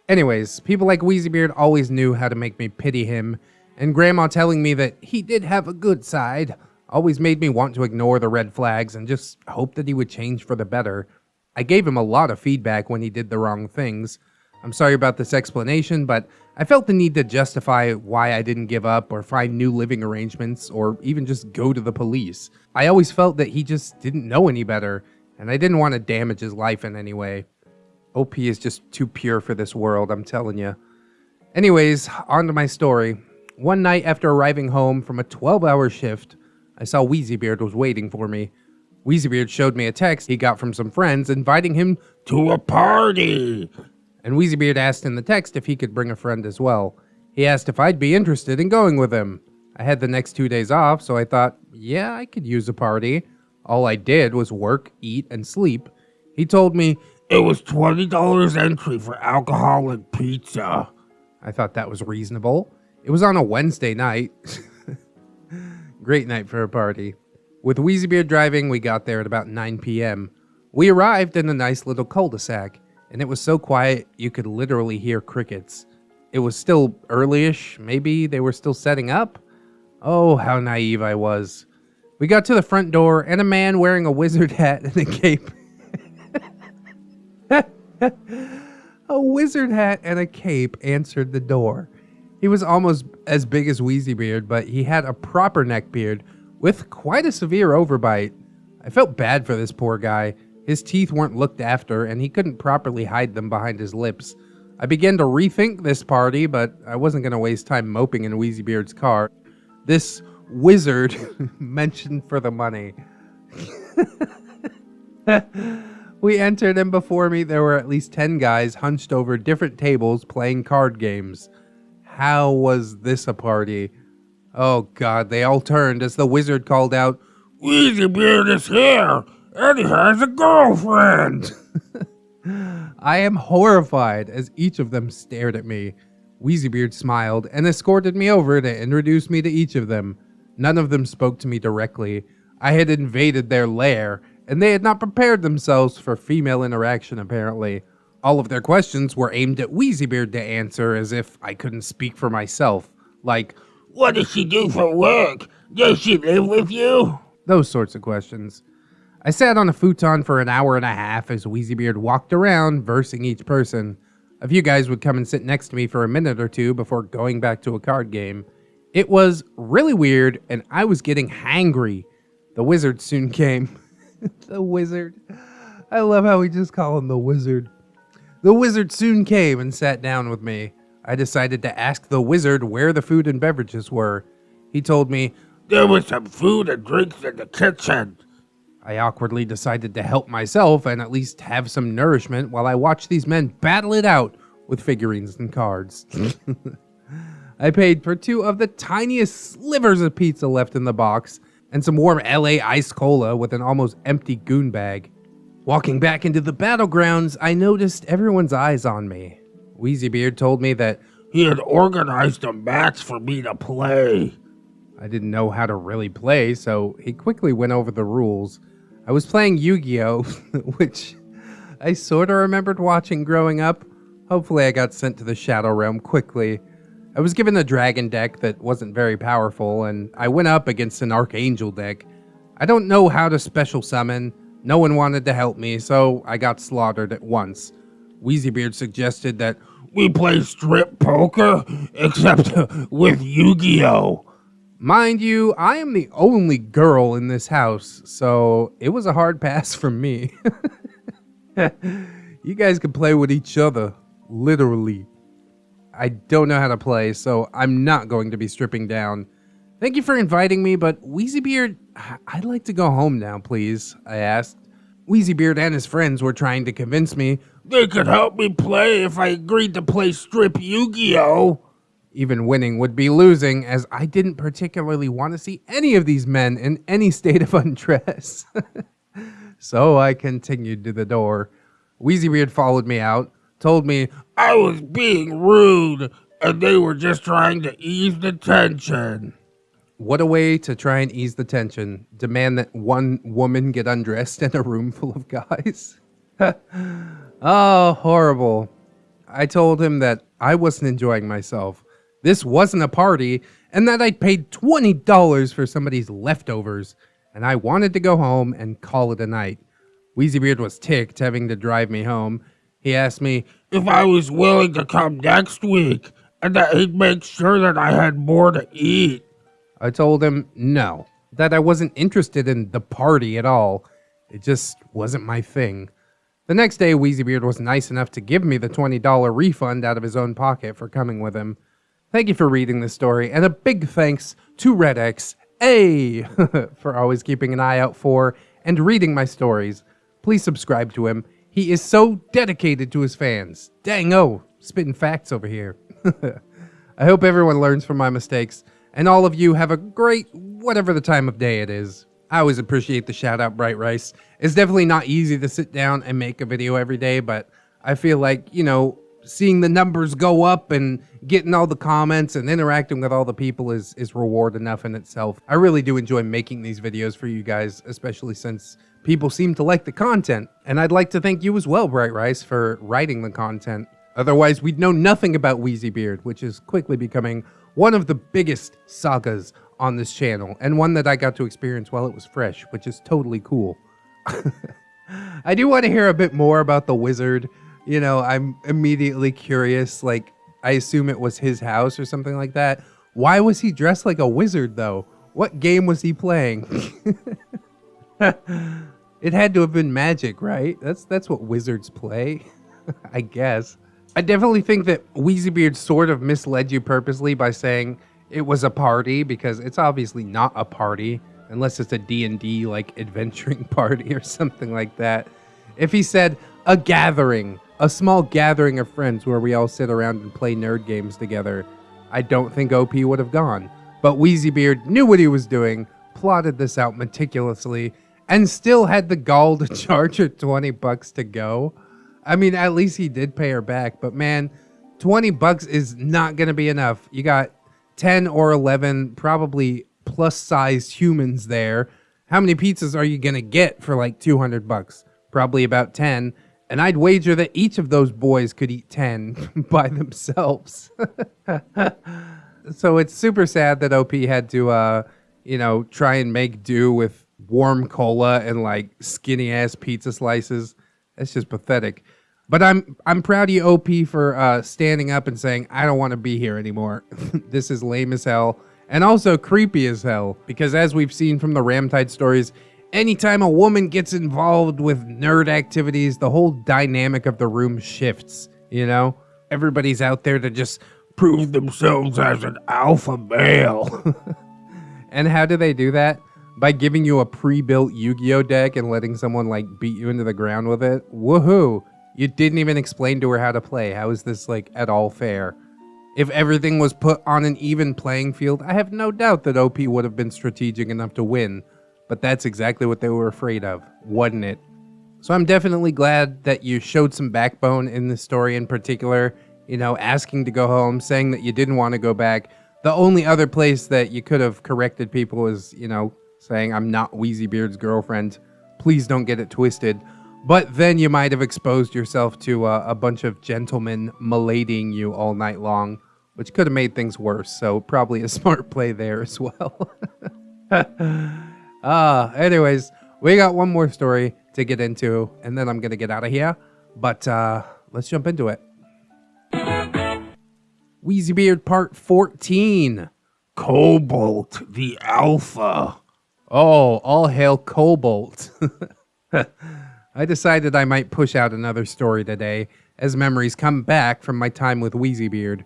Anyways, people like Wheezybeard always knew how to make me pity him, and Grandma telling me that he did have a good side always made me want to ignore the red flags and just hope that he would change for the better. I gave him a lot of feedback when he did the wrong things. I'm sorry about this explanation, but I felt the need to justify why I didn't give up or find new living arrangements or even just go to the police. I always felt that he just didn't know any better, and I didn't want to damage his life in any way. OP is just too pure for this world, I'm telling you. Anyways, on to my story. One night after arriving home from a 12-hour shift, I saw Wheezybeard was waiting for me. Wheezybeard showed me a text he got from some friends inviting him To a party. and Wheezybeard asked in the text if he could bring a friend as well. He asked if I'd be interested in going with him. I had the next 2 days off, so I thought, yeah, I could use a party. All I did was work, eat, and sleep. He told me It was $20 entry for alcohol and pizza. I thought that was reasonable. It was on a Wednesday night. Great night for a party. With Wheezybeard driving, we got there at about 9 p.m. We arrived in a nice little cul-de-sac, and it was so quiet you could literally hear crickets. It was still early-ish, maybe they were still setting up? Oh, how naive I was. We got to the front door, and a man wearing a wizard hat and a cape. A wizard hat and a cape answered the door. He was almost as big as Wheezybeard, but he had a proper neckbeard with quite a severe overbite. I felt bad for this poor guy. His teeth weren't looked after, and he couldn't properly hide them behind his lips. I began to rethink this party, but I wasn't going to waste time moping in Wheezybeard's car. This wizard mentioned for the money. We entered, and before me there were at least 10 guys hunched over different tables playing card games. How was this a party? Oh god, they all turned as the wizard called out, Wheezybeard is here, and he has a girlfriend. I am horrified as each of them stared at me. Wheezybeard smiled and escorted me over to introduce me to each of them. None of them spoke to me directly. I had invaded their lair, and they had not prepared themselves for female interaction apparently. All of their questions were aimed at Wheezybeard to answer as if I couldn't speak for myself. Like, What does she do for work? Does she live with you? those sorts of questions. I sat on a futon for an hour and a half as Wheezybeard walked around, versing each person. A few guys would come and sit next to me for a minute or two before going back to a card game. It was really weird, and I was getting hangry. The wizard soon came. The wizard. I love how we just call him the wizard. The wizard soon came and sat down with me. I decided to ask the wizard where the food and beverages were. He told me, There was some food and drinks in the kitchen. I awkwardly decided to help myself and at least have some nourishment while I watched these men battle it out with figurines and cards. I paid for 2 of the tiniest slivers of pizza left in the box and some warm LA ice cola with an almost empty goon bag. Walking back into the battlegrounds, I noticed everyone's eyes on me. Wheezybeard told me that He had organized a match for me to play. I didn't know how to really play, so he quickly went over the rules. I was playing Yu-Gi-Oh!, which I sort of remembered watching growing up. Hopefully I got sent to the Shadow Realm quickly. I was given a dragon deck that wasn't very powerful, and I went up against an Archangel deck. I don't know how to special summon. No one wanted to help me, so I got slaughtered at once. Wheezybeard suggested that We play strip poker, except with Yu-Gi-Oh! mind you, I am the only girl in this house, so it was a hard pass from me. You guys can play with each other, literally. I don't know how to play, so I'm not going to be stripping down. Thank you for inviting me, but Wheezybeard, I'd like to go home now, please, I asked. Wheezybeard and his friends were trying to convince me They could help me play if I agreed to play strip Yu-Gi-Oh! even winning would be losing, as I didn't particularly want to see any of these men in any state of undress. So I continued to the door. Wheezybeard followed me out, told me I was being rude, and they were just trying to ease the tension. what a way to try and ease the tension. Demand that one woman get undressed in a room full of guys. Oh, horrible. I told him that I wasn't enjoying myself. This wasn't a party, and that I'd paid $20 for somebody's leftovers, and I wanted to go home and call it a night. Wheezybeard was ticked having to drive me home. He asked me If I was willing to come next week, and that he'd make sure that I had more to eat. I told him no, that I wasn't interested in the party at all. It just wasn't my thing. The next day, Wheezybeard was nice enough to give me the $20 refund out of his own pocket for coming with him. Thank you for reading this story, and a big thanks to ReddX, for always keeping an eye out for and reading my stories. Please subscribe to him. He is so dedicated to his fans. Dang-o, spitting facts over here. I hope everyone learns from my mistakes, and all of you have a great whatever the time of day it is. I always appreciate the shout out, Bright Rice. It's definitely not easy to sit down and make a video every day, but I feel like, seeing the numbers go up and getting all the comments and interacting with all the people is reward enough in itself. I really do enjoy making these videos for you guys, especially since people seem to like the content. And I'd like to thank you as well, Bright Rice, for writing the content. Otherwise, we'd know nothing about Wheezybeard, which is quickly becoming one of the biggest sagas on this channel, and one that I got to experience while it was fresh, which is totally cool. I do want to hear a bit more about the wizard. I'm immediately curious, like, I assume it was his house or something like that. Why was he dressed like a wizard, though? What game was he playing? It had to have been Magic, right? That's what wizards play, I guess. I definitely think that Wheezybeard sort of misled you purposely by saying it was a party, because it's obviously not a party, unless it's a D&D, like, adventuring party or something like that. If he said a gathering, a small gathering of friends where we all sit around and play nerd games together, I don't think OP would have gone. But Wheezybeard knew what he was doing, plotted this out meticulously, and still had the gall to charge her $20 to go. I mean, at least he did pay her back, but man, $20 is not going to be enough. You got 10 or 11 probably plus-sized humans there. How many pizzas are you going to get for like $200? Probably about 10. And I'd wager that each of those boys could eat 10 by themselves. So it's super sad that OP had to, try and make do with warm cola and like skinny ass pizza slices. That's just pathetic. But I'm proud of you, OP, for standing up and saying, I don't want to be here anymore. This is lame as hell. And also creepy as hell. Because as we've seen from the Ramtide stories, anytime a woman gets involved with nerd activities, the whole dynamic of the room shifts, you know? Everybody's out there to just Prove themselves as an alpha male. And how do they do that? By giving you a pre-built Yu-Gi-Oh deck and letting someone like beat you into the ground with it? Woohoo! You didn't even explain to her how to play. How is this like at all fair? If everything was put on an even playing field, I have no doubt that OP would have been strategic enough to win. But that's exactly what they were afraid of, wasn't it? So I'm definitely glad that you showed some backbone in this story in particular. You know, asking to go home, saying that you didn't want to go back. The only other place that you could have corrected people is, you know, saying, I'm not Wheezybeard's girlfriend. Please don't get it twisted. But then you might have exposed yourself to a bunch of gentlemen maladying you all night long, which could have made things worse. So probably a smart play there as well. Anyways, we got one more story to get into, and then I'm going to get out of here. But let's jump into it. Wheezybeard Part 14. Cobalt, the alpha. Oh, all hail Cobalt. I decided I might push out another story today, as memories come back from my time with Wheezybeard.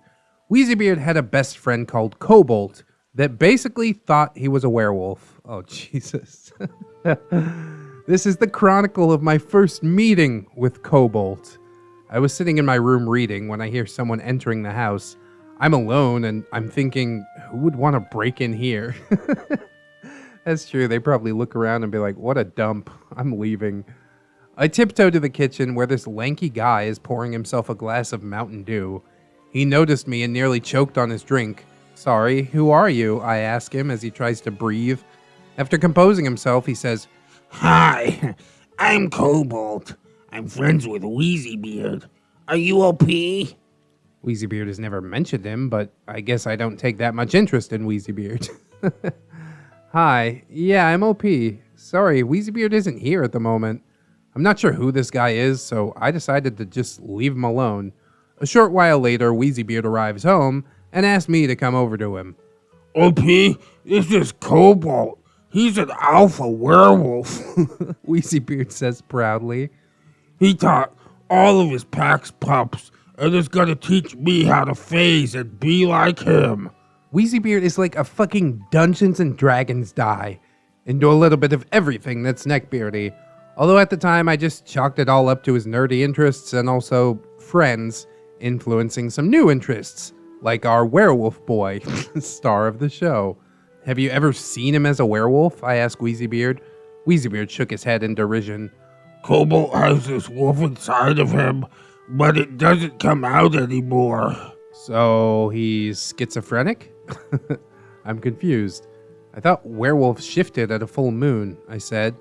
Wheezybeard had a best friend called Cobalt that basically thought he was a werewolf. Oh, Jesus. This is the chronicle of my first meeting with Cobalt. I was sitting in my room reading when I hear someone entering the house. I'm alone, and I'm thinking, who would want to break in here? That's true. They probably look around and be like, what a dump. I'm leaving. I tiptoe to the kitchen where this lanky guy is pouring himself a glass of Mountain Dew. He noticed me and nearly choked on his drink. Sorry, who are you? I ask him as he tries to breathe. After composing himself, he says, Hi, I'm Cobalt. I'm friends with Wheezybeard. Are you OP? Wheezybeard has never mentioned him, but I guess I don't take that much interest in Wheezybeard. Hi, yeah, I'm OP. Sorry, Wheezybeard isn't here at the moment. I'm not sure who this guy is, so I decided to just leave him alone. A short while later, Wheezybeard arrives home and asks me to come over to him. OP, this is Cobalt. He's an alpha werewolf. Wheezybeard says proudly. He taught all of his pack's pups and is gonna teach me how to phase and be like him. Wheezybeard is like a fucking Dungeons and Dragons die, into a little bit of everything that's neckbeardy. Although at the time I just chalked it all up to his nerdy interests and also friends influencing some new interests, like our werewolf boy, star of the show. Have you ever seen him as a werewolf? I asked Wheezybeard. Wheezybeard shook his head in derision. Cobalt has this wolf inside of him, but it doesn't come out anymore. So he's schizophrenic? I'm confused. I thought werewolves shifted at a full moon, I said.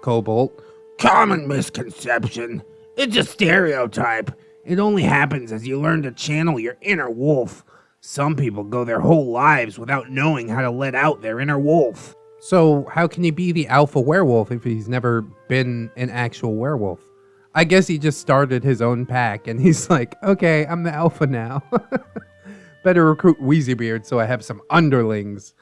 Cobalt. Common misconception. It's a stereotype. It only happens as you learn to channel your inner wolf. Some people go their whole lives without knowing how to let out their inner wolf. So how can he be the alpha werewolf if he's never been an actual werewolf? I guess he just started his own pack and he's like, okay, I'm the alpha now. Better recruit Wheezybeard so I have some underlings.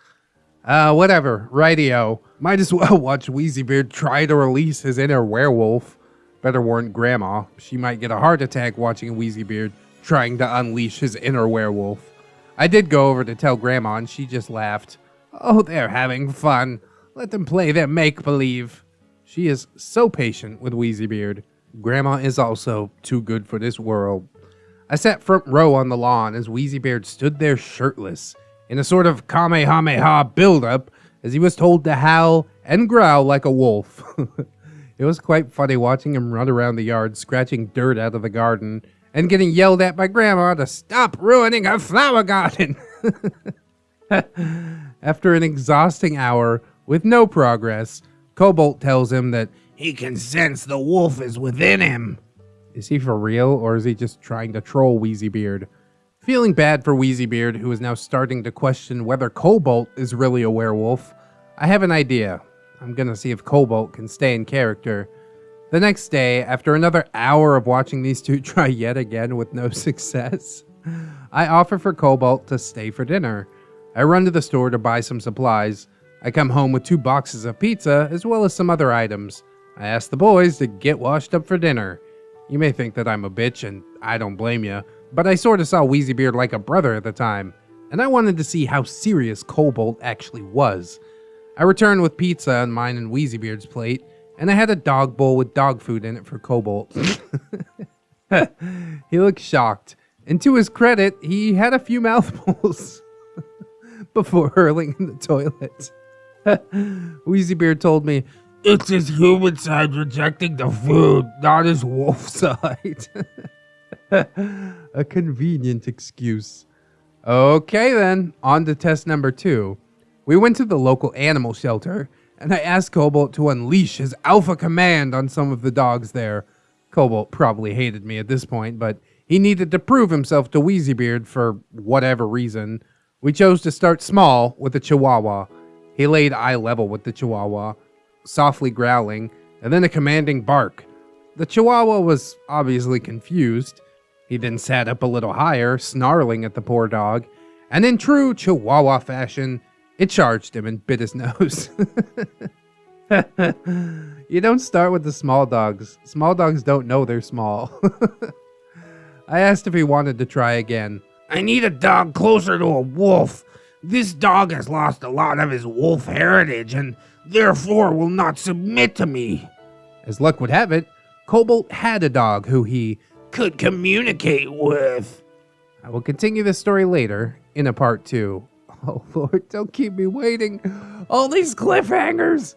Whatever, rightio. Might as well watch Wheezybeard try to release his inner werewolf. Better warn Grandma. She might get a heart attack watching Wheezybeard trying to unleash his inner werewolf. I did go over to tell Grandma and she just laughed. Oh, they're having fun. Let them play their make-believe. She is so patient with Wheezybeard. Grandma is also too good for this world. I sat front row on the lawn as Wheezybeard stood there shirtless, in a sort of Kamehameha build-up, as he was told to howl and growl like a wolf. It was quite funny watching him run around the yard, scratching dirt out of the garden, and getting yelled at by Grandma to stop ruining her flower garden. After an exhausting hour with no progress, Cobalt tells him that he can sense the wolf is within him. Is he for real, or is he just trying to troll Wheezybeard? Feeling bad for Wheezybeard, who is now starting to question whether Cobalt is really a werewolf, I have an idea. I'm gonna see if Cobalt can stay in character. The next day, after another hour of watching these two try yet again with no success, I offer for Cobalt to stay for dinner. I run to the store to buy some supplies. I come home with 2 boxes of pizza as well as some other items. I ask the boys to get washed up for dinner. You may think that I'm a bitch, and I don't blame you, but I sort of saw Wheezybeard like a brother at the time, and I wanted to see how serious Cobalt actually was. I returned with pizza on mine and Wheezybeard's plate, and I had a dog bowl with dog food in it for Cobalt. He looked shocked, and to his credit, he had a few mouthfuls before hurling in the toilet. Wheezybeard told me, It's his human side rejecting the food, not his wolf side. A convenient excuse. Okay then, on to test number 2. We went to the local animal shelter, and I asked Cobalt to unleash his alpha command on some of the dogs there. Cobalt probably hated me at this point, but he needed to prove himself to Wheezybeard for whatever reason. We chose to start small with the Chihuahua. He laid eye level with the Chihuahua, softly growling, and then a commanding bark. The Chihuahua was obviously confused. He then sat up a little higher, snarling at the poor dog, and in true Chihuahua fashion, it charged him and bit his nose. You don't start with the small dogs. Small dogs don't know they're small. I asked if he wanted to try again. I need a dog closer to a wolf. This dog has lost a lot of his wolf heritage and therefore will not submit to me. As luck would have it, Cobalt had a dog who he could communicate with. I will continue this story later in a part 2. Oh Lord, don't keep me waiting. All these cliffhangers.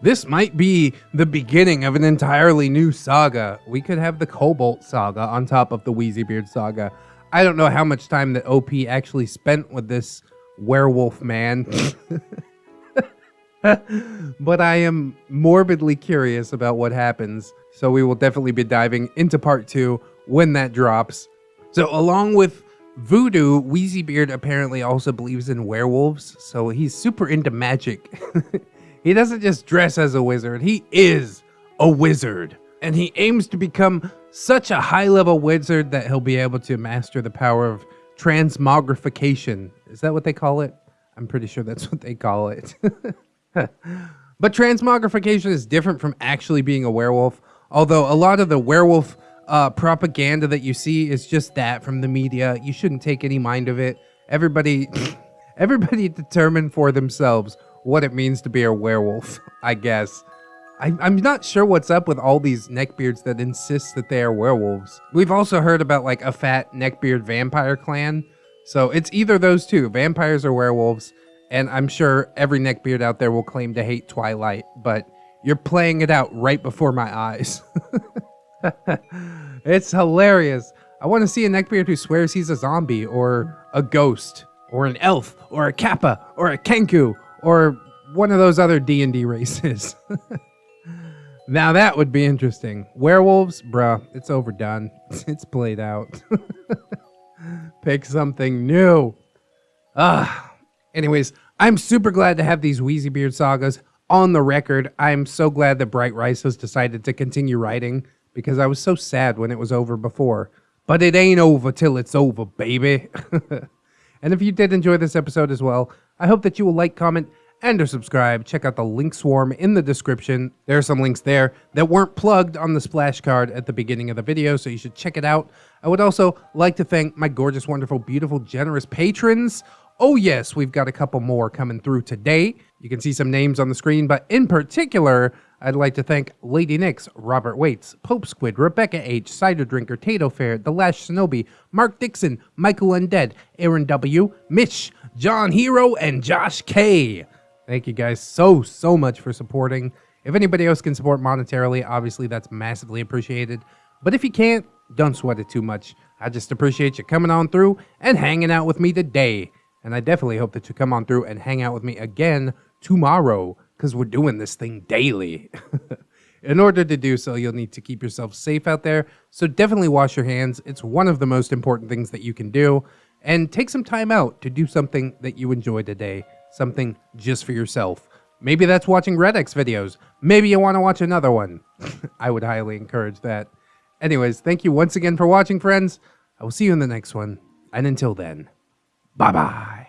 This might be the beginning of an entirely new saga. We could have the Cobalt saga on top of the Wheezybeard saga. I don't know how much time that OP actually spent with this werewolf man. But I am morbidly curious about what happens. So we will definitely be diving into part 2 when that drops. So along with Voodoo, Wheezybeard apparently also believes in werewolves, so he's super into magic. He doesn't just dress as a wizard, he is a wizard. And he aims to become such a high-level wizard that he'll be able to master the power of transmogrification. Is that what they call it? I'm pretty sure that's what they call it. But transmogrification is different from actually being a werewolf, although a lot of the werewolf propaganda that you see is just that from the media. You shouldn't take any mind of it. Everybody determine for themselves what it means to be a werewolf, I guess. I'm not sure what's up with all these neckbeards that insist that they are werewolves. We've also heard about like a fat neckbeard vampire clan. So it's either those two, vampires or werewolves. And I'm sure every neckbeard out there will claim to hate Twilight, but you're playing it out right before my eyes. It's hilarious. I want to see a neckbeard who swears he's a zombie, or a ghost, or an elf, or a kappa, or a kenku, or one of those other D&D races. Now that would be interesting. Werewolves, bruh, it's overdone. It's played out. Pick something new. Anyways, I'm super glad to have these Wheezybeard sagas on the record. I'm so glad that Bright Rice has decided to continue writing, because I was so sad when it was over before. But it ain't over till it's over, baby. And if you did enjoy this episode as well, I hope that you will like, comment, and or subscribe. Check out the link swarm in the description. There are some links there that weren't plugged on the splash card at the beginning of the video, so you should check it out. I would also like to thank my gorgeous, wonderful, beautiful, generous patrons. Oh yes, we've got a couple more coming through today. You can see some names on the screen, but in particular, I'd like to thank Lady Nix, Robert Waits, Pope Squid, Rebecca H, Cider Drinker, Tato Fair, The Lash Shinobi, Mark Dixon, Michael Undead, Aaron W, Mitch, John Hero, and Josh K. Thank you guys so much for supporting. If anybody else can support monetarily, obviously that's massively appreciated. But if you can't, don't sweat it too much. I just appreciate you coming on through and hanging out with me today. And I definitely hope that you come on through and hang out with me again tomorrow, because we're doing this thing daily. In order to do so, you'll need to keep yourself safe out there. So definitely wash your hands. It's one of the most important things that you can do. And take some time out to do something that you enjoy today. Something just for yourself. Maybe that's watching ReddX videos. Maybe you want to watch another one. I would highly encourage that. Anyways, thank you once again for watching, friends. I will see you in the next one. And until then, bye-bye.